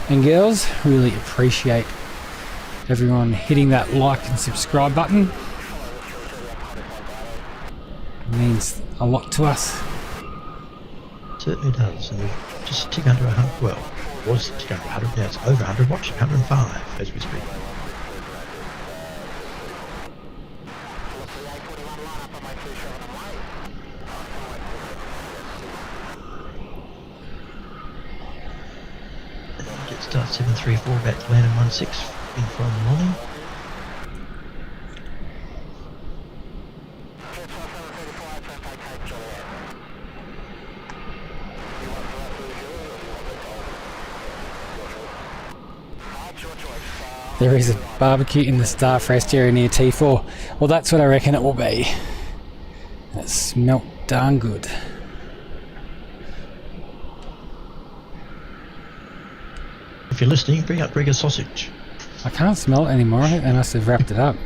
and girls. Really appreciate everyone hitting that like and subscribe button. It means a lot to us.
Certainly does. And we've just tick under 100. Well, it was tick under 100. Now it's over 100. Watching 105 as we speak. Start 734 about to land in 16 in from Lonnie.
There is a barbecue in the Starfrest area near T4. Well, that's what I reckon it will be. It smelt darn good.
If you're listening, bring up Gregor's sausage.
I can't smell it anymore. I think they must have wrapped it up.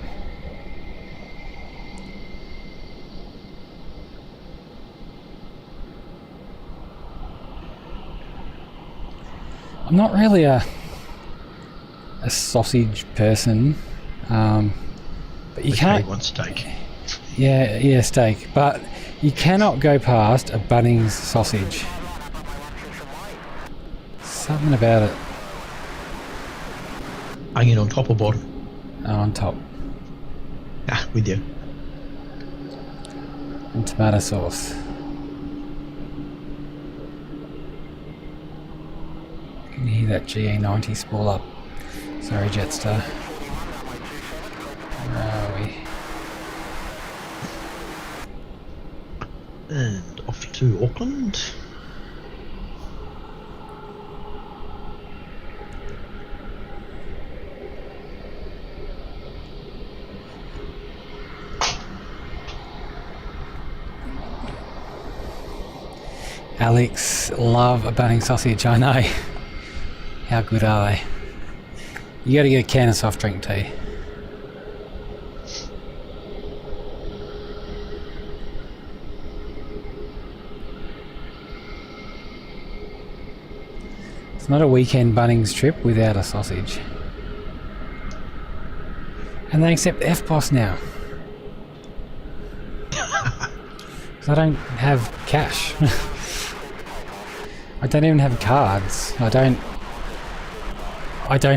I'm not really a sausage person, but you can't.
Want steak?
Yeah, steak. But you cannot go past a Bunnings sausage. Something about it.
Onion on top or bottom?
On top.
Ah, with you.
and tomato sauce. You can hear that GA90 spool up. Sorry, Jetstar. Where are we?
And off to Auckland.
Aylex love a Bunnings sausage, I know. How good are they? You gotta get a can of soft drink tea. It's not a weekend Bunnings trip without a sausage. And they accept FBOS now. Because I don't have cash. I don't even have cards. I don't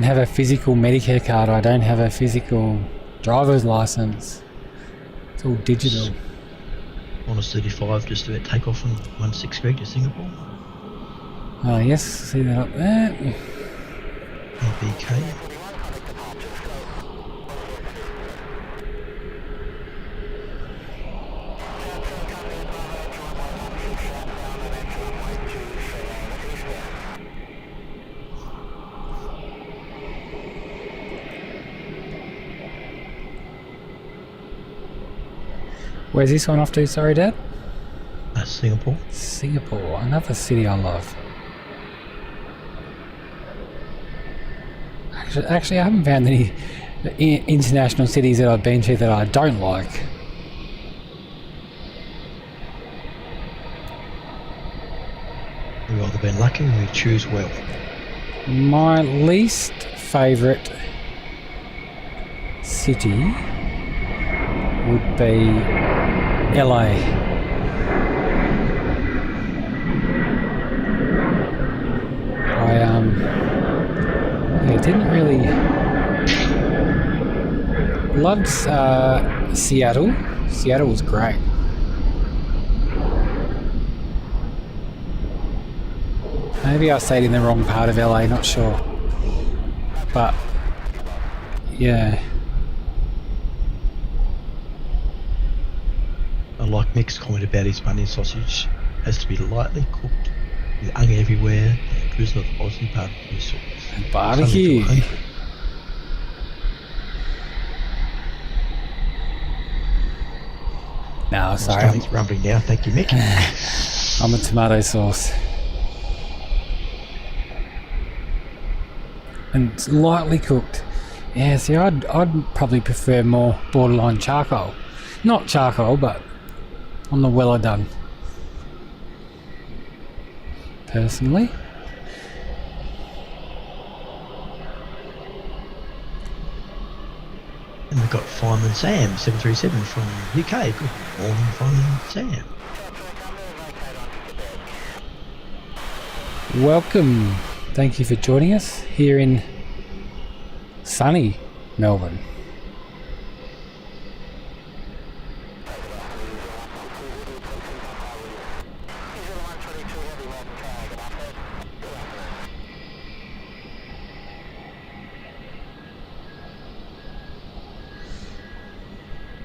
have a physical Medicare card. I don't have a physical driver's license. It's all digital.
Qantas 35 just about take off on 16 Greg to Singapore.
Oh yes, see that up there.
BK.
Where's this one off to? Sorry, Dad.
Singapore.
Singapore, another city I love. Actually, I haven't found any international cities that I've been to that I don't like.
We've either been lucky or we choose well.
My least favourite city would be LA. I didn't really loved Seattle. Seattle was great. Maybe I stayed in the wrong part of LA, not sure. But yeah.
I like Mick's comment about his Bunnings sausage. Has to be lightly cooked, with onion everywhere, and a drizzle of Aussie barbecue sauce.
And barbecue. No, sorry.
Stomach's rumbling now. Thank you, Mick.
I'm a tomato sauce. And it's lightly cooked. Yeah, see, I'd probably prefer more borderline charcoal. Not charcoal, but on the well done. Personally.
And we've got Fireman Sam 737 from UK. Good morning, Fireman Sam.
Welcome. Thank you for joining us here in sunny Melbourne.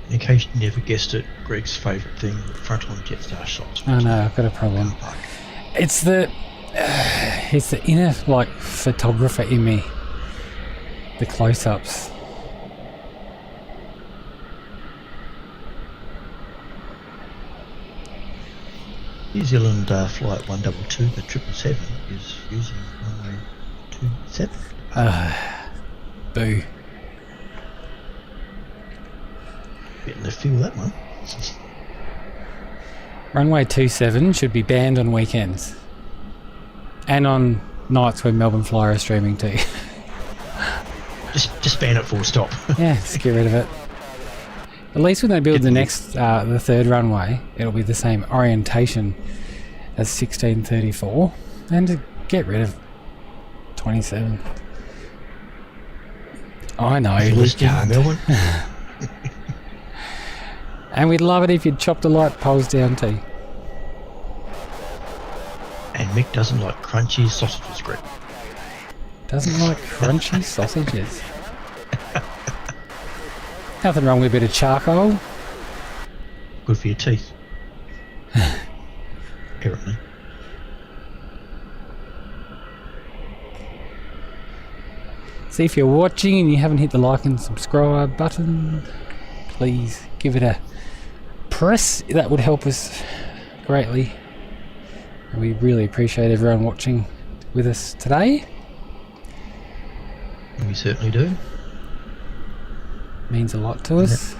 In case you never guessed it, Greg's favourite thing, front-on Jetstar shots.
Oh no, I've got a problem. It's the inner like photographer in me. The close-ups.
New Zealand flight 122, the 777 is using runway 27.
Boo.
Getting the feel of that one.
Runway 27 should be banned on weekends. And on nights when Melbourne Flyer are streaming too.
Just ban it full stop.
Yeah, just get rid of it. At least when they build the next, the third runway, it'll be the same orientation as 1634. And to get rid of 27. I know, we can't.
Melbourne.
And we'd love it if you'd chop the light poles down too.
And Mick doesn't like crunchy sausages, Greg.
Doesn't like crunchy sausages. Nothing wrong with a bit of charcoal.
Good for your teeth. Apparently.
See, if you're watching and you haven't hit the like and subscribe button, please give it a press. That would help us greatly. And we really appreciate everyone watching with us today.
We certainly do.
Means a lot to us.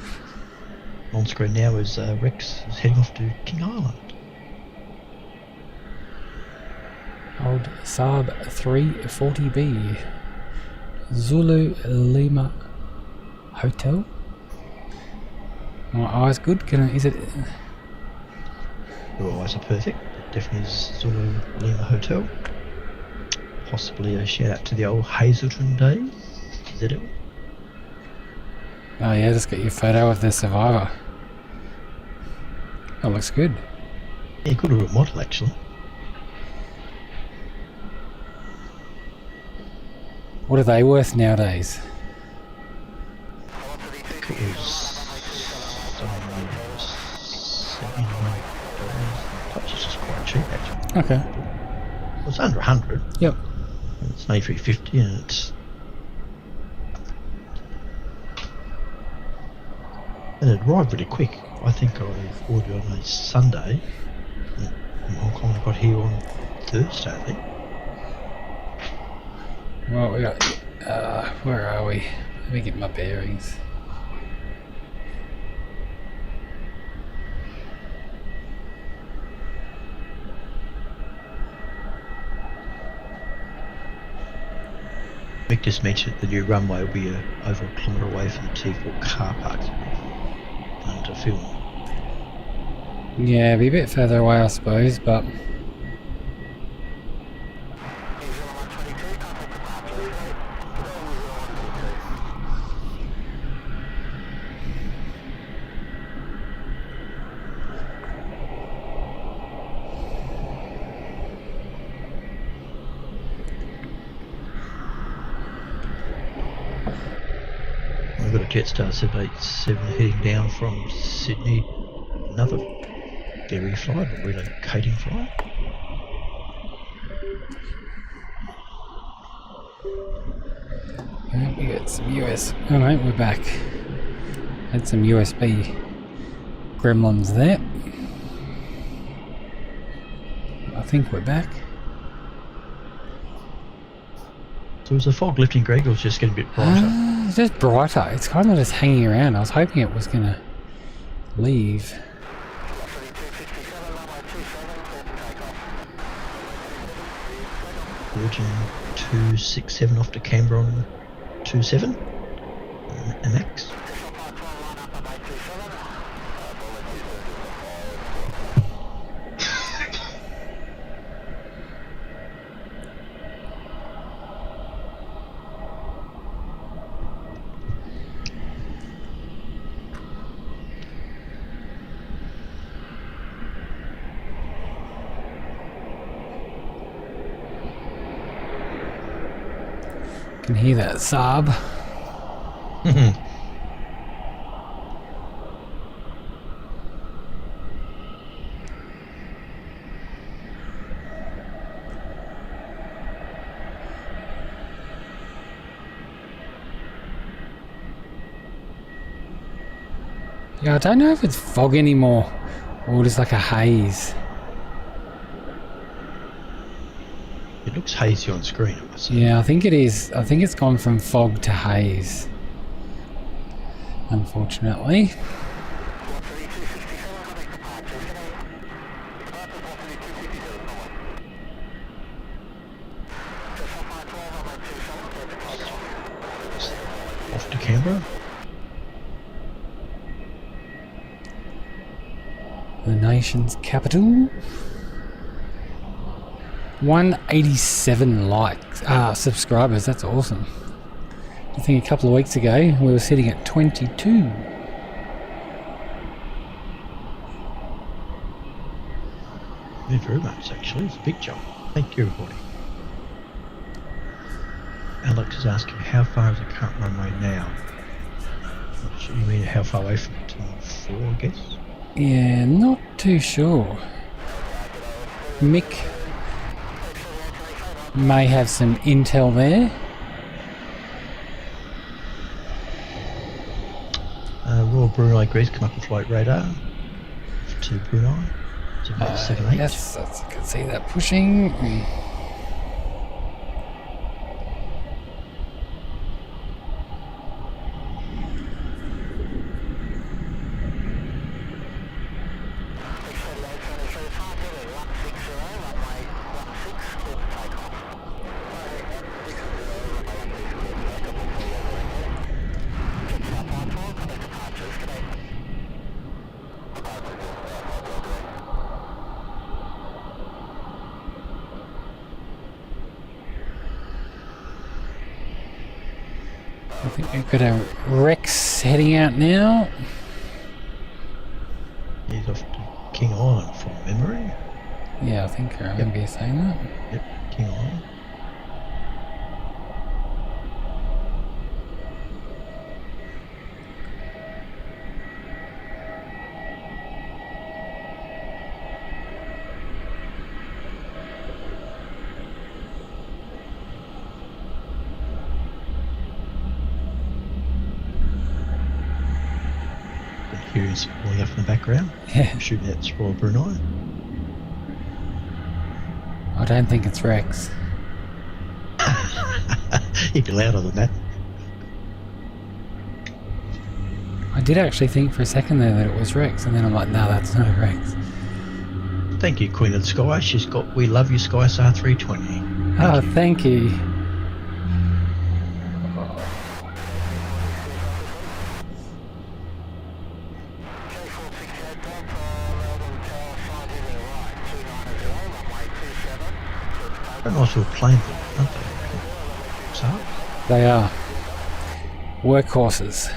On screen now is Rex is heading off to King Island.
Old Saab 340B. Zulu Lima Hotel. My eyes good? Is it?
Your eyes are perfect. It definitely is Zulu Lima Hotel. Possibly a shout out to the old Hazelton days. Is that it?
Oh yeah, just got your photo of the survivor. That looks good.
Yeah, good little model actually.
What are they worth nowadays?
I think it was $79. Touch is just quite cheap actually.
Okay.
Well, it's under 100.
Yep.
It's an A350 and it's... And it arrived really quick. I think I ordered on a Sunday. And Hong Kong got here on Thursday, I think.
Well, we got... where are we? Let me get my bearings.
Mick just mentioned the new runway will be over a kilometre away from the T4 car park to film.
Yeah, be a bit further away I suppose, but...
We've got a Jetstar 787 heading down from Sydney. Another ferry flight, or relocating flight.
Right, we got some US... Alright, we're back. Had some USB gremlins there. I think we're back.
So was the fog lifting, Greg, or was it just getting a bit brighter?
It's just brighter. It's kind of just hanging around. I was hoping it was going to leave.
Virgin 267 off to Canberra on 27. MX.
Can hear that sob. Yeah, I don't know if it's fog anymore or just like a haze.
It looks hazy on screen, I must say.
Yeah, I think it is. I think it's gone from fog to haze. Unfortunately.
Off to Canberra.
The nation's capital. 187 likes, subscribers. That's awesome. I think a couple of weeks ago we were sitting at 22.
Yeah, very much actually. It's a big jump. Thank you, everybody. Alex is asking how far is the current runway now? Not sure you mean how far away from Terminal 4, I guess?
Yeah, not too sure. Mick may have some intel there.
Royal Brunei Greece come up with flight radar to Brunei. 7878.
Yes, I can see that pushing. I think we've got a Rex heading out now.
He's off to King Island from memory.
Yeah, I think I remember you saying that.
Yep, King Island. Hearing some pulling up in the background.
Yeah.
Shooting at Royal Brunei.
I don't think it's Rex.
You'd be louder than that.
I did actually think for a second there that it was Rex, and then I'm like, no, that's not a Rex.
Thank you, Queen of the Sky. She's got We Love You Skystar 320.
Thank you.
Very nice little plane, aren't they? So,
They are. Workhorses.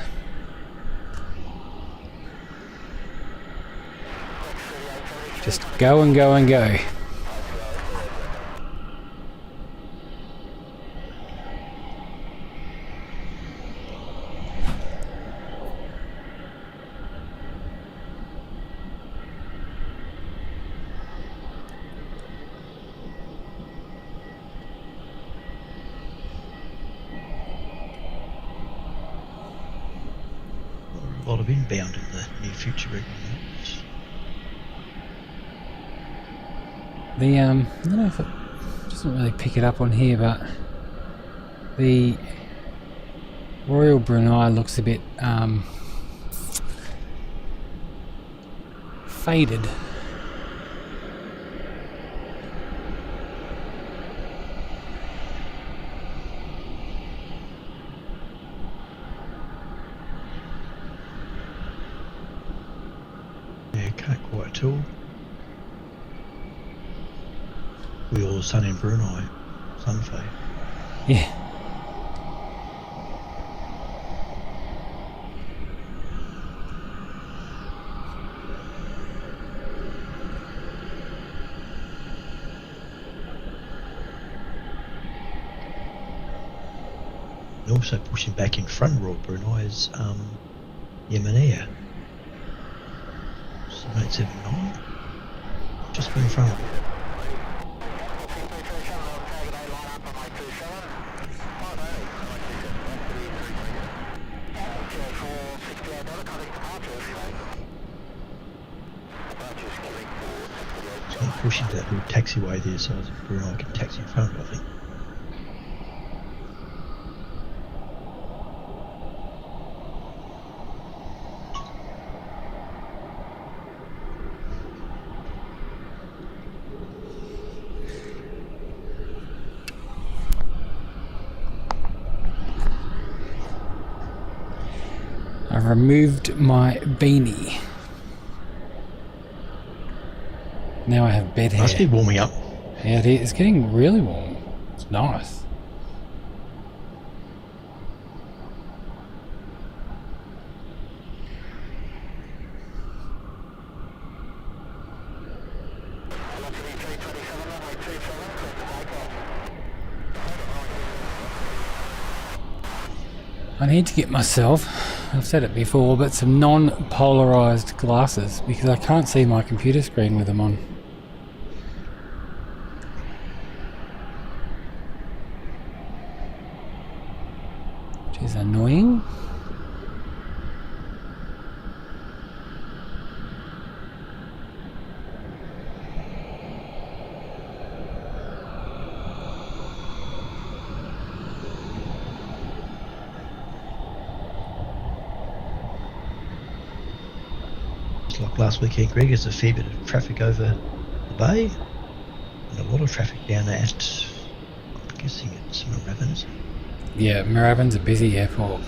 Just go and go and go.
a lot of inbound in the near future.
The I don't know if it doesn't really pick it up on here, but the Royal Brunei looks a bit faded.
Yeah, can't quite tell. We all sun in Brunei, sun fade.
Yeah.
And also pushing back in front of Royal Brunei is YMML. 7879. Just in front of it. It's going to push into that little taxiway there so Brunei can taxi in front of it, I think.
I've removed my beanie. Now I have bed hair.
Must be warming up.
Yeah, it is. It's getting really warm. It's nice. I need to get myself, I've said it before, but some non-polarized glasses because I can't see my computer screen with them on. Which is annoying.
Like last weekend, Greg, there's a fair bit of traffic over the bay and a lot of traffic down at, I'm guessing it's Moorabbin.
Yeah, Moorabbin's a busy airport.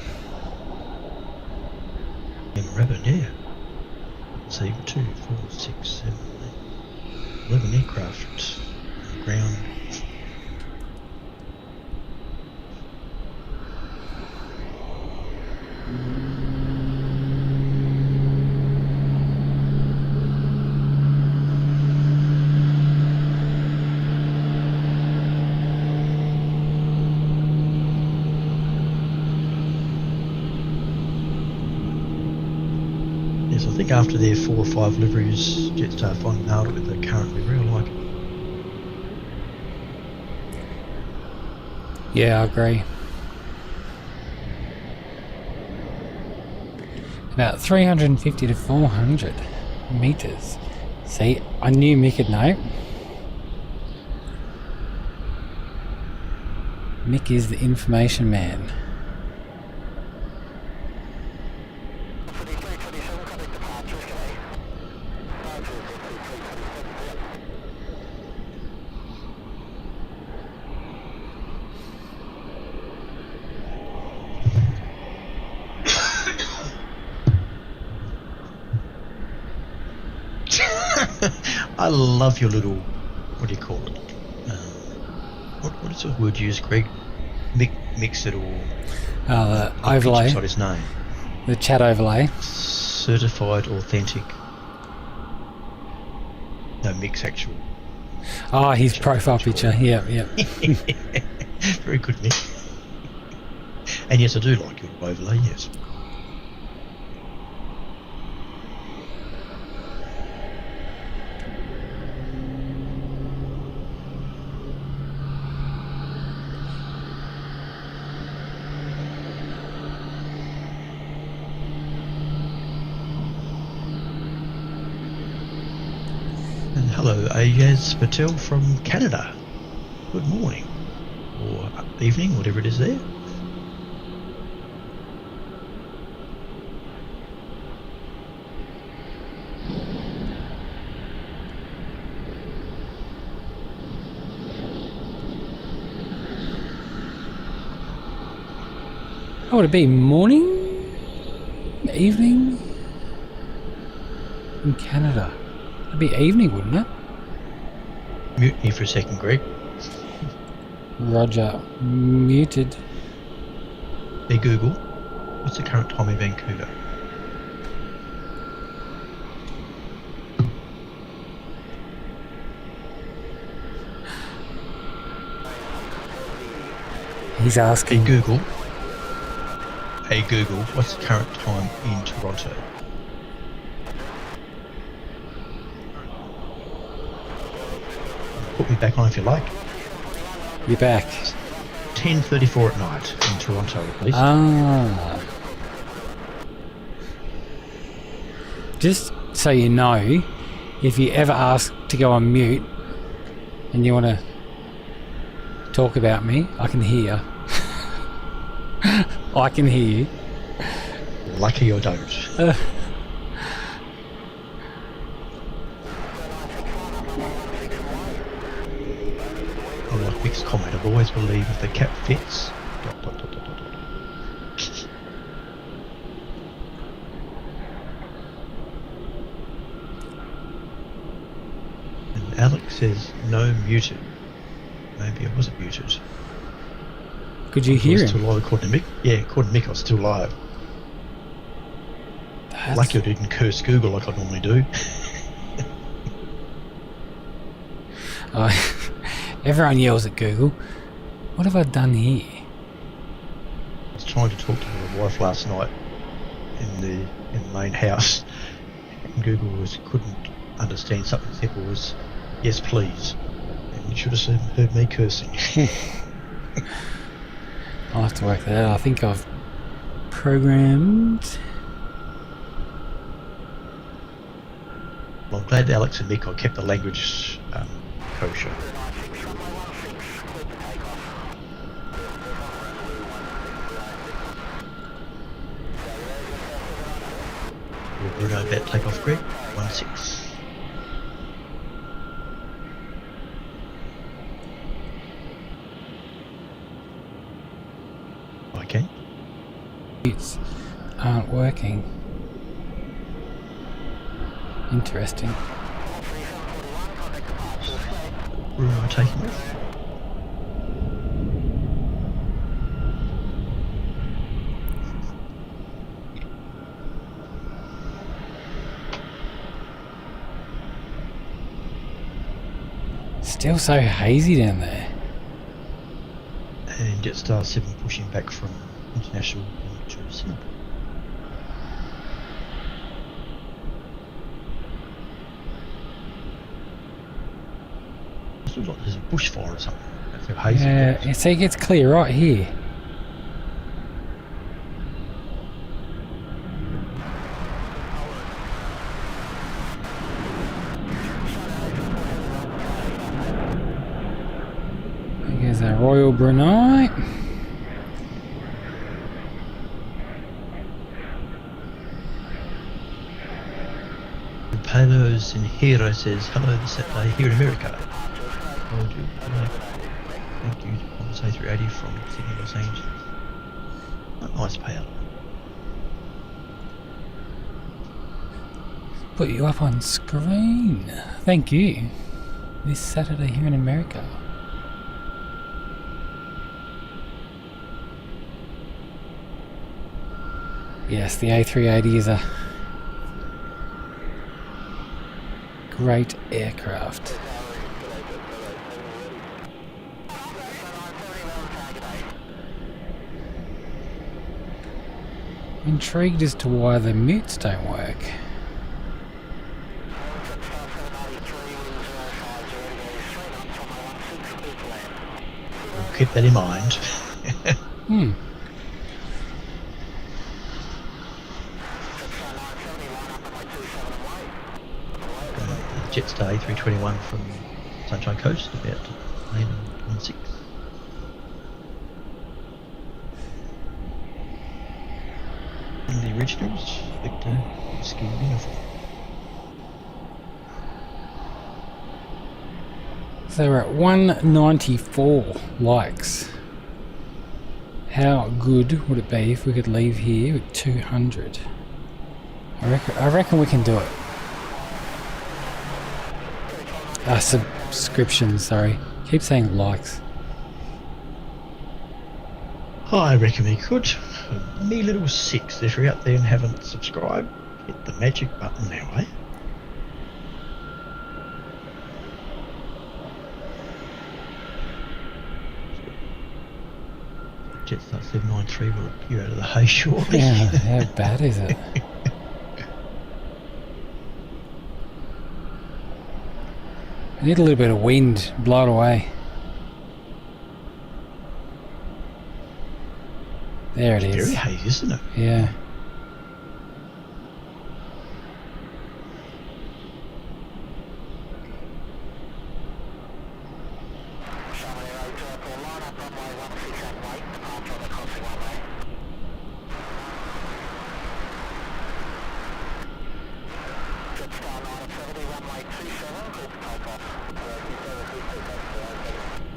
Yeah, Moorabbin, yeah. So 2, 4, 6, 7, 8, 11 aircraft on the ground. I think after their 4 or 5 liveries, Jetstar finally nailed it with the current livery. I like it.
Yeah, I agree. About 350 to 400 meters. See, I knew Mick would know. Mick is the information man.
I love your little, what do you call it? What is the word used, Greg? Mix it all.
The overlay.
Beside his name.
The chat overlay.
Certified authentic. No, mix actual.
Oh, his profile picture. Yeah.
Very good, Nick. And yes, I do like your overlay, yes. Hello, Ayaz Patel from Canada. Good morning. Or evening, whatever it is there.
Oh, would it be morning? Evening? In Canada. It'd be evening, wouldn't it?
Mute me for a second, Greg.
Roger. Muted.
Hey Google, what's the current time in Vancouver?
He's asking.
Hey Google, what's the current time in Toronto? Put me back on if you like.
You're back.
10:34 at night in Toronto, please.
Ah. Just so you know, if you ever ask to go on mute and you want to talk about me, I can hear. I can hear you.
Lucky I don't. Like Mick's comment, I've always believed if the cap fits. ... And Alex says no muted. Maybe I wasn't muted.
Could you hear him?
Still live according to Mick. Yeah, according to Mick, I was still live. Lucky I didn't curse Google like I normally do.
Everyone yells at Google. What have I done here?
trying to talk to my wife last night in the main house, and Google couldn't understand something simple as yes please, and you should have heard me cursing.
I'll have to work that out. I think I've programmed.
Well, I'm glad Alex and Nick, I kept the language kosher. Bruno about takeoff grid 16. Okay.
It's aren't working. Interesting.
Bruno taking off.
Still so hazy down there.
And Jetstar 7 pushing back from international to Singapore. It looks like there's a bushfire or something. That's how hazy it
Yeah, see, it gets clear right here. There's our Royal Brunei.
Palos in Hero says, hello this Saturday here in America. How would you like? Thank you to Thomas A380 from Sydney, Los Angeles. Oh, nice Palo.
Put you up on screen. Thank you. This Saturday here in America. Yes, the A380 is a great aircraft. Intrigued as to why the mutes don't work.
We'll keep that in mind. Jetstar A321 from Sunshine Coast, about to land on 16. And the originals, Victor Ski uniform.
So we're at 194 likes. How good would it be if we could leave here with 200? I reckon we can do it. Subscriptions, sorry. Keep saying likes.
I reckon we could. Me little 6, if you're out there and haven't subscribed, hit the magic button now, eh? Jetstar 793 will appear out of the hay shortly.
Yeah, how bad is it? I need a little bit of wind, blow it away. There it is.
Very hazy, isn't it?
Yeah.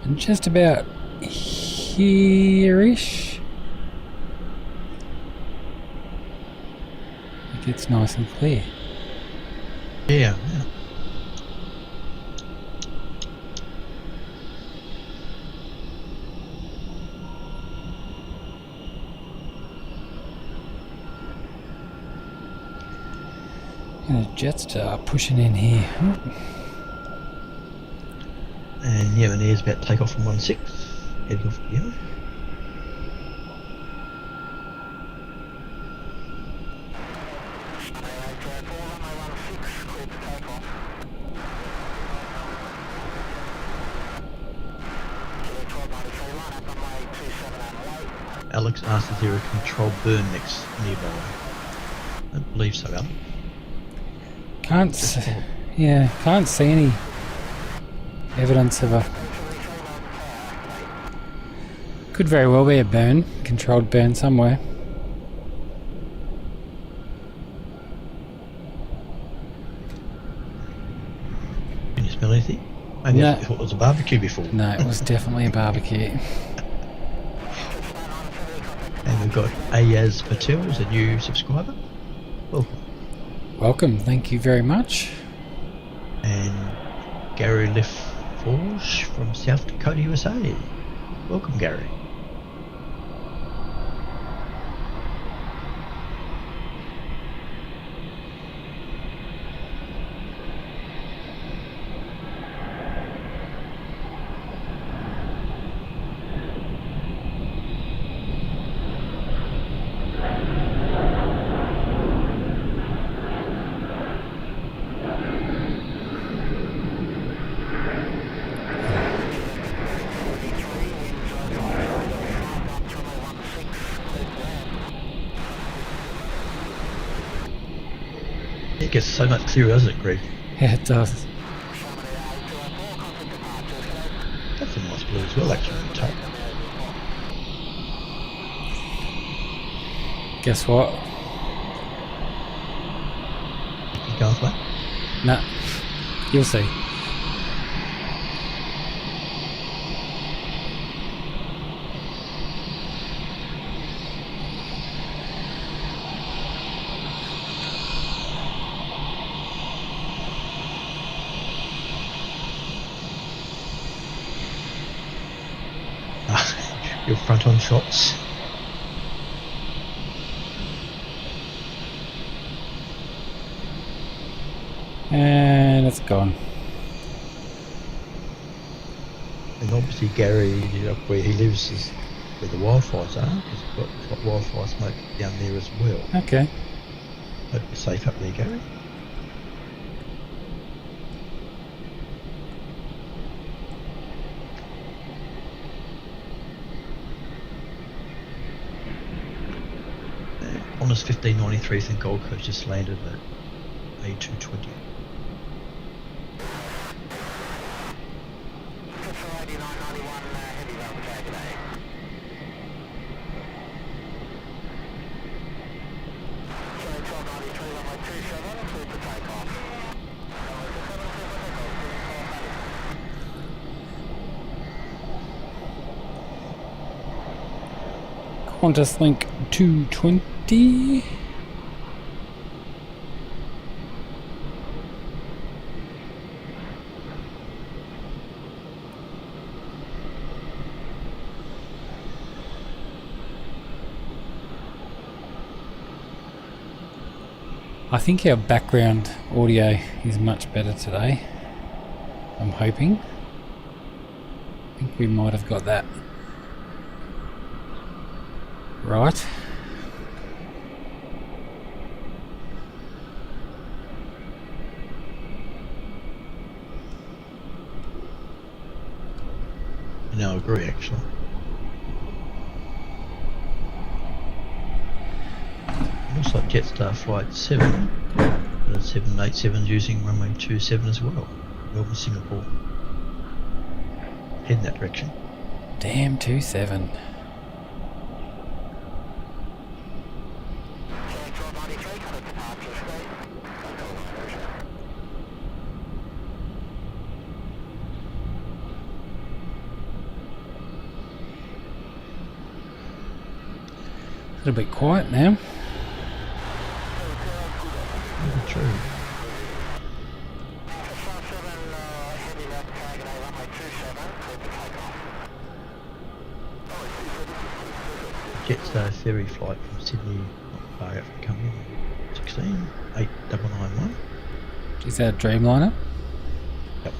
And just about here-ish. It gets nice and clear.
Yeah.
And a Jetstar pushing in here.
And Yemen Air's about to take off from 16, heading off to Yemen. Alex asked if there a controlled burn next nearby. I don't believe so, Alex.
Can't see any evidence of a... Could very well be a burn, controlled burn somewhere.
Can you smell anything? Maybe
No.
I thought it was a barbecue before.
No, it was definitely a barbecue.
And we've got Ayaz Patel as a new subscriber. Welcome.
Welcome, thank you very much.
And Gary Lefforge from South Dakota, USA. Welcome, Gary. It gets so much clearer, doesn't it, Greg?
Yeah, it does.
That's a nice blue as well, actually, on the top.
Guess what?
You going for that?
Nah, you'll see.
Your front-on shots.
And it's gone.
And obviously Gary, up where he lives is where the wildfires are, because we've got wildfire smoke down there as well.
Okay.
Hope you're safe up there, Gary. Honest 1593 in Gold Coast just landed at A220.
Qantas Link 220. I think our background audio is much better today. I'm hoping. I think we might have got that right.
No, I agree actually. Looks like Jetstar Flight 7, the 787 is using runway 27 as well. Melbourne, Singapore. Head in that direction.
Damn 27. A little bit quiet now.
Very true. Jetstar ferry flight from Sydney, not far out from coming in. 16 8991.
Is that a Dreamliner?
Yep.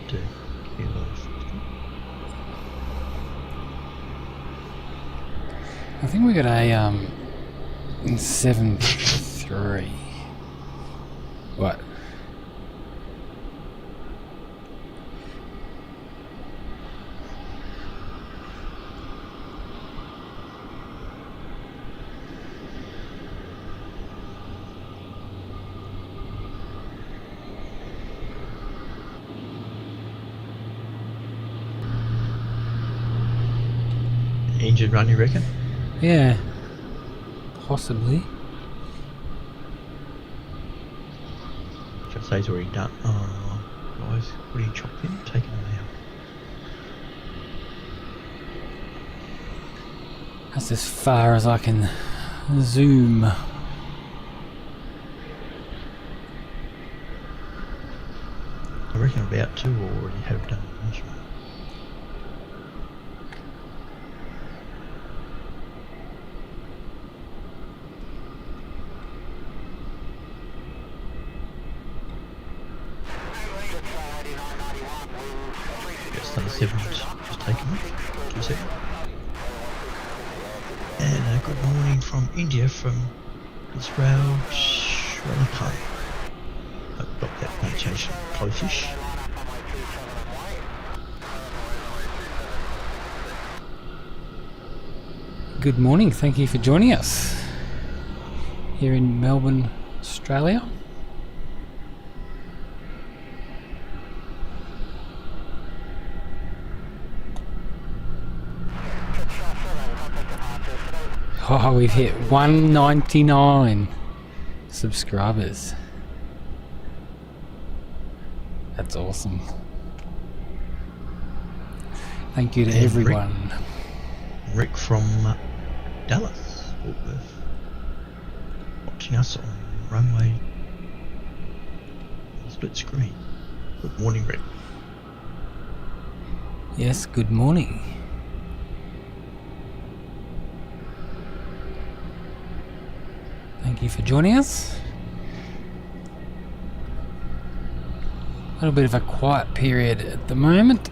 Good Kilo 60.
I think we got a 7-3. What?
engine run, you reckon?
Yeah, possibly.
Should I say he's already done? Oh, guys, what are you chopped in? Taking him out.
That's as far as I can zoom.
I reckon about to already have done the measurement. Yes, done 7 just taken off. 2 seconds. And good morning from India from Israel, Sri Lanka. I've got that pronunciation close-ish.
Good morning, thank you for joining us here in Melbourne, Australia. Oh, we've hit 199 subscribers. That's awesome. Thank you to
And
everyone.
Rick from Dallas, Fort Worth, watching us on runway split screen. Good morning, Rick.
Yes, good morning. Thank you for joining us. A little bit of a quiet period at the moment.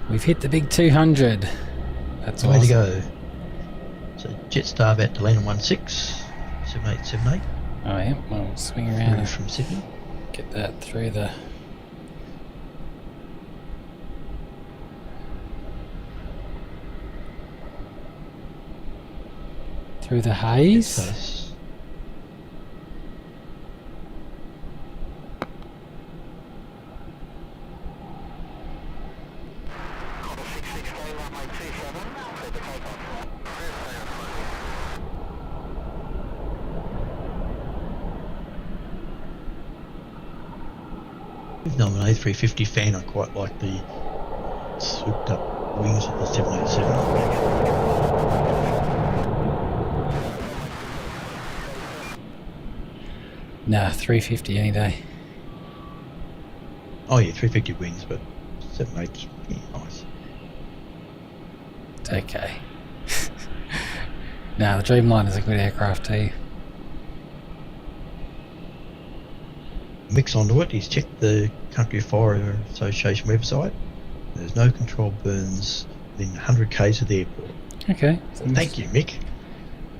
We've hit the big 200. That's
Way
awesome.
to go. So Jetstar about to land on 16, 7878.
Oh yeah, we'll swing around and
From Sydney.
get that through the haze.
Close. Even though I'm an A350 fan, I quite like the swooped up wings of the 787.
Nah, 350 any day.
Oh yeah, 350 wings, but 78's nice.
It's okay. Nah, the Dreamliner is a good aircraft too.
Mix onto it, he's checked the Country Fire Association website. There's no control burns within 100 k's of the airport.
Okay.
So thank you, Mick.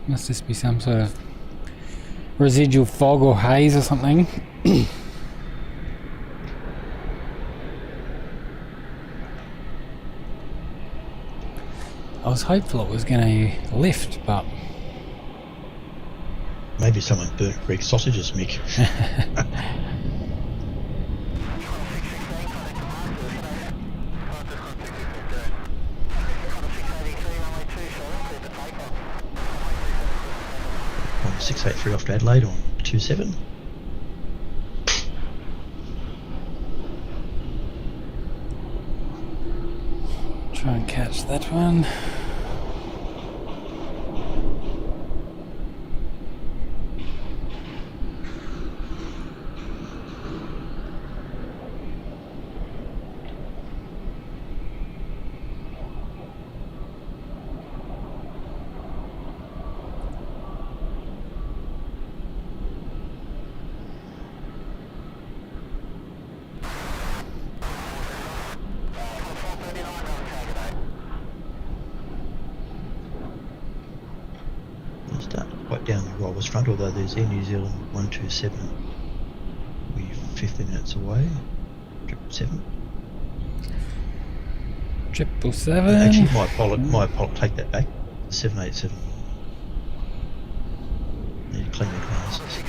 Must just be some sort of residual fog or haze or something. I was hopeful it was going to lift, but
Maybe someone burnt Greek sausages, Mick. On 683 off to Adelaide on 27.
try and catch that one.
Quite down the Robbers front, although there's Air New Zealand 127. We're 15 minutes away. 777.
777.
Actually, my pilot, take that back. 787. Need to clean your glasses.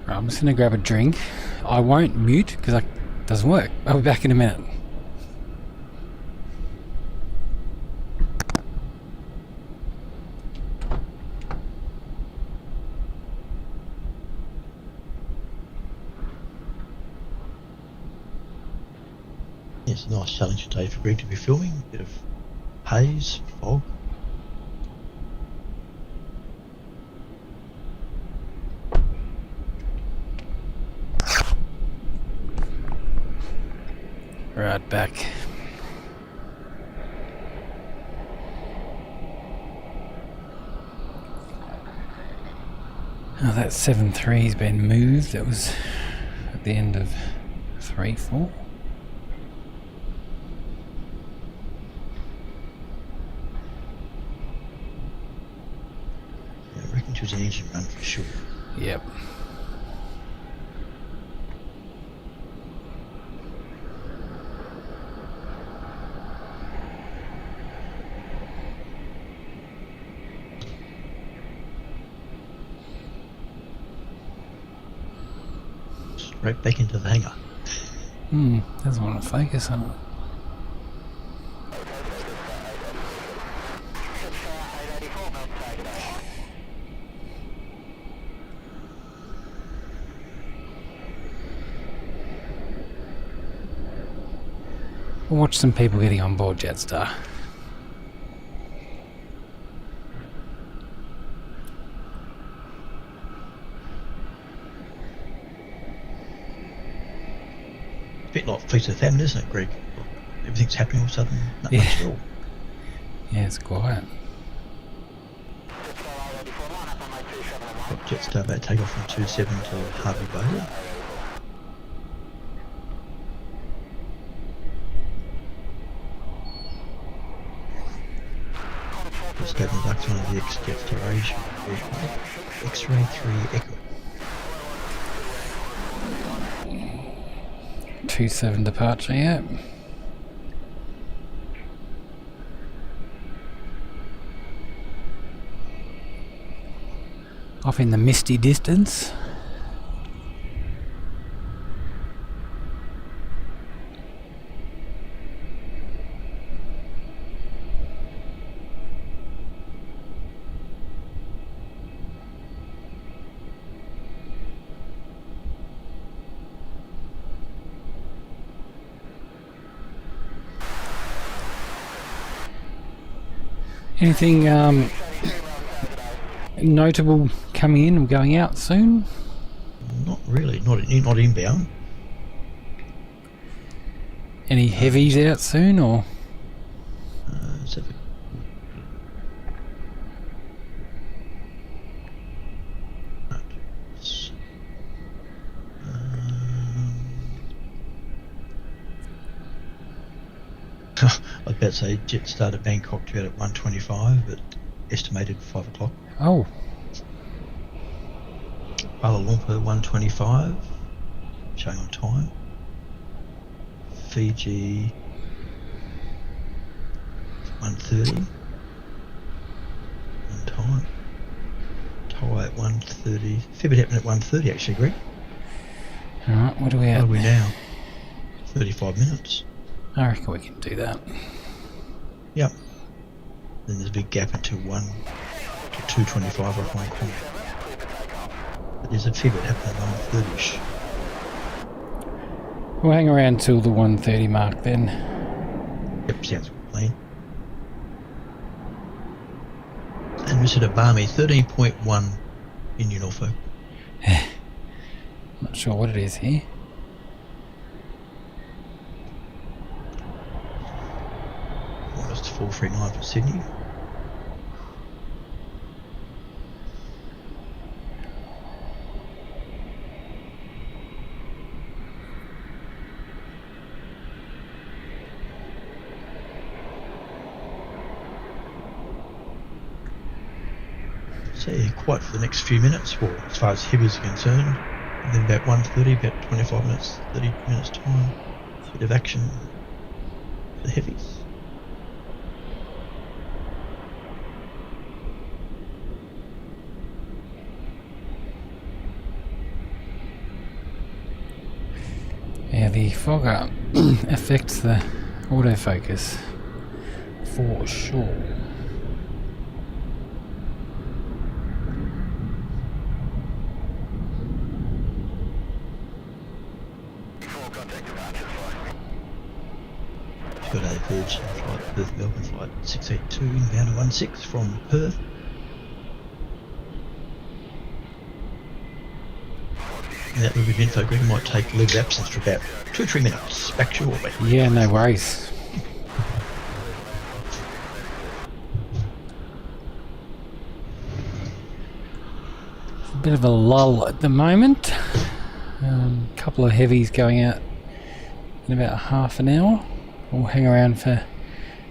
Right, I'm just going to grab a drink. I won't mute because it doesn't work. I'll be back in a minute.
It's a nice challenging day for Greg to be filming. A bit of haze, fog.
Right, back. Oh, that 7-3's been moved. That was at the end of 3-4.
Yeah, I reckon it was an engine run for sure.
Yep.
Straight back into the hangar.
Doesn't want to focus on it. We'll watch some people getting on board Jetstar.
A bit like Feast of Famine, isn't it, Greg? Everything's happening all of a sudden. Not much at all.
Yeah, it's quiet.
Got Jetstar about to take off from 27 to Harvey Bay. Just open the ducts on the Jetstar Asia aircraft. X-ray 3 Echo.
27 departure, yeah. Off in the misty distance. Anything notable coming in or going out soon?
Not really, not inbound.
Any heavies out soon, or?
Let's have a I was about to say Jetstar to Bangkok to out at 1:25, but estimated 5 o'clock.
Oh,
Kuala Lumpur 1:25, showing on time. Fiji 1:30, on time. Thai at 1:30. Fair bit happened at 1:30 actually, Greg.
alright, what are we
Where
at?
are we now? 35 minutes.
I reckon we can do that.
Yep. Then there's a big gap until 1 to 2:25 off Hong Kong. But there's a fair bit happening at 1:30ish.
We'll hang around till the 1:30 mark then.
Yep, sounds good plan. And we said at Barmy 13.1 in New Norfolk.
Not sure what it is here.
Almost 439 for Sydney. So yeah, quiet for the next few minutes, well, as far as heavies are concerned. And then about 1:30, about 25 minutes, 30 minutes time, bit of action for the heavies.
Yeah, the fog up affects the autofocus for sure.
Got a Virgin flight, Perth Melbourne flight 682 inbound to 16 from Perth. And that little bit of info, Greg, might take leave of absence for about 2 or 3 minutes. Back shortly.
Yeah, no worries. A bit of a lull at the moment. Couple of heavies going out in about half an hour. We'll hang around for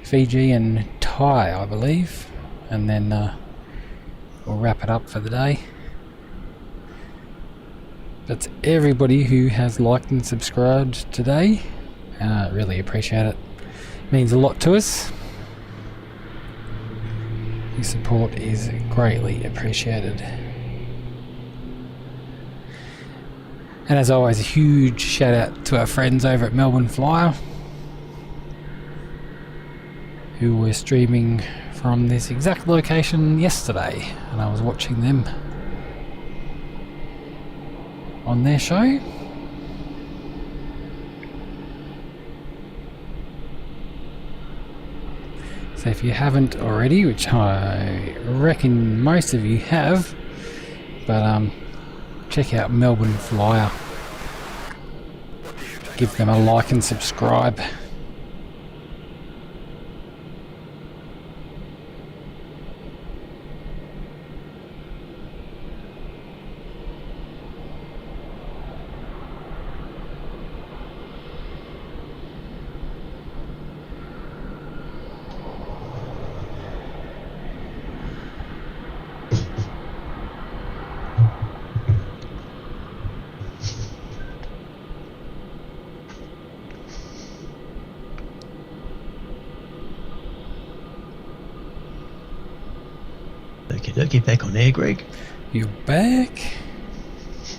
Fiji and Thai, I believe, and then we'll wrap it up for the day. That's everybody who has liked and subscribed today. Really appreciate it. Means a lot to us. Your support is greatly appreciated. And as always, a huge shout out to our friends over at Melbourne Flyer, who were streaming from this exact location yesterday, and I was watching them on their show. So if you haven't already, which I reckon most of you have, but check out Melbourne Flyer. Give them a like and subscribe.
Okay, get back on air, Greg.
You're back.
Is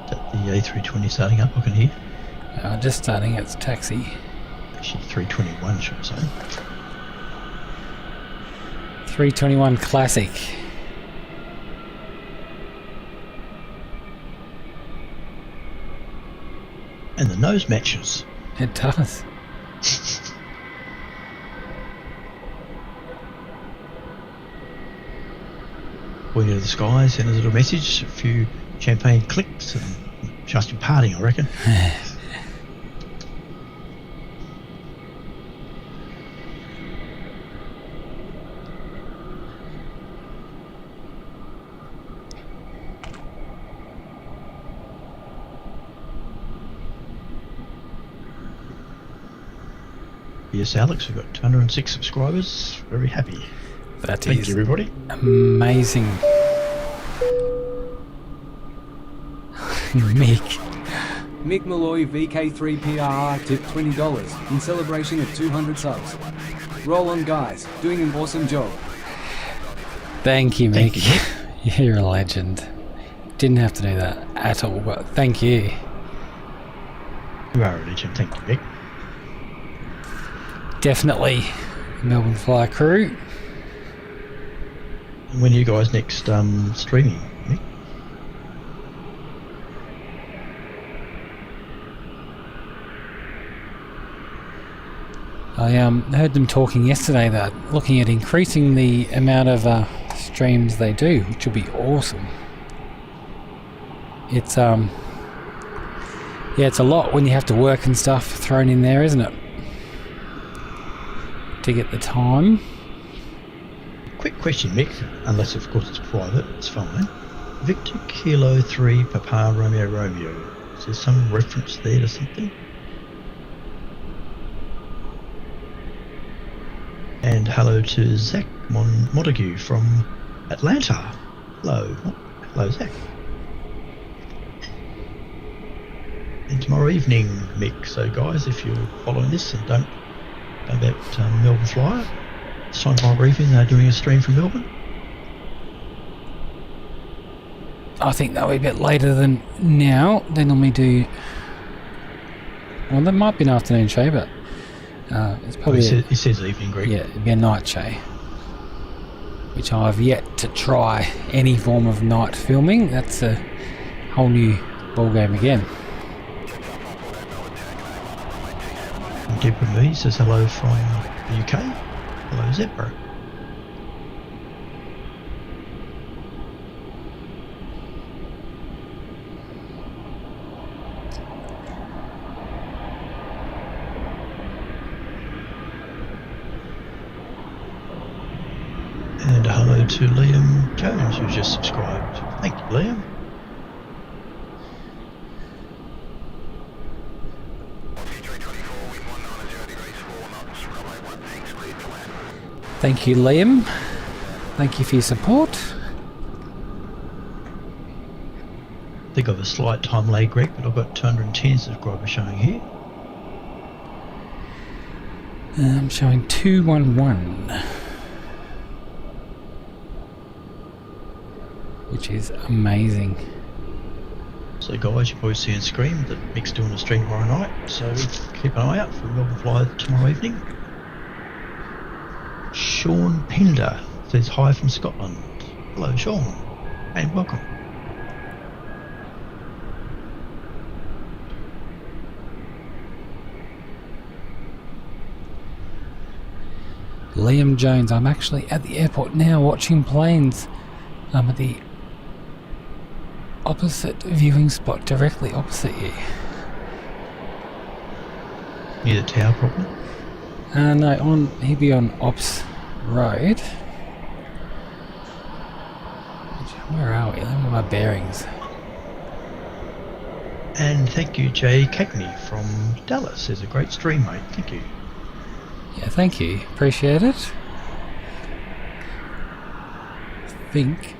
that the A320 starting up? I can hear.
Just starting its taxi.
Actually, 321, should I say.
321 Classic.
And the nose matches.
It does.
Pointing to the sky, send us a little message, a few champagne clicks, and just departing, I reckon. Yes, Alex, we've got 206 subscribers. Very happy.
Thank
you, everybody.
Amazing.
Mick Malloy VK3PRR tipped $20 in celebration of 200 subs. Roll on, guys. Doing an awesome job.
Thank you, Mick.
Thank
You're a legend. Didn't have to do that at all, but thank you.
You are a legend. Thank you, Mick.
Definitely Melbourne Flyer crew.
When are you guys next streaming, Mick?
I heard them talking yesterday that looking at increasing the amount of streams they do, which will be awesome. It's yeah, it's a lot when you have to work and stuff thrown in there, isn't it? To get the time.
Quick question, Mick, unless of course it's private, it's fine. Victor Kilo 3 Papa Romeo Romeo. Is there some reference there to something? And hello to Zach Montague from Atlanta. Hello. Hello, Zach. And tomorrow evening, Mick. So guys, if you're following this and don't know about Melbourne Flyer, it's time tomorrow evening they're doing a stream from Melbourne.
I think that'll be a bit later than now. They normally do. Well, there might be an afternoon show, but it's probably.
It says evening, Greg.
Yeah, it'd be a night show, which I've yet to try any form of night filming. That's a whole new ball game again.
And Deborah Mee says hello from the UK. Hello, Zebra. And hello to Liam Jones, who's just subscribed. Thank you, Liam.
Thank you, Liam. Thank you for your support.
I think I have a slight time lag, Greg, but I've got 210 subscribers showing here.
I'm showing 211. Which is amazing.
So guys, you probably see on screen that Mick's doing a stream tomorrow night, so keep an eye out for Melbourne Flyer tomorrow evening. Sean Pender says hi from Scotland. Hello Sean, and welcome.
Liam Jones, I'm actually at the airport now watching planes. I'm at the opposite viewing spot, directly opposite you.
Near the tower probably?
No, he'd be on Ops Road. Where are we? Let me get my bearings.
And thank you Jay Cagney from Dallas. There's a great stream, mate. Thank you.
Yeah, thank you. Appreciate it. I think...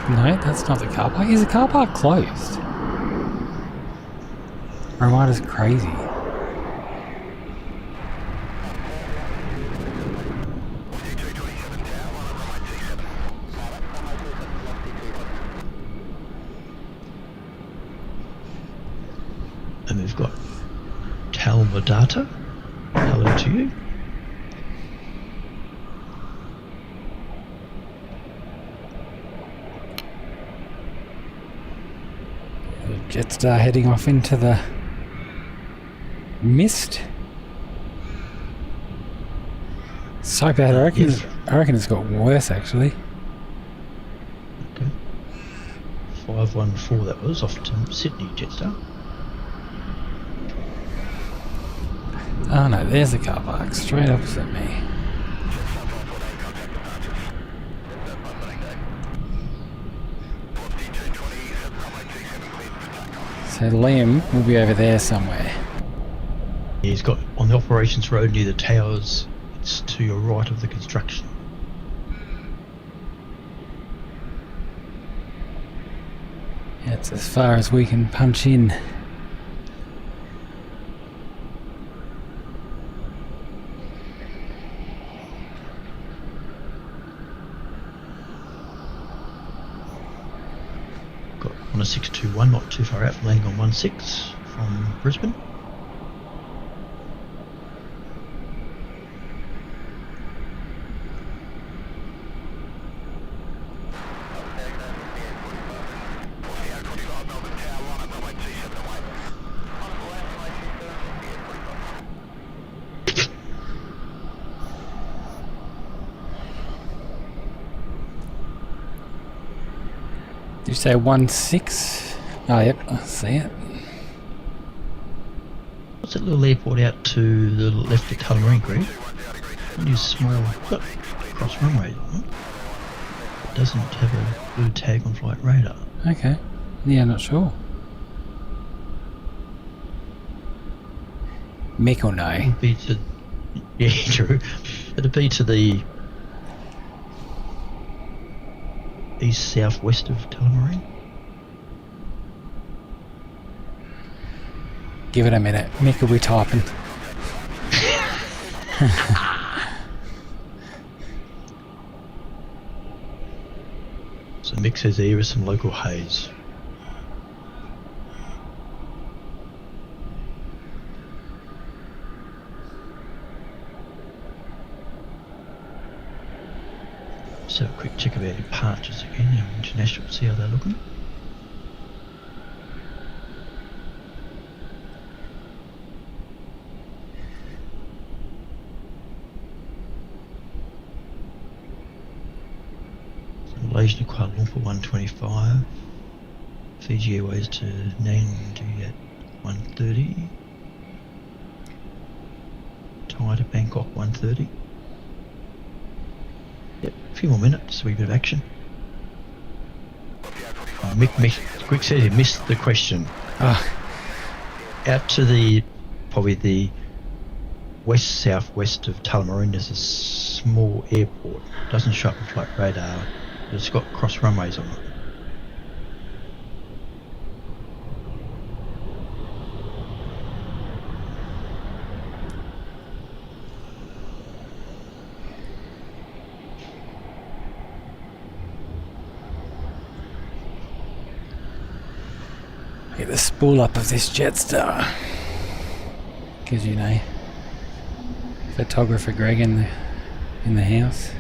No, that's not the car park. Is the car park closed? Or am I just crazy?
And we've got Talmadata. Hello to you.
Jetstar heading off into the mist. So bad,
Yes.
I reckon it's got worse actually.
Okay. 514 that was off to Sydney Jetstar.
Oh no, there's the car park, straight opposite me. So Liam will be over there somewhere.
He's got on the operations road near the towers. It's to your right of the construction.
Yeah, it's as far as we can punch in.
Got on a 621, not too far out from landing on 16 from Brisbane.
Did you say 16? Oh, yep, I see it.
What's that little airport out to the left at Tullamarine, Greg? Only a small, got cross runway, right? It doesn't have a blue tag on flight radar.
Okay. Yeah, not sure. Mick or no?
It'd be to, yeah, true. It'd be to the east southwest of Tullamarine.
Give it a minute. Mick will be typing.
So Mick says there is some local haze. Just have a quick check of our departures again, our international, see how they're looking. Malaysia to Kuala Lumpur 125, Fiji Airways to Nandi at 130, Thai to Bangkok 130. Yep, a few more minutes, a wee bit of action. Oh, Mick Quick says he missed the question. Out to the, probably the west-southwest of Tullamarine, there's a small airport. Doesn't show up in flight radar. It's got cross runways on it.
Get the spool up of this Jetstar. Because, you know, photographer Greg in the house.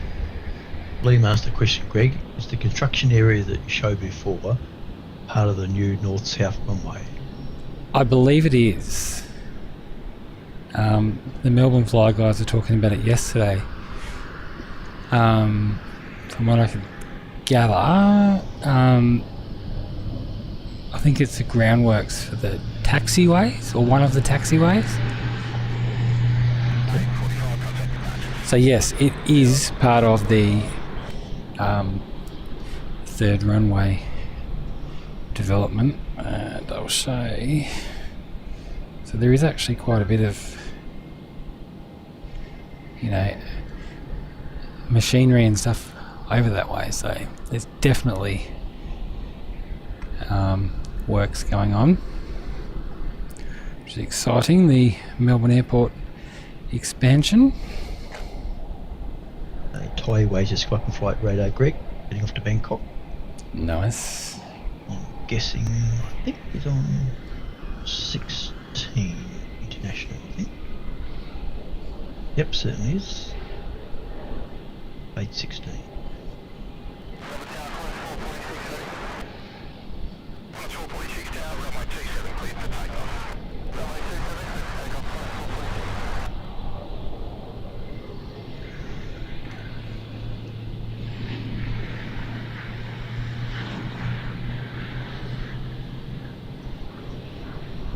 Liam asked the question, Greg, is the construction area that you showed before part of the new north-south runway?
I believe it is. The Melbourne Fly guys were talking about it yesterday. From what I could gather, I think it's the groundworks for the taxiways, or one of the taxiways. So yes, it is part of the third runway development, and I'll say, so there is actually quite a bit of, you know, machinery and stuff over that way, so there's definitely works going on, which is exciting. The Melbourne Airport expansion.
Thai Airways just got up in flight radar, Greg, heading off to Bangkok.
Nice.
I'm guessing, I think it's on 16 international, I think. Yep, certainly is. 816.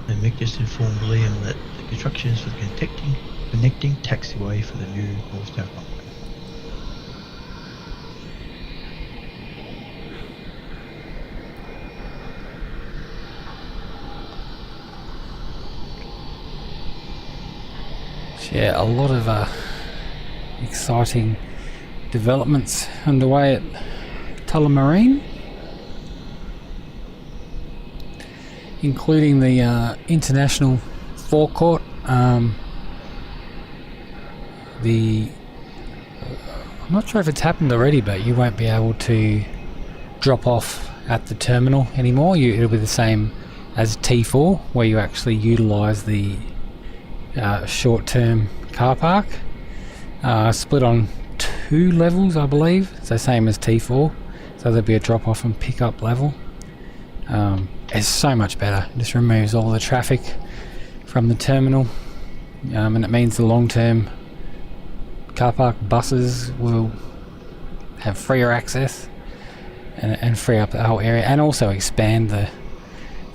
And Mick just informed Liam that the construction is for the connecting taxiway for the new north-south runway.
Yeah, a lot of exciting developments underway at Tullamarine, including the international forecourt. I'm not sure if it's happened already, but you won't be able to drop off at the terminal anymore. It'll be the same as T4, where you actually utilise the short-term car park, split on 2 levels, I believe. So same as T4. So there'll be a drop-off and pick-up level. It's so much better. It just removes all the traffic from the terminal, and it means the long-term car park buses will have freer access and free up the whole area, and also expand the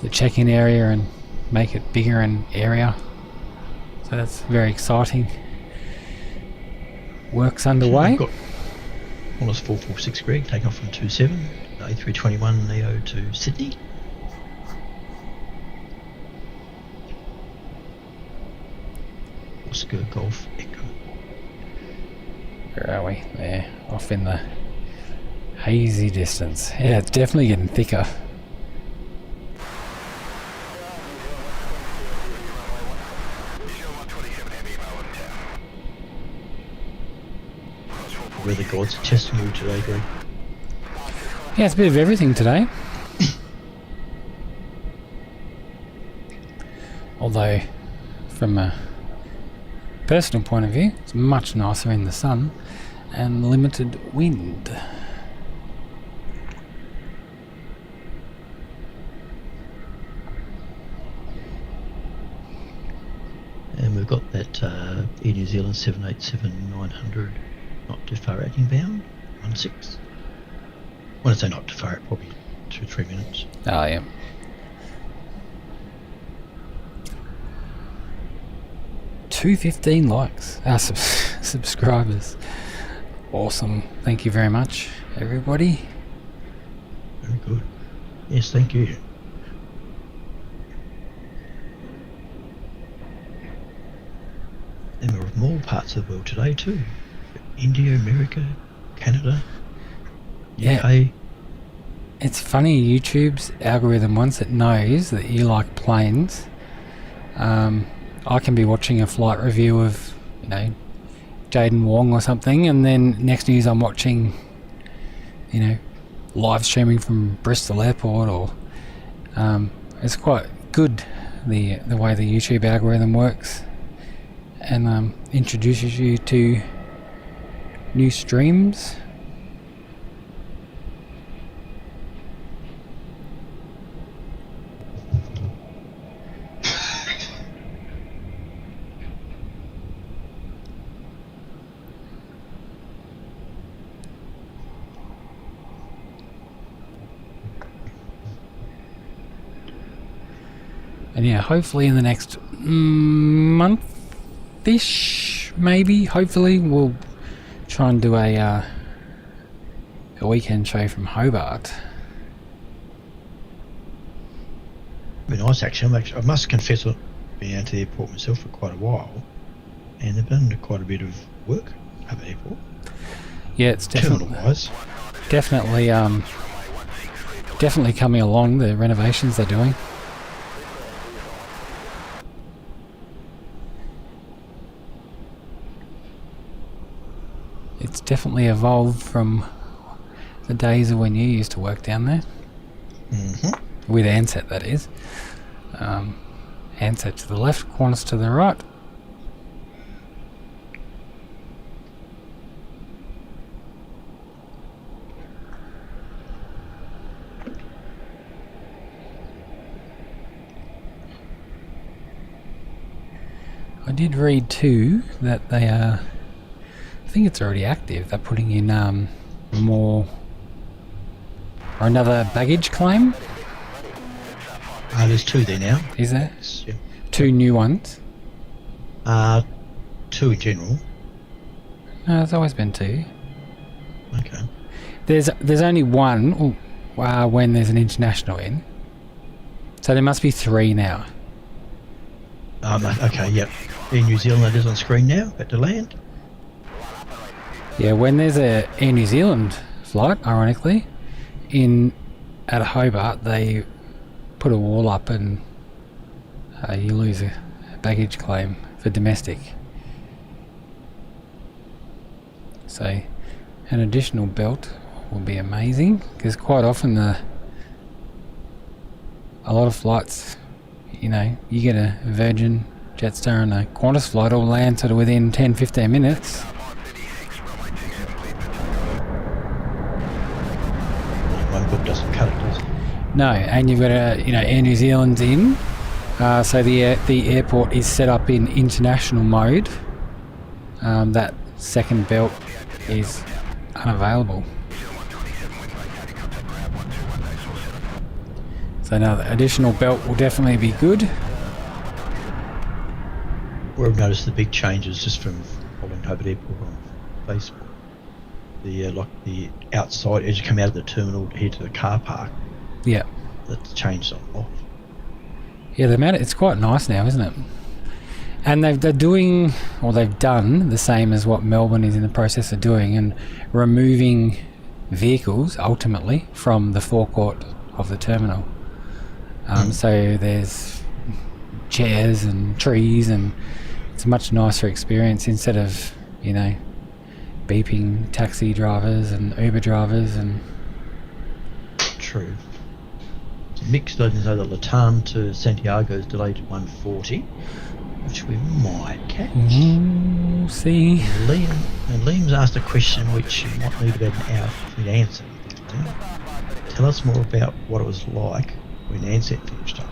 check-in area and make it bigger in area. So that's very exciting. Work's underway.
We've got Qantas 446 Greg taking off from 27, A321 Neo to Sydney. Oscar Golf Echo.
Where are we? There, off in the hazy distance. Yeah, it's definitely getting thicker.
Where the gods are testing you today, Greg.
Yeah, it's a bit of everything today. Although, from a personal point of view, it's much nicer in the sun and limited wind.
And we've got that Air New Zealand 787-900 not too far out inbound, 16. When I say not too far out, probably 2-3 minutes.
Oh, yeah. $215 likes, subscribers. Awesome. Thank you very much, everybody.
Very good. Yes, thank you. And we're from all parts of the world today too. India, America, Canada,
Yeah.
UK.
It's funny, YouTube's algorithm, once it knows that you like planes, I can be watching a flight review of, you know, Jaden Wong or something, and then next news I'm watching, you know, live streaming from Bristol Airport, or it's quite good the way the YouTube algorithm works, and introduces you to new streams. And yeah, hopefully in the next month-ish, maybe, hopefully, we'll try and do a weekend show from Hobart.
Be nice actually. I must confess I've been out to the airport myself for quite a while, and they've done quite a bit of work at the airport.
Yeah, it's definitely
Terminal-wise.
definitely coming along, the renovations they're doing. It's definitely evolved from the days of when you used to work down there.
Mm-hmm.
With Ansett, that is. Ansett to the left, Qantas to the right. I did read too that they are, I think it's already active, they're putting in more, or another baggage claim.
There's two there now.
Is there?
Yeah.
2 new ones?
Two in general.
No, there's always been 2.
Okay.
There's only one when there's an international in. So there must be 3 now.
Okay, yep. Air New Zealand, that is on screen now, at the land.
Yeah, when there's a Air New Zealand flight, ironically, at Hobart, they put a wall up and you lose a baggage claim for domestic. So an additional belt will be amazing, because quite often a lot of flights, you know, you get a Virgin, Jetstar and a Qantas flight all land sort of within 10-15 minutes.
One book doesn't cut it, does it?
No, and you've got Air New Zealand's in, so the airport is set up in international mode. That second belt is unavailable. So now the additional belt will definitely be good.
where I've noticed the big changes just from following Hobart Airport on Facebook. Like the outside, as you come out of the terminal to head to the car park,
Yeah.
that's changed a lot.
Yeah, it's quite nice now, isn't it? And they're doing, or they've done the same as what Melbourne is in the process of doing, and removing vehicles ultimately from the forecourt of the terminal. So there's chairs and trees, and it's a much nicer experience instead of, you know, beeping taxi drivers and Uber drivers. And
True. Mixed, I know that Latam to Santiago is delayed to 1:40, which we might catch.
See.
And Liam's asked a question which might need about an hour for me to answer. Tell us more about what it was like when Ansett finished up.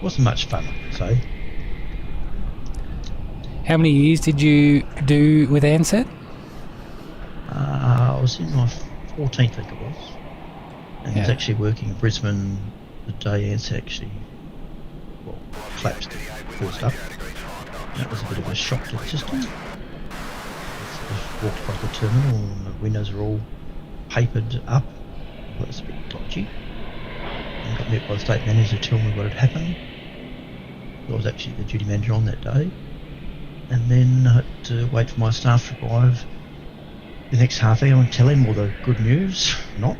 Wasn't much fun, I'd say.
How many years did you do with Ansett?
I was in my 14th, I think it was. And I was actually working in Brisbane the day Ansett actually collapsed first up. That was a bit of a shock to the system. I walked across the terminal and the windows were all papered up. Well, that's a bit dodgy. And got met by the state manager to tell me what had happened. I was actually the duty manager on that day. And then I had to wait for my staff to arrive the next half hour and tell him all the good news. Not.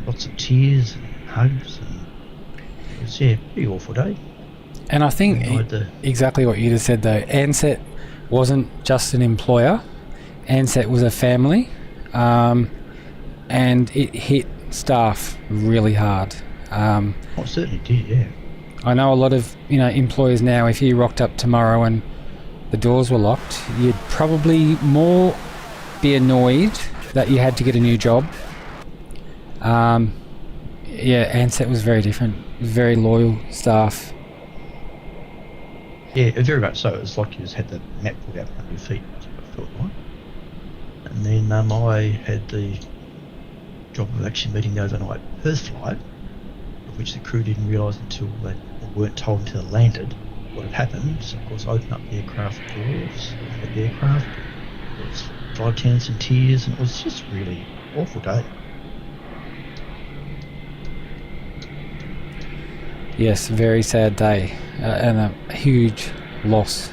Lots of tears and hugs, and it was, a pretty awful day.
And I think exactly what you just said though, Ansett wasn't just an employer, Ansett was a family, and it hit staff really hard.
It certainly did, yeah.
I know a lot of employers now, if you rocked up tomorrow and the doors were locked, you'd probably more be annoyed that you had to get a new job. Ansett was very different, very loyal staff.
Yeah, very much so. It was like you just had the map put out under your feet, that's what it felt like. And then I had the job of actually meeting the overnight Perth flight, of which the crew didn't realise until they weren't told until they landed what had happened. So of course I opened up the aircraft doors of the aircraft. There was flight attendants in tears, and it was just a really awful day.
Yes, very sad day, and a huge loss.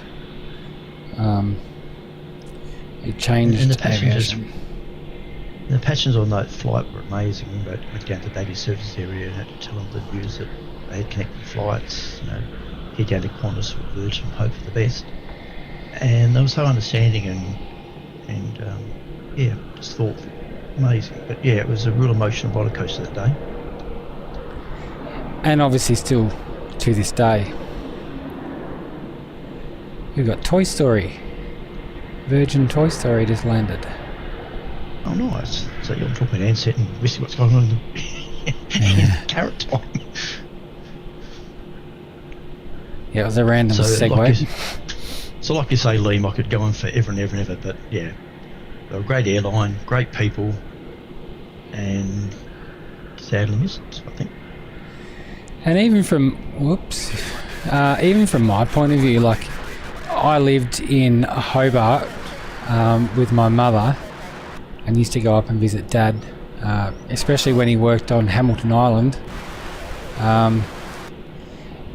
It changed
and the
aviation.
The passengers on that flight were amazing. We went down to the baggage services area and had to tell them the news that they had connected flights, head down to Qantas or Virgin, hope for the best. And they were so understanding and just thoughtful. Amazing. But yeah, it was a real emotional roller coaster that day.
And obviously still to this day. We've got Toy Story. Virgin Toy Story just landed.
Oh, nice. So you're talking about Ansett and we see what's going on in Carrot Time.
Yeah, it was a random segue.
Like you say, Liam, I could go on forever and ever and ever, but yeah, they're a great airline, great people, and sadly missed, I think.
And even from my point of view, like I lived in Hobart with my mother and used to go up and visit Dad, especially when he worked on Hamilton Island,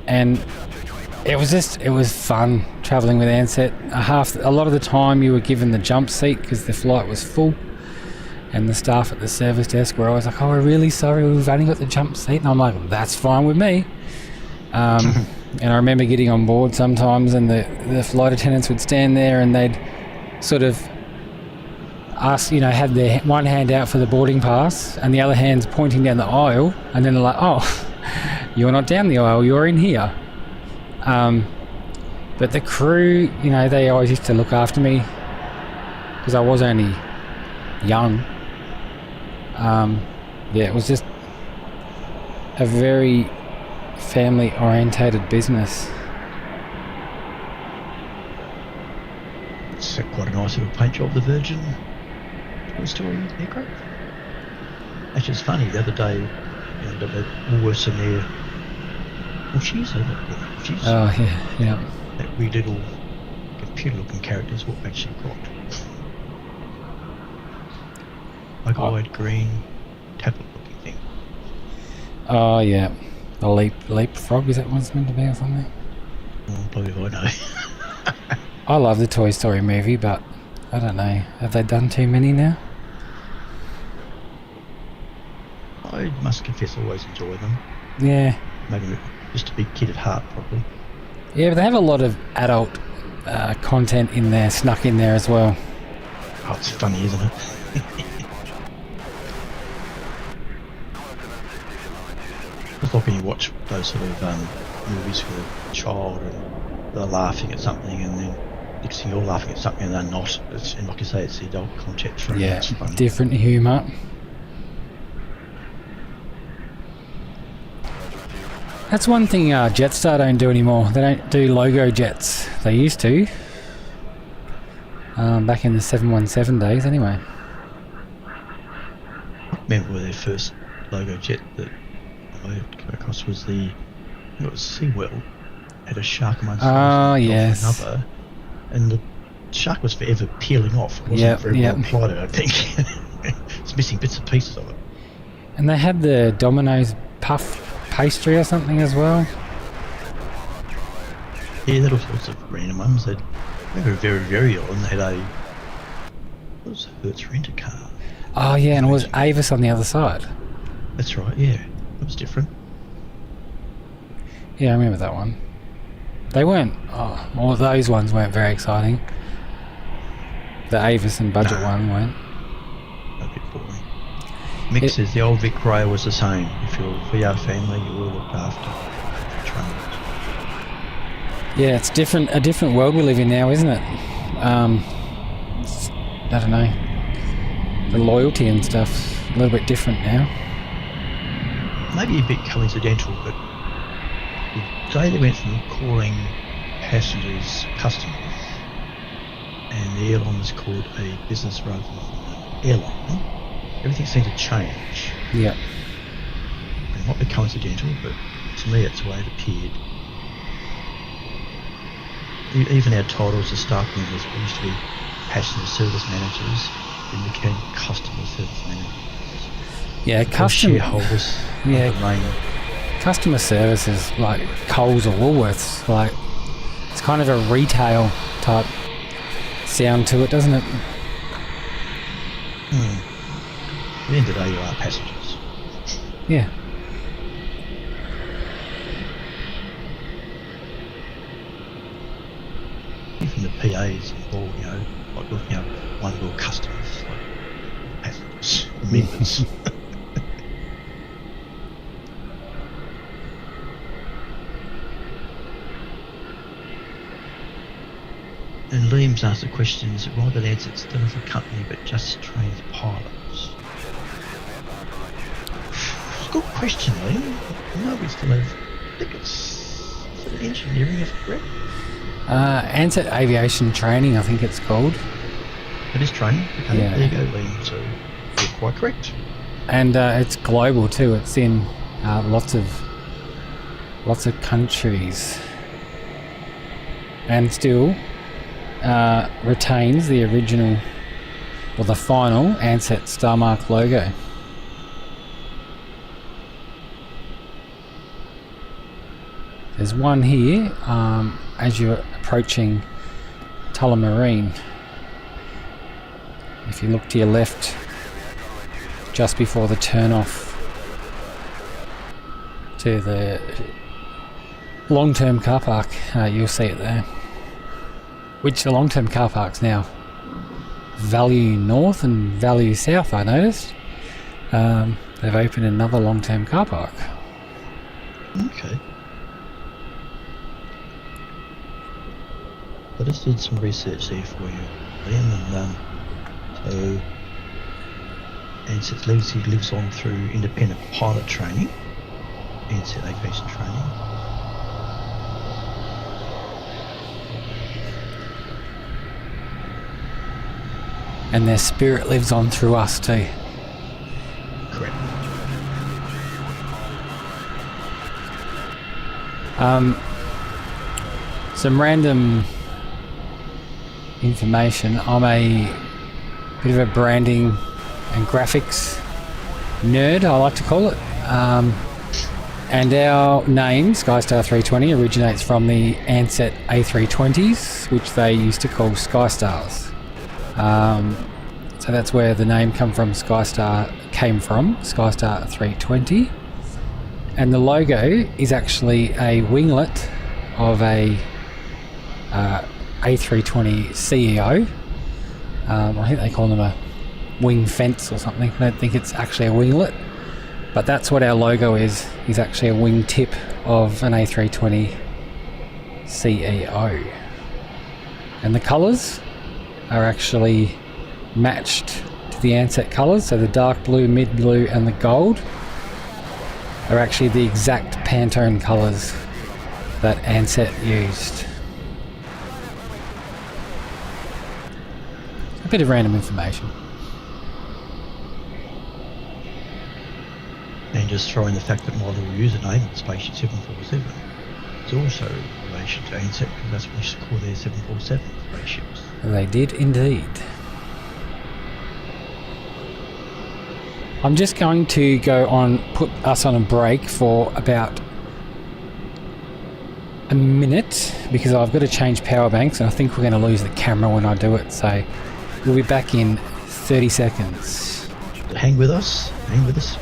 and it was fun travelling with Ansett. A lot of the time you were given the jump seat because the flight was full, and the staff at the service desk were always like, "Oh, we're really sorry, we've only got the jump seat," and I'm like, "That's fine with me." And I remember getting on board sometimes, and the flight attendants would stand there and they'd sort of ask, had their one hand out for the boarding pass and the other hand's pointing down the aisle, and then they're like, "Oh, you're not down the aisle, you're in here." But the crew, they always used to look after me because I was only young. It was just a very family orientated business.
It's quite a nice little paint job, the Virgin Toy Story aircraft. Actually, it's funny, the other day, the Woolworths in their Well, she's a woman. She's
Oh, yeah, yeah.
that weird little computer-looking character is what makes you got. Bug-eyed, green, tablet-looking thing.
Oh, yeah. The leapfrog, is that what it's meant to be or something?
Oh, bloody if I know.
I love the Toy Story movie, but I don't know. Have they done too many now?
I must confess, I always enjoy them.
Yeah.
Maybe just a big kid at heart, probably.
Yeah, but they have a lot of adult content in there, snuck in there as well.
Oh, it's funny, isn't it? It's like when you watch those sort of movies with a child and they're laughing at something and then next thing you're laughing at something and they're not. And like you say, it's the adult content for it.
Yeah,
It's funny.
different humour. That's one thing Jetstar don't do anymore. They don't do logo jets. They used to. Back in the 717 days anyway.
I remember their first logo jet that I came across was it was Seawell. Had a shark on one side
Oh,
and a dolphin
yes.
on another, and the shark was forever peeling off. It wasn't
Yep,
very
yep.
well applied, I don't think. It's missing bits and pieces of it.
And they had the Domino's puff pastry or something as well.
Yeah, there were all sorts of random ones. They were very, very old, and they had what was Hertz rent-a-car?
Oh yeah, and it was Avis on the other side.
That's right, yeah. That was different.
Yeah, I remember that one. They weren't, well, those ones weren't very exciting. The Avis and budget
No.
one weren't.
A bit boring. Mick says the old Vic Rail was the same. If you're a VR family, you were looked after. Trains.
Yeah, it's a different world we live in now, isn't it? I don't know. The loyalty and stuff's a little bit different now.
Maybe a bit coincidental, but the day they went from calling passengers customers and the airline was called a business rather than an airline, everything seemed to change.
Yeah.
It might be coincidental, but to me it's the way it appeared. Even our titles as staff members, we used to be passenger service managers, then became customer service managers.
Yeah,
Or shareholders.
Yeah.
Of the main.
Customer service is like Coles or Woolworths. Like, it's kind of a retail type sound to it, doesn't it?
At the end of the day, you are passengers.
Yeah.
Even the PAs involved, like looking at one world customers, like passengers, members. And Liam's asked the question, is it right that Ansett still has a company but just trains pilots? It's a good question, Liam. No, we still have, I think it's engineering, if I'm correct.
Ansett Aviation Training, I think it's called.
It is training. Okay,
Yeah.
there you go, Liam. So you're quite correct.
And it's global too. It's in lots of countries, and still retains the original, or the final Ansett Star Mark logo. There's one here as you're approaching Tullamarine. If you look to your left, just before the turn-off to the long-term car park, you'll see it there. Which the long-term car parks now Value North and Value South, I noticed. They've opened another long-term car park.
Okay. I just did some research there for you, Liam, and so Ansett lives on through independent pilot training, Ansett Aviation Training.
And their spirit lives on through us too.
Correct.
Some random information. I'm a bit of a branding and graphics nerd, I like to call it. And our name, Skystar 320, originates from the Ansett A320s, which they used to call Skystars. So that's where the name came from, Skystar 320. And the logo is actually a winglet of a A320 CEO. I think they call them a wing fence or something. I don't think it's actually a winglet, but that's what our logo is actually a wing tip of an A320 CEO. And the colours are actually matched to the Ansett colours, so the dark blue, mid blue and the gold are actually the exact Pantone colours that Ansett used. A bit of random information.
And just throw in the fact that my little username, Spaceship 747, is also in relation to Ansett, because that's what they used to call their 747 spaceships.
They did indeed. I'm just going to put us on a break for about a minute, because I've got to change power banks and I think we're going to lose the camera when I do it, so we'll be back in 30 seconds.
Hang with us, hang with us.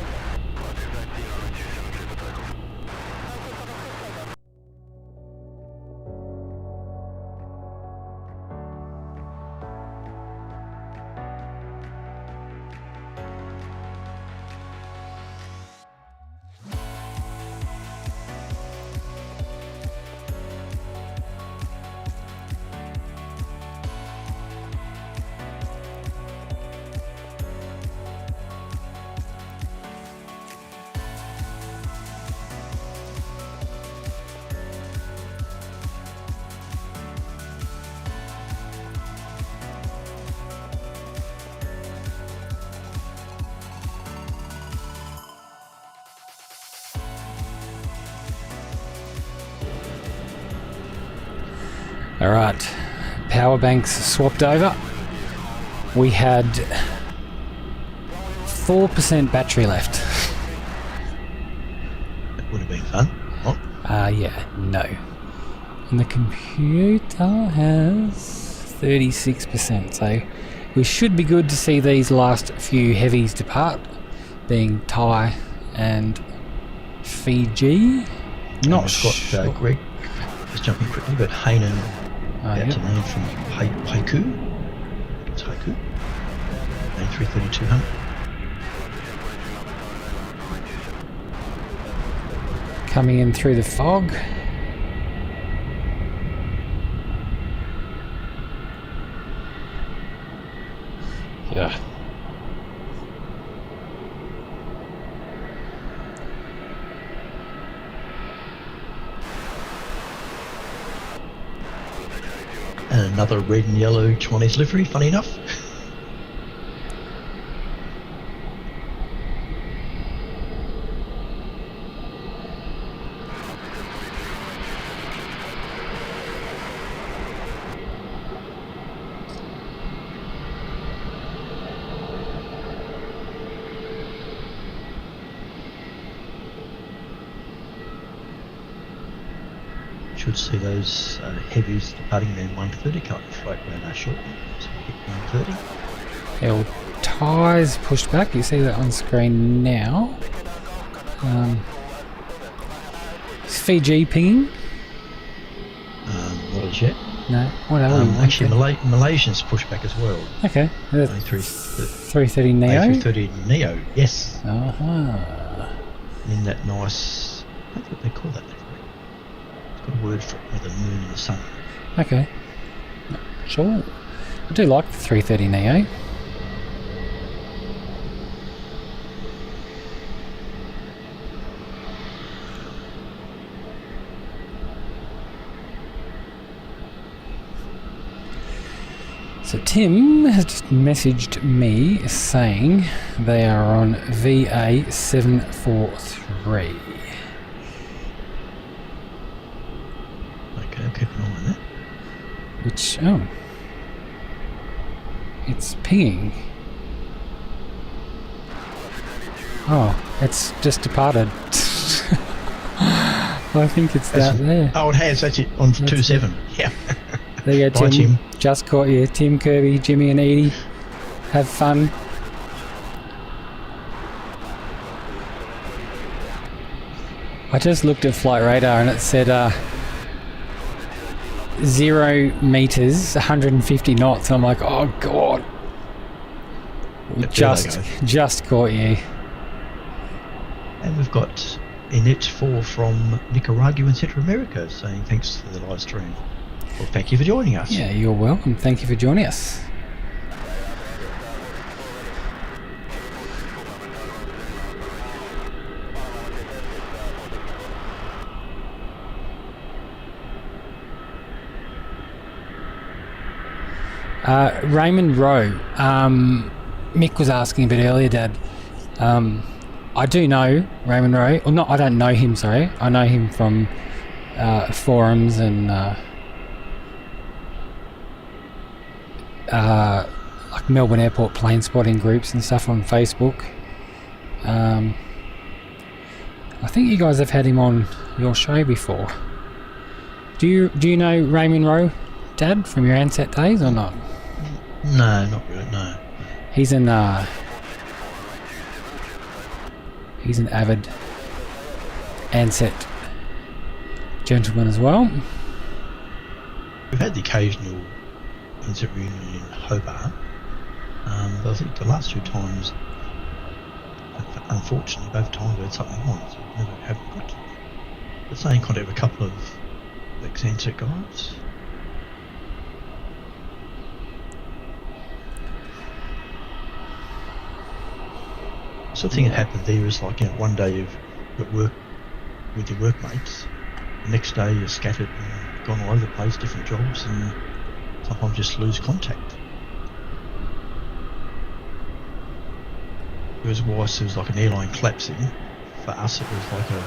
Alright, power banks swapped over. We had 4% battery left.
That would have been fun. Oh.
Yeah, no. And the computer has 36%, so we should be good to see these last few heavies depart, being Thai and Fiji. Not sure.
Greg, just jumping quickly, but Hainan about to land from Haiku. It's Haiku. A330-200.
Coming in through the fog. Yeah.
And another red and yellow Chinese livery, funny enough. Should see those heavies departing around 130, can't float around our short one, so hit 130.
Our Thai's pushed back, you see that on screen now. Is Fiji pinging?
Not as yet.
No, what are we?
Actually, Malaysia's pushed back as well.
Okay, that's 330 Neo?
330 Neo, yes.
Uh-huh.
In that nice, I don't know what they call that. It's got a word for it, with the moon and the sun.
Okay. Sure. I do like the 330 Neo. So Tim has just messaged me saying they are on VA743. Which, oh. It's pinging. Oh, it's just departed. I think it's that there.
Oh, it has. That's it. On 2-7. Yeah.
There you go,
Bye,
Tim.
Tim.
Just caught you. Tim, Kirby, Jimmy and Edie. Have fun. I just looked at flight radar and it said 0 meters, 150 knots. And I'm like, oh god. We just caught you.
And we've got Inet 4 from Nicaragua in Central America saying thanks for the live stream. Well, thank you for joining us.
Yeah, you're welcome. Thank you for joining us. Raymond Rowe. Mick was asking a bit earlier, Dad. I do know Raymond Rowe. Or not, I don't know him, sorry. I know him from forums and like Melbourne Airport plane spotting groups and stuff on Facebook. I think you guys have had him on your show before. Do you know Raymond Rowe, Dad, from your Ansett days or not?
No, not really, no.
He's an avid Ansett gentleman as well.
We've had the occasional Ansett reunion in Hobart, but I think the last 2 times, unfortunately, both times we had something on, so we never haven't got to. But staying in contact with a couple of ex-Ansett guys. So the thing that happened there is like, one day you've got work with your workmates, the next day you're scattered and gone all over the place, different jobs, and sometimes just lose contact. Whereas whilst there was like an airline collapsing, for us it was like an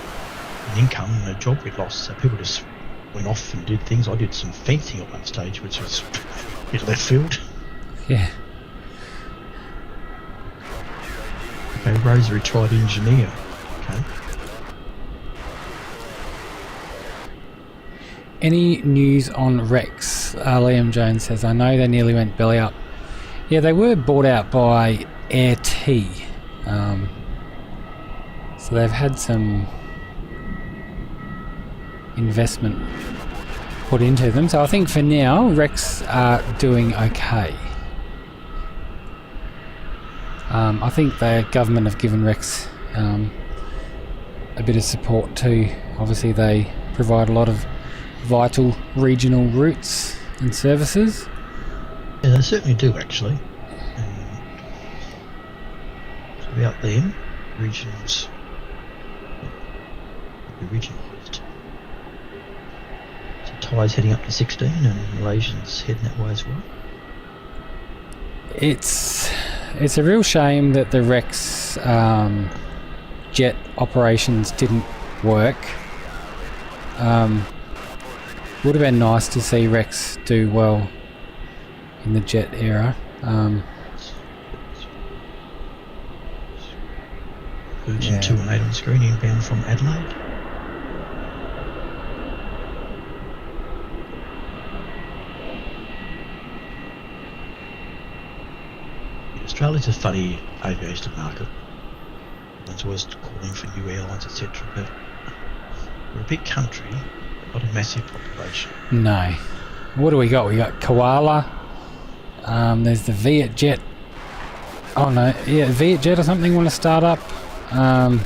income and a job we'd lost, so people just went off and did things. I did some fencing at one stage, which was a bit left field.
Yeah.
Okay, Rose, a retired engineer. Okay.
Any news on Rex? Liam Jones says, I know they nearly went belly up. Yeah, they were bought out by Air T. So they've had some investment put into them. So I think for now, Rex are doing okay. I think the government have given Rex a bit of support too. Obviously they provide a lot of vital regional routes and services.
Yeah, they certainly do actually. So out there, regions will be regionalised. So Thai's heading up to 16 and Malaysians heading that way as well.
It's a real shame that the Rex jet operations didn't work. Would have been nice to see Rex do well in the jet era.
Virgin 2 and 8 on screen, inbound from Adelaide. Australia's a funny aviation market. Everyone's always calling for new airlines, etc. But we're a big country, not a massive population.
No. What do we got? We got Koala. There's the Vietjet. Oh no, yeah, Vietjet or something want to start up. I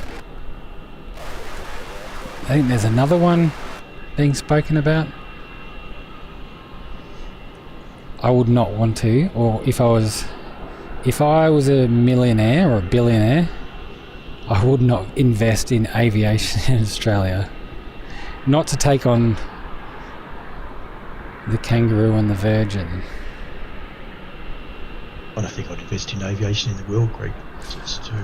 think there's another one being spoken about. I would not want to, or if I was a millionaire or a billionaire, I would not invest in aviation in Australia. Not to take on the Kangaroo and the Virgin.
I don't think I'd invest in aviation in the world, Greg. It's too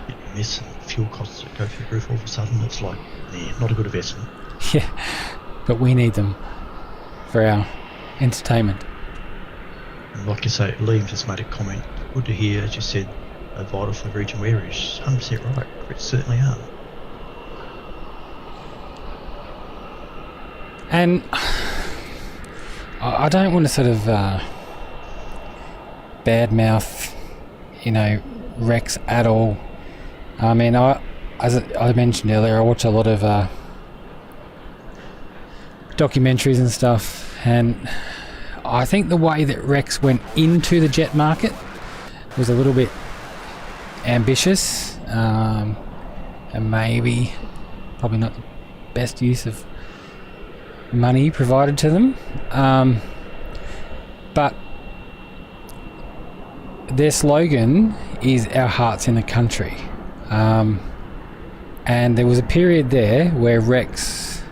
hit and miss, and fuel costs that go through the roof all of a sudden. It's like, not a good investment.
Yeah, but we need them for our entertainment.
And like you say, Liam just made a comment. Good to hear, as you said, vital for the region we're in. 100% right. It certainly are.
And I don't want to sort of badmouth, Rex at all. I mean, as I mentioned earlier, I watch a lot of documentaries and stuff, and I think the way that Rex went into the jet market was a little bit ambitious, and maybe probably not the best use of money provided to them, but their slogan is "Our hearts in the country," and there was a period there where Rex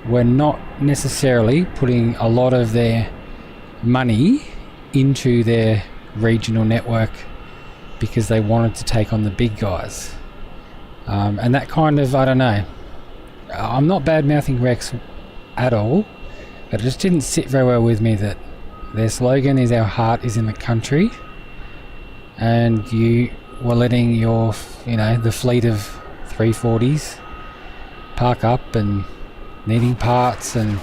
were not necessarily putting a lot of their money into their regional network because they wanted to take on the big guys, and that kind of, I don't know, I'm not bad mouthing Rex at all, but it just didn't sit very well with me that their slogan is "Our heart is in the country," and you were letting your, the fleet of 340s park up and needing parts, and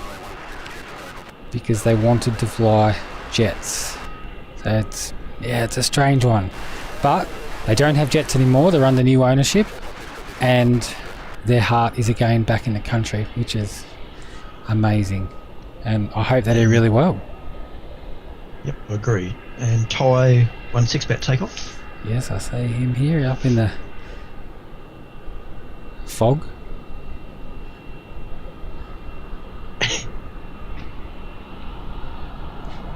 because they wanted to fly jets. So it's a strange one, but they don't have jets anymore. They're under new ownership, and their heart is again back in the country, which is amazing, and I hope they do really well.
Yep, I agree. And Ty 16 about takeoff.
Yes, I see him here up in the fog.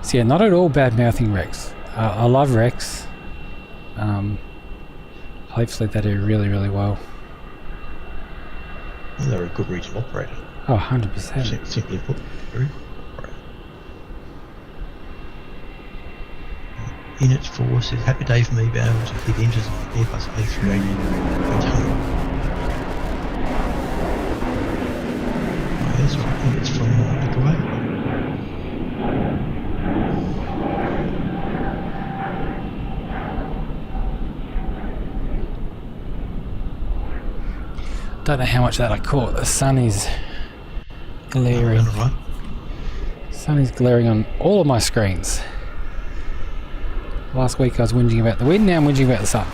So yeah, not at all bad mouthing Rex. I love Rex. Hopefully they do really, really well.
Well, they're a good regional operator.
Oh, 100%.
Simply put, very good operator. In its for says, happy day for me, being able to keep engines on the Airbus A380 and home. Oh, that's right, I think it's from Nicaragua.
Don't know how much of that I caught. The sun is glaring.
Right.
Sun is glaring on all of my screens. Last week I was whinging about the wind, now I'm whinging about the sun.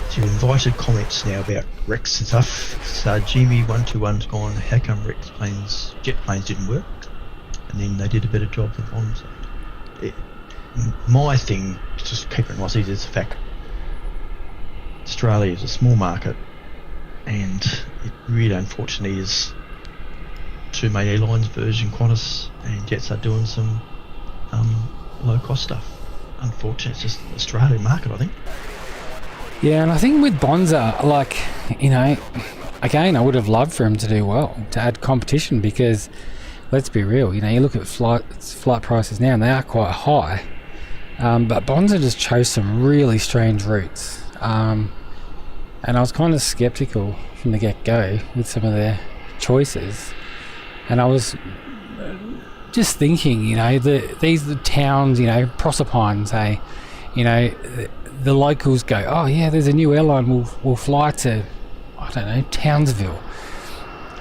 So you've invited comments now about Rex and stuff. So Jimmy121's gone, how come jet planes didn't work? And then they did a better job with bombs. My thing, just keep it in mind, is the fact Australia is a small market, and it really unfortunately is two main airlines, Virgin, Qantas and Jets, are doing some low cost stuff. Unfortunately, it's just the Australian market, I think.
Yeah, and I think with Bonza, again, I would have loved for him to do well, to add competition, because let's be real, you look at flight prices now and they are quite high, but Bonza just chose some really strange routes. And I was kind of skeptical from the get-go with some of their choices, and I was just thinking, these are the towns, Proserpine, say, the locals go, oh yeah, there's a new airline, we'll fly to, I don't know, Townsville.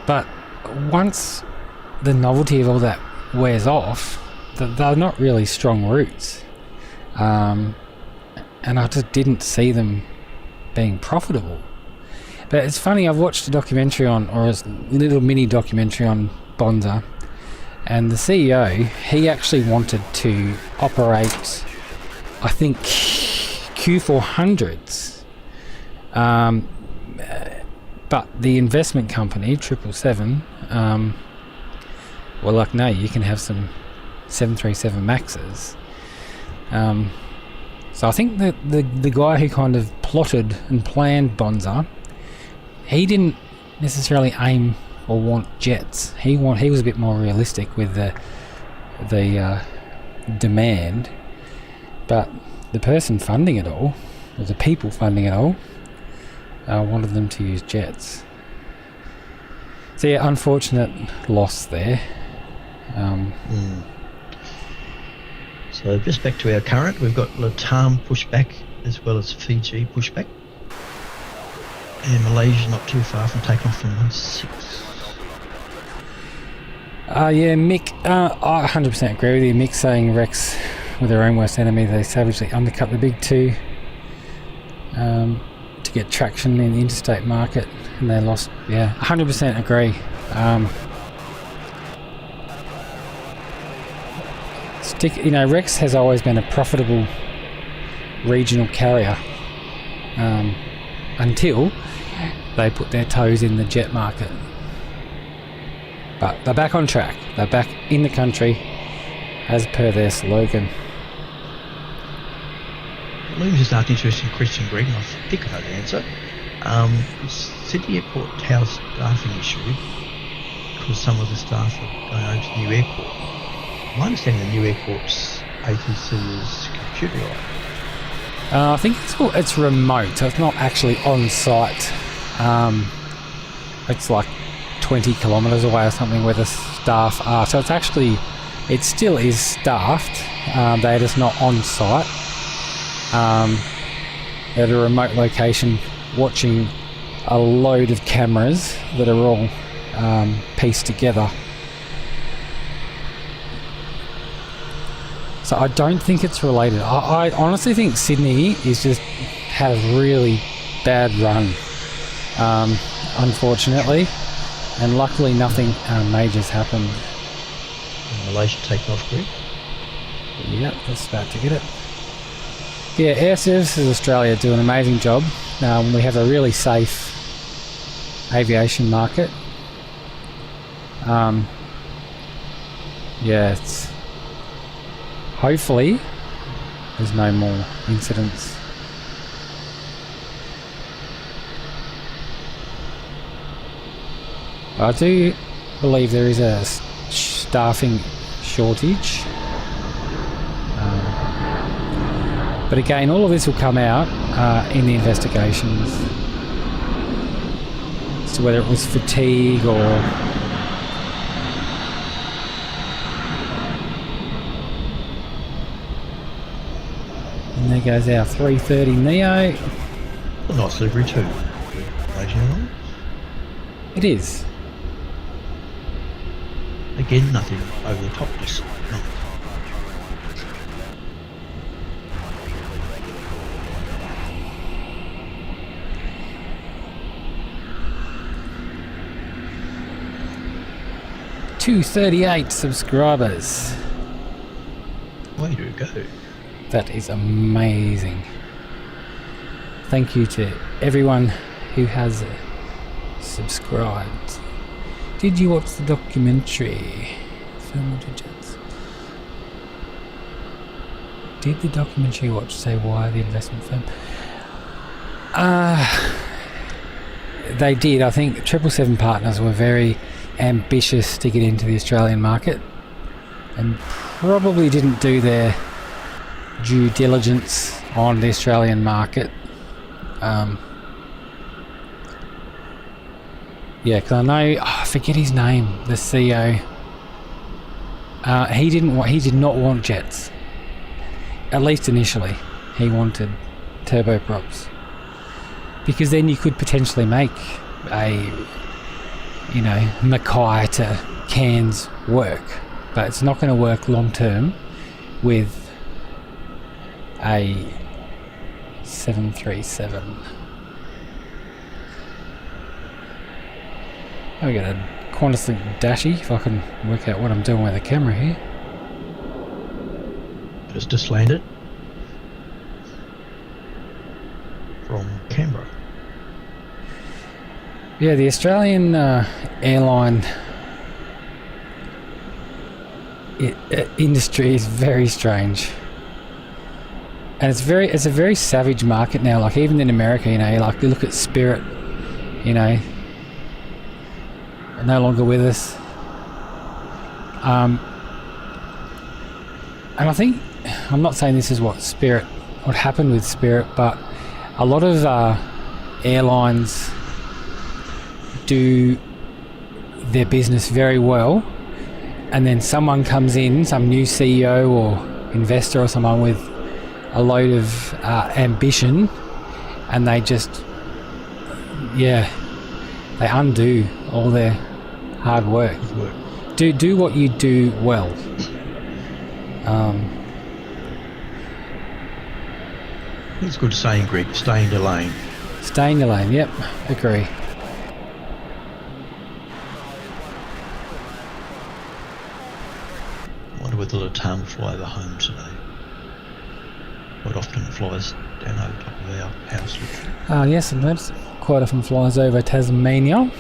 But once the novelty of all that wears off, they're not really strong routes, and I just didn't see them being profitable. But it's funny, I've watched a documentary or a little mini documentary on Bonza, and the CEO, he actually wanted to operate, I think, Q400s, but the investment company 777 were like, no, you can have some 737 Maxes. So I think that the guy who kind of plotted and planned Bonza, he didn't necessarily aim or want jets. He was a bit more realistic with the demand, but the person funding it all, or the people funding it all, wanted them to use jets. So yeah, unfortunate loss there.
So just back to our current, we've got Latam pushback as well as Fiji pushback. And Malaysia not too far from taking off from 16.
Yeah, Mick, I 100% agree with you. Mick saying Rex were their own worst enemy. They savagely undercut the big two to get traction in the interstate market, and they lost. Yeah, 100% agree. Rex has always been a profitable regional carrier until they put their toes in the jet market. But they're back on track. They're back in the country as per their slogan.
Let me just ask an interesting question, Greg, and I think I know the answer. Sydney Airport how staffing issue because some of the staff are going over to the new airport. My understanding the new airport's ATC is computerised.
I think it's remote. So it's not actually on site. It's like 20 kilometres away or something where the staff are. So it still is staffed. They're just not on site. They're at a remote location watching a load of cameras that are all pieced together. So I don't think it's related. I honestly think Sydney is just had a really bad run, unfortunately, and luckily nothing major's happened.
Malaysia taking off, Greg?
Yep, that's about to get it. Yeah, Air Services Australia do an amazing job. We have a really safe aviation market. It's hopefully there's no more incidents. I do believe there is a staffing shortage. But again, all of this will come out in the investigations as to whether it was fatigue or and there goes our 330 Neo.
A nice livery too.
It is.
Again, nothing over the top, just no.
$238 subscribers.
Way to go.
That is amazing. Thank you to everyone who has subscribed. Did you watch the documentary? Did the documentary watch say why the investment firm? They did. I think 777 Partners were very ambitious to get into the Australian market and probably didn't do their due diligence on the Australian market. Because I know, I forget his name, the CEO. He did not want jets. At least initially, he wanted turboprops because then you could potentially make a Mackay to Cairns work, but it's not going to work long term with a 737. I'll get a Qantas Link Dashi if I can work out what I'm doing with the camera here.
Just landed from Canberra.
Yeah, the Australian airline industry is very strange, and it's a very savage market now. Like even in America, you look at Spirit, are no longer with us. And I think, I'm not saying this is what happened with Spirit, but a lot of airlines do their business very well, and then someone comes in, some new CEO or investor or someone with a load of ambition, and they just, they undo all their hard work. Do what you do well.
It's a good saying, Greg. Stay in your lane.
Stay in your lane. Yep, agree.
I wonder whether the Latam will fly over home today. Quite often it flies down over top of our house.
Yes, sometimes quite often flies over Tasmania.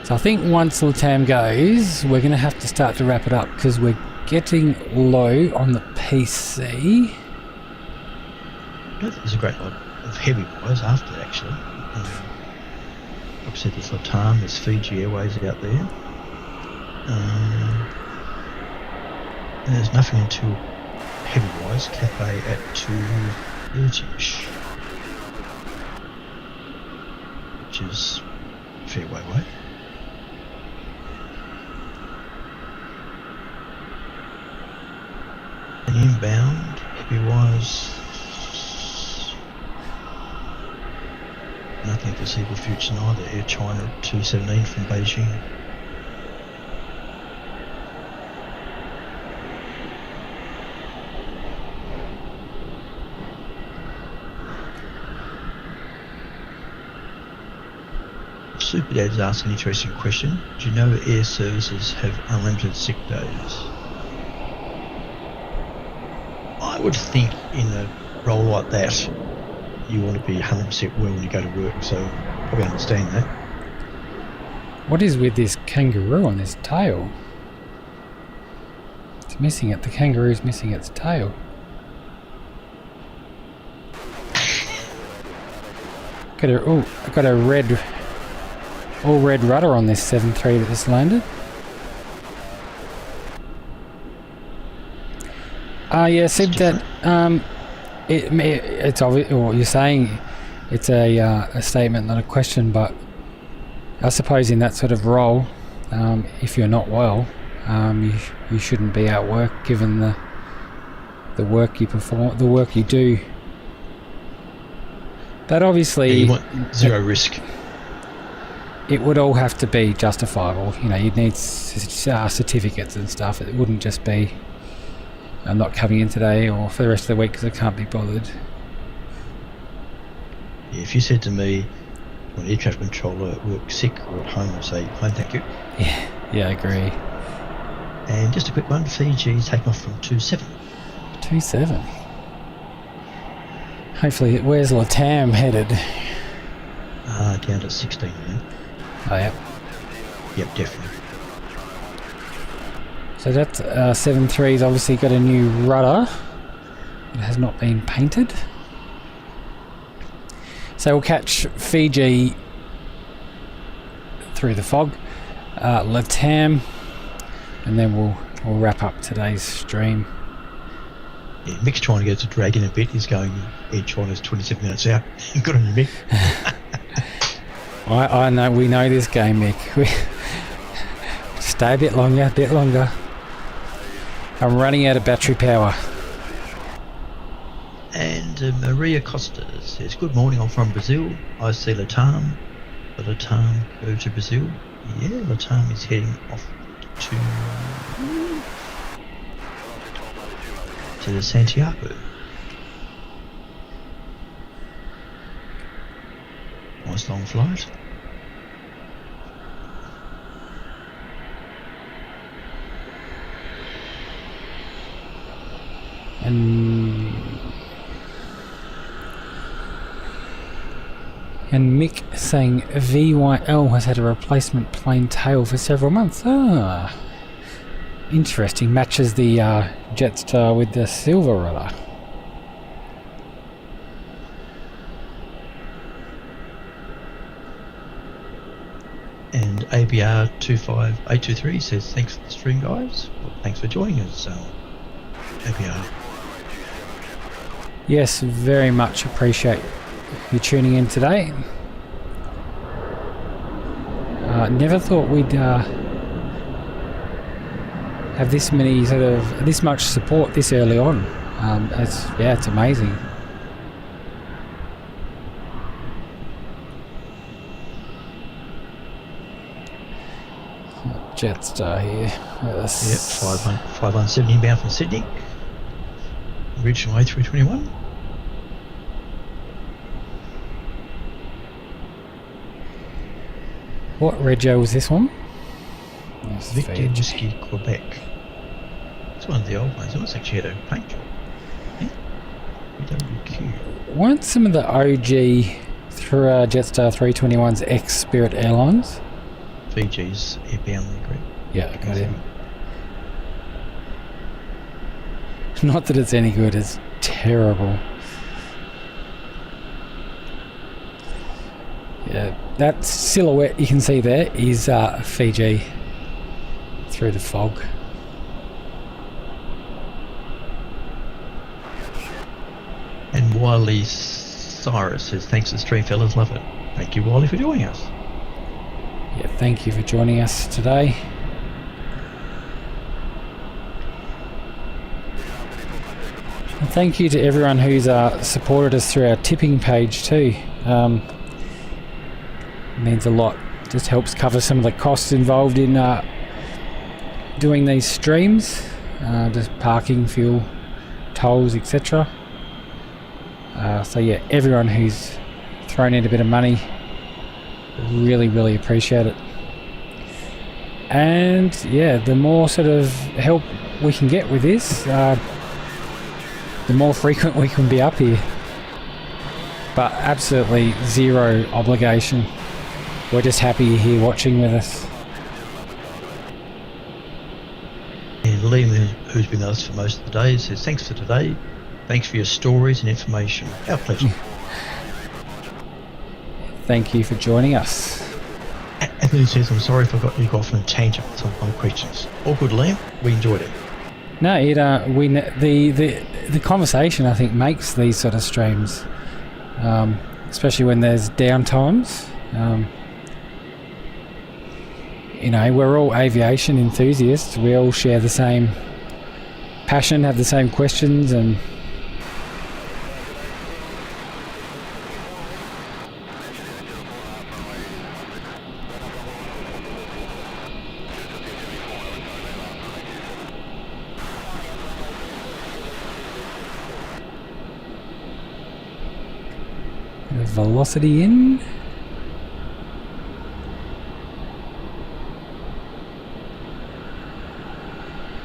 So I think once Latam goes, we're going to have to start to wrap it up because we're getting low on the PC.
I don't think there's a great lot of heavy wires after that, actually. Like I said, there's Latam, there's Fiji Airways out there. And there's nothing until heavy wires, Cafe at 2:30ish, which is a fair way away. And inbound, heavy wires, nothing foreseeable future neither. Air China at 2:17 from Beijing. Super Dad is asking an interesting question. Do you know air services have unlimited sick days? I would think in a role like that, you want to be 100% well when you go to work, so probably understand that.
What is with this kangaroo on this tail? It's missing it. The kangaroo's missing its tail. I've got a red, all red rudder on this 7.3 that just landed. Yeah, Sib, that it's obvious. Well, you're saying it's a statement, not a question. But I suppose in that sort of role, if you're not well, you shouldn't be at work, given the work you perform, the work you do. But obviously,
you want zero risk.
It would all have to be justifiable. You know, you'd need certificates and stuff. It wouldn't just be, I'm not coming in today or for the rest of the week because I can't be bothered.
Yeah, if you said to me, when air traffic controller work sick or at home, I'd say, home, thank you.
Yeah, I agree.
And just a quick one, Fiji taking off from 2.7.
2.7. Hopefully, where's Latam headed?
Down to 16 now.
Oh, yep.
Yep, definitely.
So that 7.3's obviously got a new rudder. It has not been painted. So we'll catch Fiji through the fog, Latam, and then we'll wrap up today's stream.
Yeah, Mick's trying to get to drag in a bit. He's going, Air China's 27 minutes out. Good on you, Mick.
I know, we know this game, Mick. Stay a bit longer. I'm running out of battery power.
And Maria Costa says, good morning, I'm from Brazil. I see Latam. The Latam go to Brazil. Yeah, Latam is heading off to the Santiago. Nice long flight.
And Mick saying VYL has had a replacement plain tail for several months. Interesting. Matches the Jetstar with the silver rudder.
And ABR 25823 says, thanks for the stream, guys. Well, thanks for joining us, ABR.
Yes, very much appreciate you tuning in today. Never thought we'd have this much support this early on. It's amazing. Jetstar here.
Yep, 5170 inbound from Sydney. Original A321.
What rego was this one?
Victor Whiskey Quebec. It's one of the old ones. It looks like she had a paint job. Yeah. BWQ.
Weren't some of the OG through Jetstar 321s ex-Spirit Airlines?
Fiji's airbound group.
Yeah, got him. Not that it's any good, it's terrible. Yeah, that silhouette you can see there is Fiji through the fog.
And Wiley Cyrus says, thanks to the stream fellas, love it. Thank you, Wiley, for joining us.
Yeah, thank you for joining us today. And thank you to everyone who's supported us through our tipping page too. It means a lot. Just helps cover some of the costs involved in doing these streams, just parking, fuel, tolls, etc. So yeah, everyone who's thrown in a bit of money, really appreciate it. And yeah, the more sort of help we can get with this, the more frequent we can be up here. But absolutely zero obligation. We're just happy you're here watching with us.
And Liam, who's been with us for most of the day, says, thanks for today. Thanks for your stories and information. Our pleasure.
Thank you for joining us.
Anthony says, I'm sorry if I got you off on a tangent with some of my questions. All good, Liam. We enjoyed it.
No, the conversation I think makes these sort of streams, especially when there's downtimes. We're all aviation enthusiasts. We all share the same passion, have the same questions, and velocity in.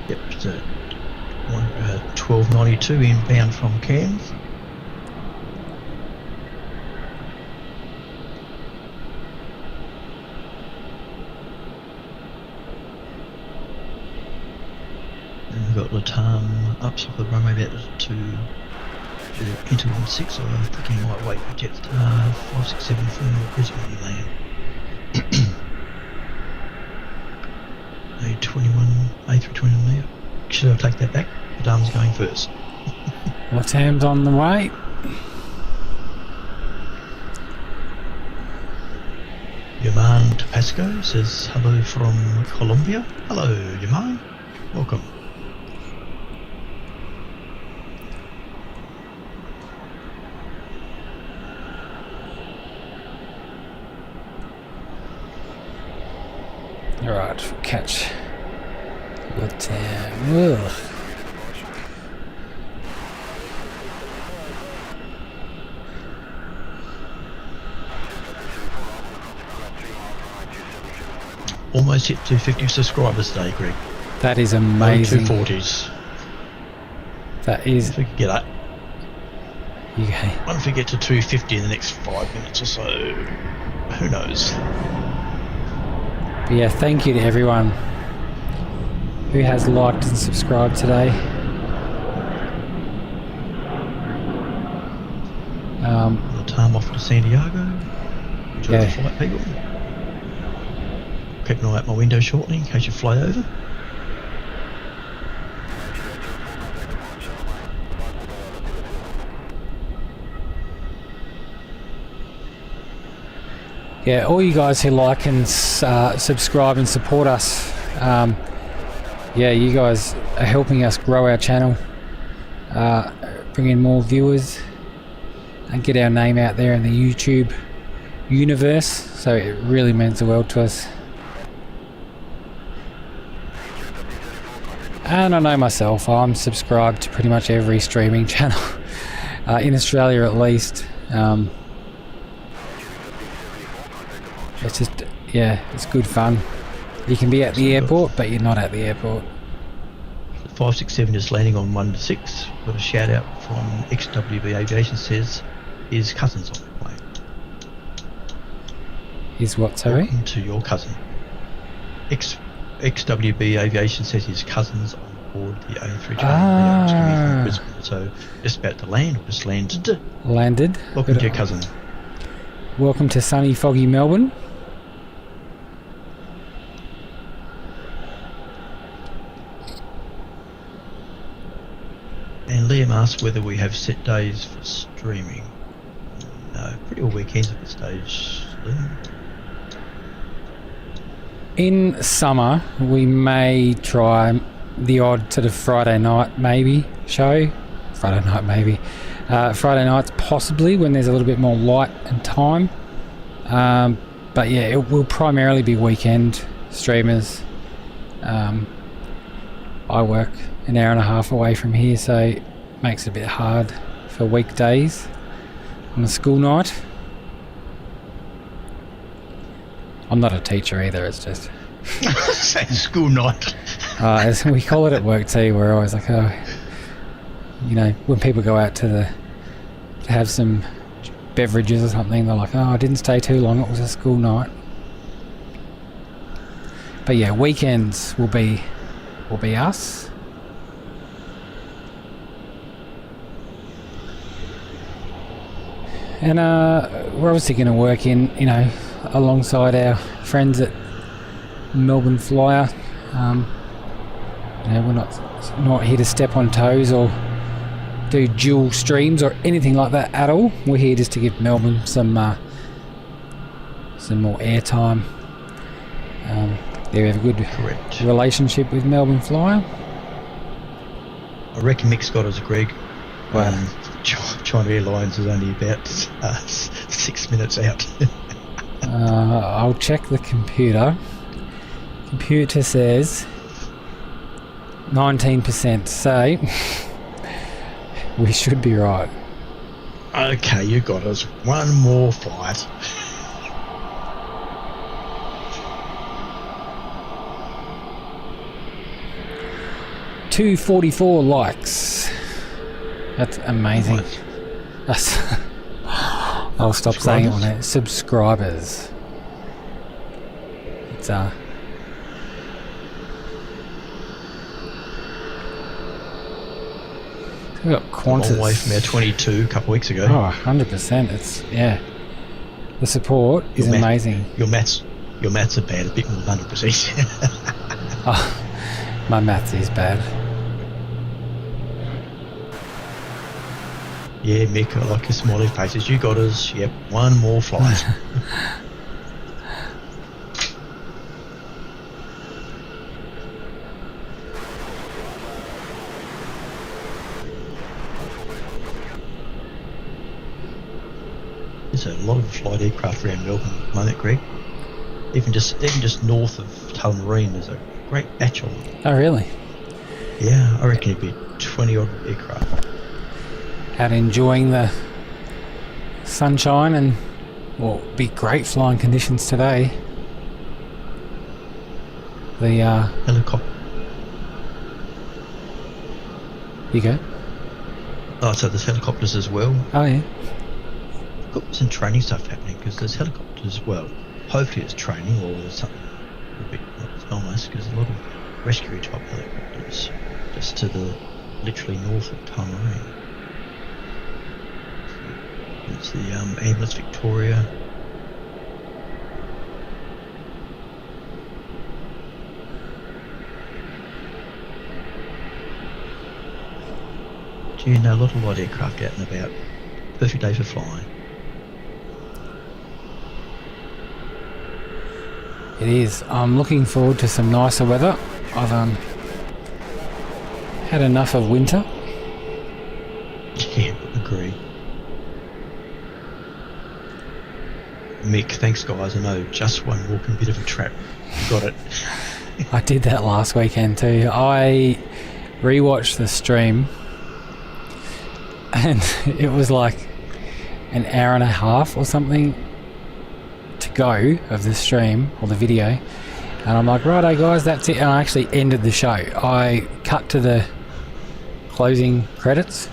Yep, it's 1292 inbound from Cairns. And we've got Latam up top of the runway about to into 16, so I'm thinking I might wait for Jetstar 567 for Brisbane land. A321 there. Should I take that back? The Latam's going first.
Latam's on the way.
Yaman Tapasco says hello from Colombia. Hello, Yaman. Welcome.
Alright, catch. Latam. Ugh.
Almost hit 250 subscribers today, Greg.
That is amazing.
240s.
That is.
If we could get that.
Okay.
What if we get to 250 in the next 5 minutes or so? Who knows?
But yeah, thank you to everyone who has liked and subscribed today.
The time off to San Diego. Enjoy the flight, people. Keep an eye out my window shortly in case you fly over.
yeah, all you guys who like and subscribe and support us, yeah, you guys are helping us grow our channel, bring in more viewers, and get our name out there in the YouTube universe. So it really means the world to us. And I know myself, I'm subscribed to pretty much every streaming channel in Australia at least. It's just, yeah, it's good fun. You can be at the airport, but you're not at the airport.
567 is landing on 1 to 6. Got a shout out from XWB Aviation, says his cousin's on the plane.
Is what, sorry?
Welcome to your cousin. XWB Aviation says his cousin's on board the A320 from Brisbane. So just about to land, or just landed.
Landed.
Welcome to your cousin.
Welcome to sunny, foggy Melbourne.
And Liam asks whether we have set days for streaming. No, pretty all weekends at this stage, Liam.
In summer, we may try the odd sort of Friday night maybe show. Friday Friday nights possibly, when there's a little bit more light and time. But yeah, it will primarily be weekend streamers. I work an hour and a half away from here, so it makes it a bit hard for weekdays on a school night. I'm not a teacher either, it's just...
Say school night.
As we call it at work too, we're always like, oh, you know, when people go out to have some beverages or something, they're like, oh, I didn't stay too long, it was a school night. But yeah, weekends will be us. And we're obviously going to work in, you know, alongside our friends at Melbourne Flyer. You know, we're not here to step on toes or do dual streams or anything like that at all. We're here just to give Melbourne some more airtime. We have a good relationship with Melbourne Flyer.
I reckon Mick Scott is Greg. China Airlines is only about 6 minutes out.
I'll check the computer. Computer says 19%, so we should be right.
Okay, you got us. One more flight.
$244 likes. That's amazing. That's I'll stop saying it on it. Subscribers. It's we've got Qantas.
A long way from our 22 a couple of weeks ago.
Oh, 100%. It's, yeah. The support is amazing.
Your maths are bad, a bit more than 100%.
Oh, my maths is bad.
Yeah, Mick, I like your smiley faces. You got us. Yep, one more flight. There's a lot of flight aircraft around Melbourne at the moment, Greg. Even just north of Tullamarine, there's a great batch of them.
Oh, really?
Yeah, I reckon it'd be 20 odd aircraft.
Out enjoying the sunshine and, well, be great flying conditions today. The
helicopter.
You go.
Oh, so there's helicopters as well.
Oh yeah.
Got some training stuff happening because there's helicopters as well. Hopefully it's training or something a bit nice, because a lot of rescue type helicopters just to the literally north of Tullamarine. It's the Ambulance Victoria. Gee, no, a lot of light aircraft out and about. Perfect day for flying.
It is. I'm looking forward to some nicer weather. I've had enough of winter.
Yeah, agree. Mick, thanks guys. I know just one walking bit of a trap. Got it.
I did that last weekend too. I rewatched the stream and it was like an hour and a half or something to go of the stream or the video, and I'm like, righto guys, that's it. And I actually ended the show. I cut to the closing credits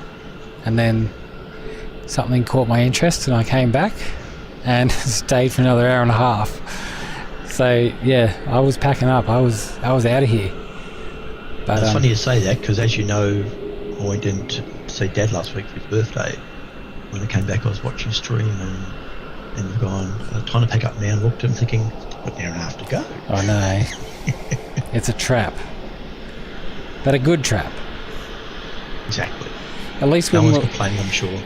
and then something caught my interest and I came back and stayed for another hour and a half. So yeah, I was packing up. I was out of here. But
it's funny you say that, because as you know, I went in to see Dad last week for his birthday. When I came back, I was watching stream and we've gone, trying to pack up now and looked and thinking, got an hour and a half to go.
I know. It's a trap. But a good trap.
Exactly.
At least
No
when
one's
we're
complaining, I'm sure.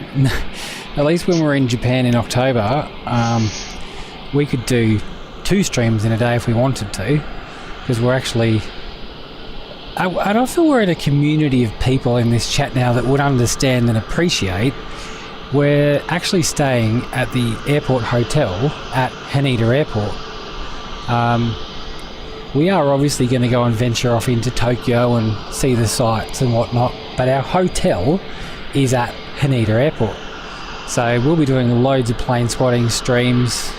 at least when we're in Japan in October, we could do 2 streams in a day if we wanted to, because we're actually... I feel we're in a community of people in this chat now that would understand and appreciate. We're actually staying at the airport hotel at Haneda Airport. We are obviously going to go and venture off into Tokyo and see the sights and whatnot, but our hotel is at Haneda Airport. So we'll be doing loads of plane spotting streams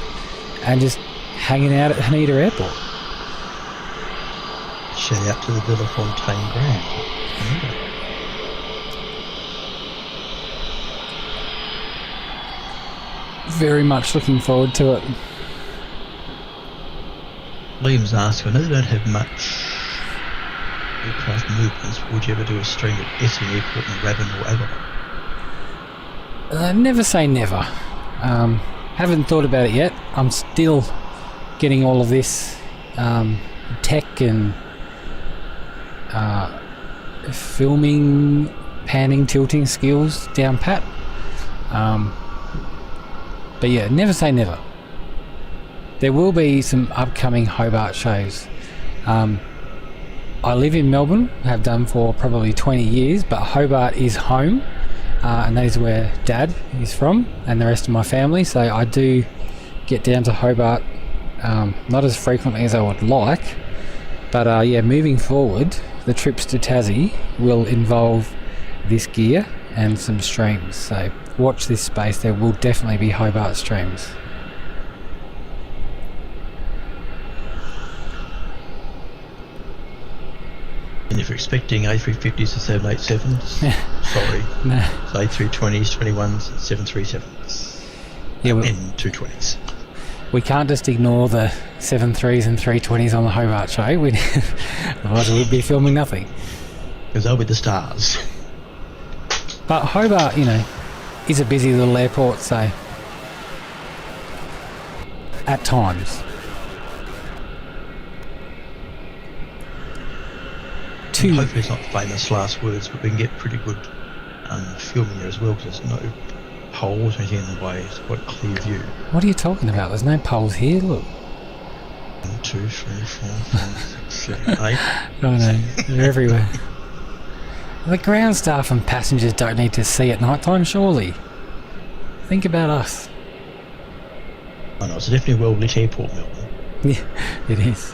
and just hanging out at Haneda Airport.
Shout out to the Villefontaine brand.
Very much looking forward to it.
Liam's asking, I know they don't have much aircraft movements, but would you ever do a stream at Essing Airport in Rabin or Avalon?
Never say never. Haven't thought about it yet. I'm still getting all of this tech and filming, panning, tilting skills down pat. But yeah, never say never. There will be some upcoming Hobart shows. I live in Melbourne, have done for probably 20 years, but Hobart is home, and that is where Dad is from and the rest of my family, so I do get down to Hobart, not as frequently as I would like, but yeah, moving forward, the trips to Tassie will involve this gear and some streams, so watch this space. There will definitely be Hobart streams.
And if you're expecting A350s and 787s, sorry.
No.
So A320s, 21s, 737s.
Yeah,
And 220s.
we can't just ignore the 73s and 320s on the Hobart show. Otherwise we'd be filming nothing.
Because they'll be the stars.
But Hobart, you know, is a busy little airport, so at times.
Hopefully it's not famous last words, but we can get pretty good filming there as well, because there's no poles or anything in the way. It's quite a clear view.
What are you talking about? There's no poles here, look.
1, 2, 3, 4, 5, 6, 7, 8.
I know, they're everywhere. The ground staff and passengers don't need to see at night time, surely. Think about us.
I know, it's a definitely a well-lit airport, Melbourne.
Yeah, it is.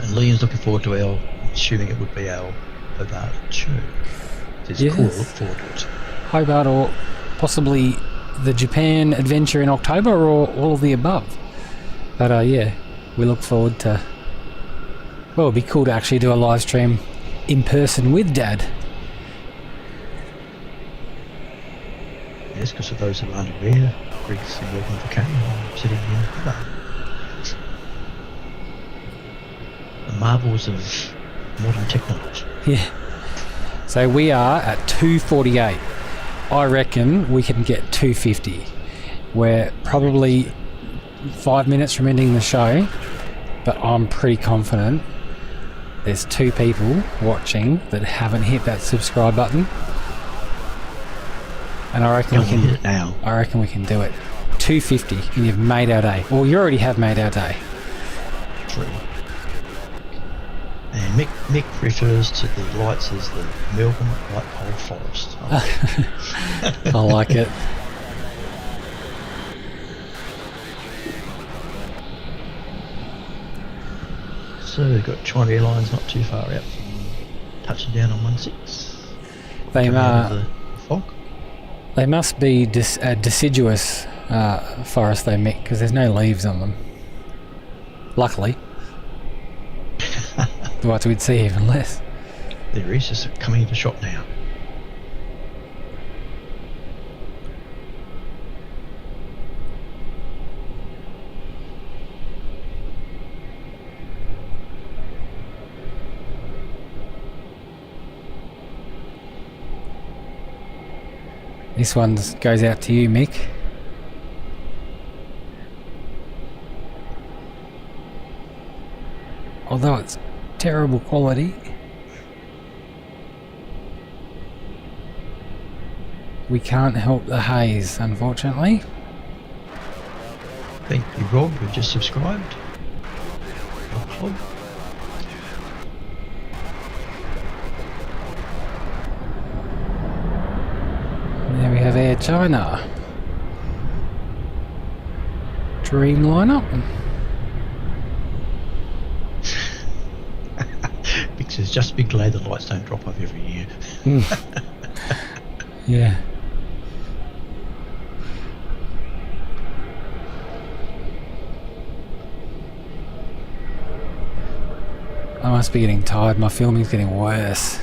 And Liam's looking forward to our, assuming it would be our Hobart show. It's
Yes.
cool, look forward to it.
Hobart, or possibly the Japan adventure in October, or all of the above. But yeah, we look forward to... Well, it'd be cool to actually do a live stream in person with Dad.
Yes, because for those who are unaware, Greg's been working for Kane, I'm sitting in Hobart. The marvels of modern technology.
Yeah. So we are at 2:48. I reckon we can get 2:50. We're probably 5 minutes from ending the show, but I'm pretty confident there's 2 people watching that haven't hit that subscribe button. And I reckon we can
hit it now.
I reckon we can do it. 2:50, and you've made our day. Well, you already have made our day.
true. And Mick refers to the lights as the Melbourne light pole forest.
I like it.
So we've got China Airlines not too far out from touching down on 16.
They
Coming out of the fog.
They must be deciduous forest though, Mick, because there's no leaves on them. Luckily. Otherwise we'd see even less.
There is just coming into shot now.
This one goes out to you, Mick. Although it's terrible quality, we can't help the haze, unfortunately.
Thank you, Rob, who just subscribed. Our club.
There we have Air China. Dreamliner.
Vic says, just be glad the lights don't drop off every year.
Yeah. I must be getting tired. My filming's getting worse.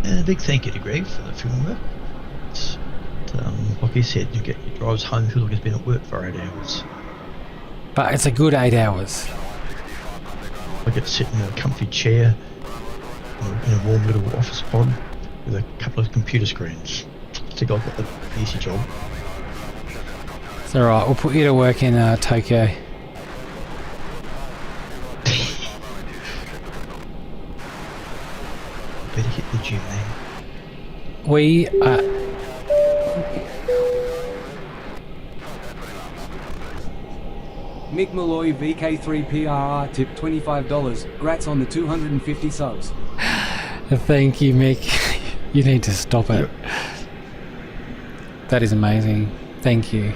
And a big thank you to Greg for the film work. It's, like he said, he drives home, feels like he's been at work for 8 hours.
But it's a good 8 hours.
I get to sit in a comfy chair in a warm little office pod with a couple of computer screens. I think I've got the easy job.
It's alright, we'll put you to work in Tokyo.
Better hit the gym then.
We
Mick Malloy VK3PRR tip $25. Grats on the 250 subs.
thank you, Mick. You need to stop it. That is amazing. Thank you.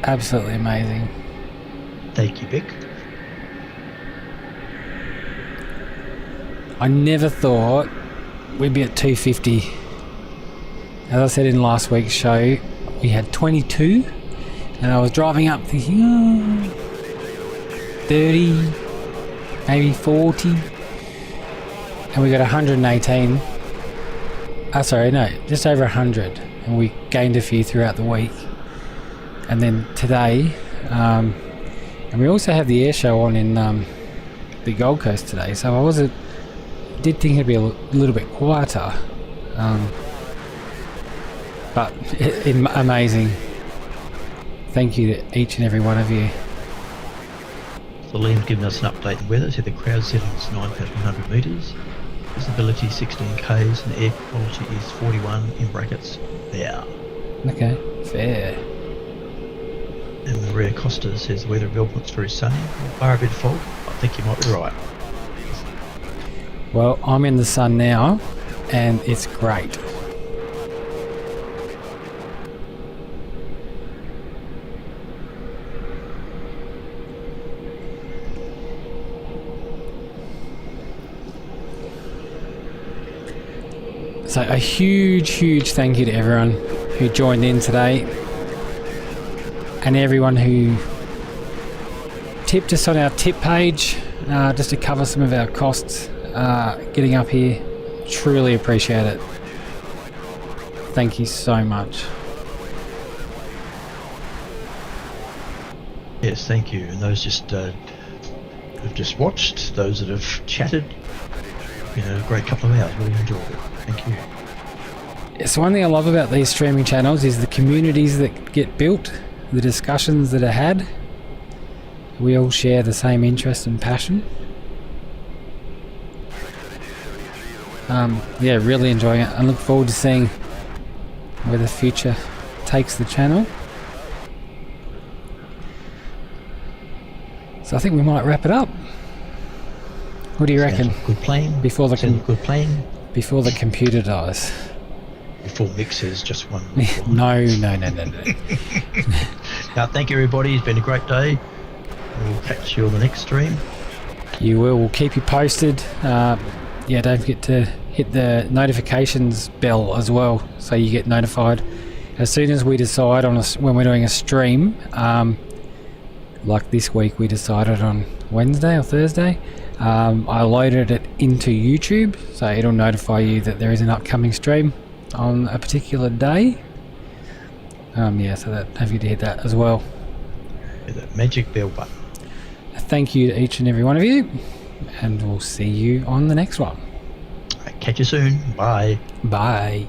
Absolutely amazing.
Thank you, Vic.
I never thought we'd be at 250. As I said in last week's show, we had 22, and I was driving up thinking, 30, maybe 40, and we got 118. Sorry, no, just over 100, and we gained a few throughout the week. And then today, and we also have the air show on in the Gold Coast today, so I did think it'd be a little bit quieter, but amazing. Thank you to each and every one of you.
So Liam's given us an update on weather. So the crowd setting is 9,100 metres, visibility 16 k's, and air quality is 41 in brackets. Yeah.
Okay, fair.
And Maria Costa says the weather in Melbourne's very sunny, bar a bit of fog. I think you might be right.
Well, I'm in the sun now, and it's great. So a huge thank you to everyone who joined in today, and everyone who tipped us on our tip page just to cover some of our costs getting up here. Truly appreciate it. Thank you so much.
Yes, thank you. And those just who've just watched, those that have chatted, a great couple of hours. Really enjoyed it. Thank you.
It's one thing I love about these streaming channels is the communities that get built, the discussions that are had. We all share the same interest and passion. Yeah, really enjoying it. I look forward to seeing where the future takes the channel. So I think we might wrap it up. What do you reckon?
Good plan.
Before the
Good plan.
before the computer dies.
Before mixers just one.
No.
Now, thank you everybody. It's been a great day. We'll catch you on the next stream.
You will. We'll keep you posted. Yeah, don't forget to hit the notifications bell as well, so you get notified as soon as we decide on when we're doing a stream. Like this week, we decided on Wednesday or Thursday. I loaded it into YouTube, so it'll notify you that there is an upcoming stream on a particular day. Yeah, so don't forget to hit that as well.
With that magic bell button.
Thank you to each and every one of you, and we'll see you on the next one.
Catch you soon. Bye.
Bye.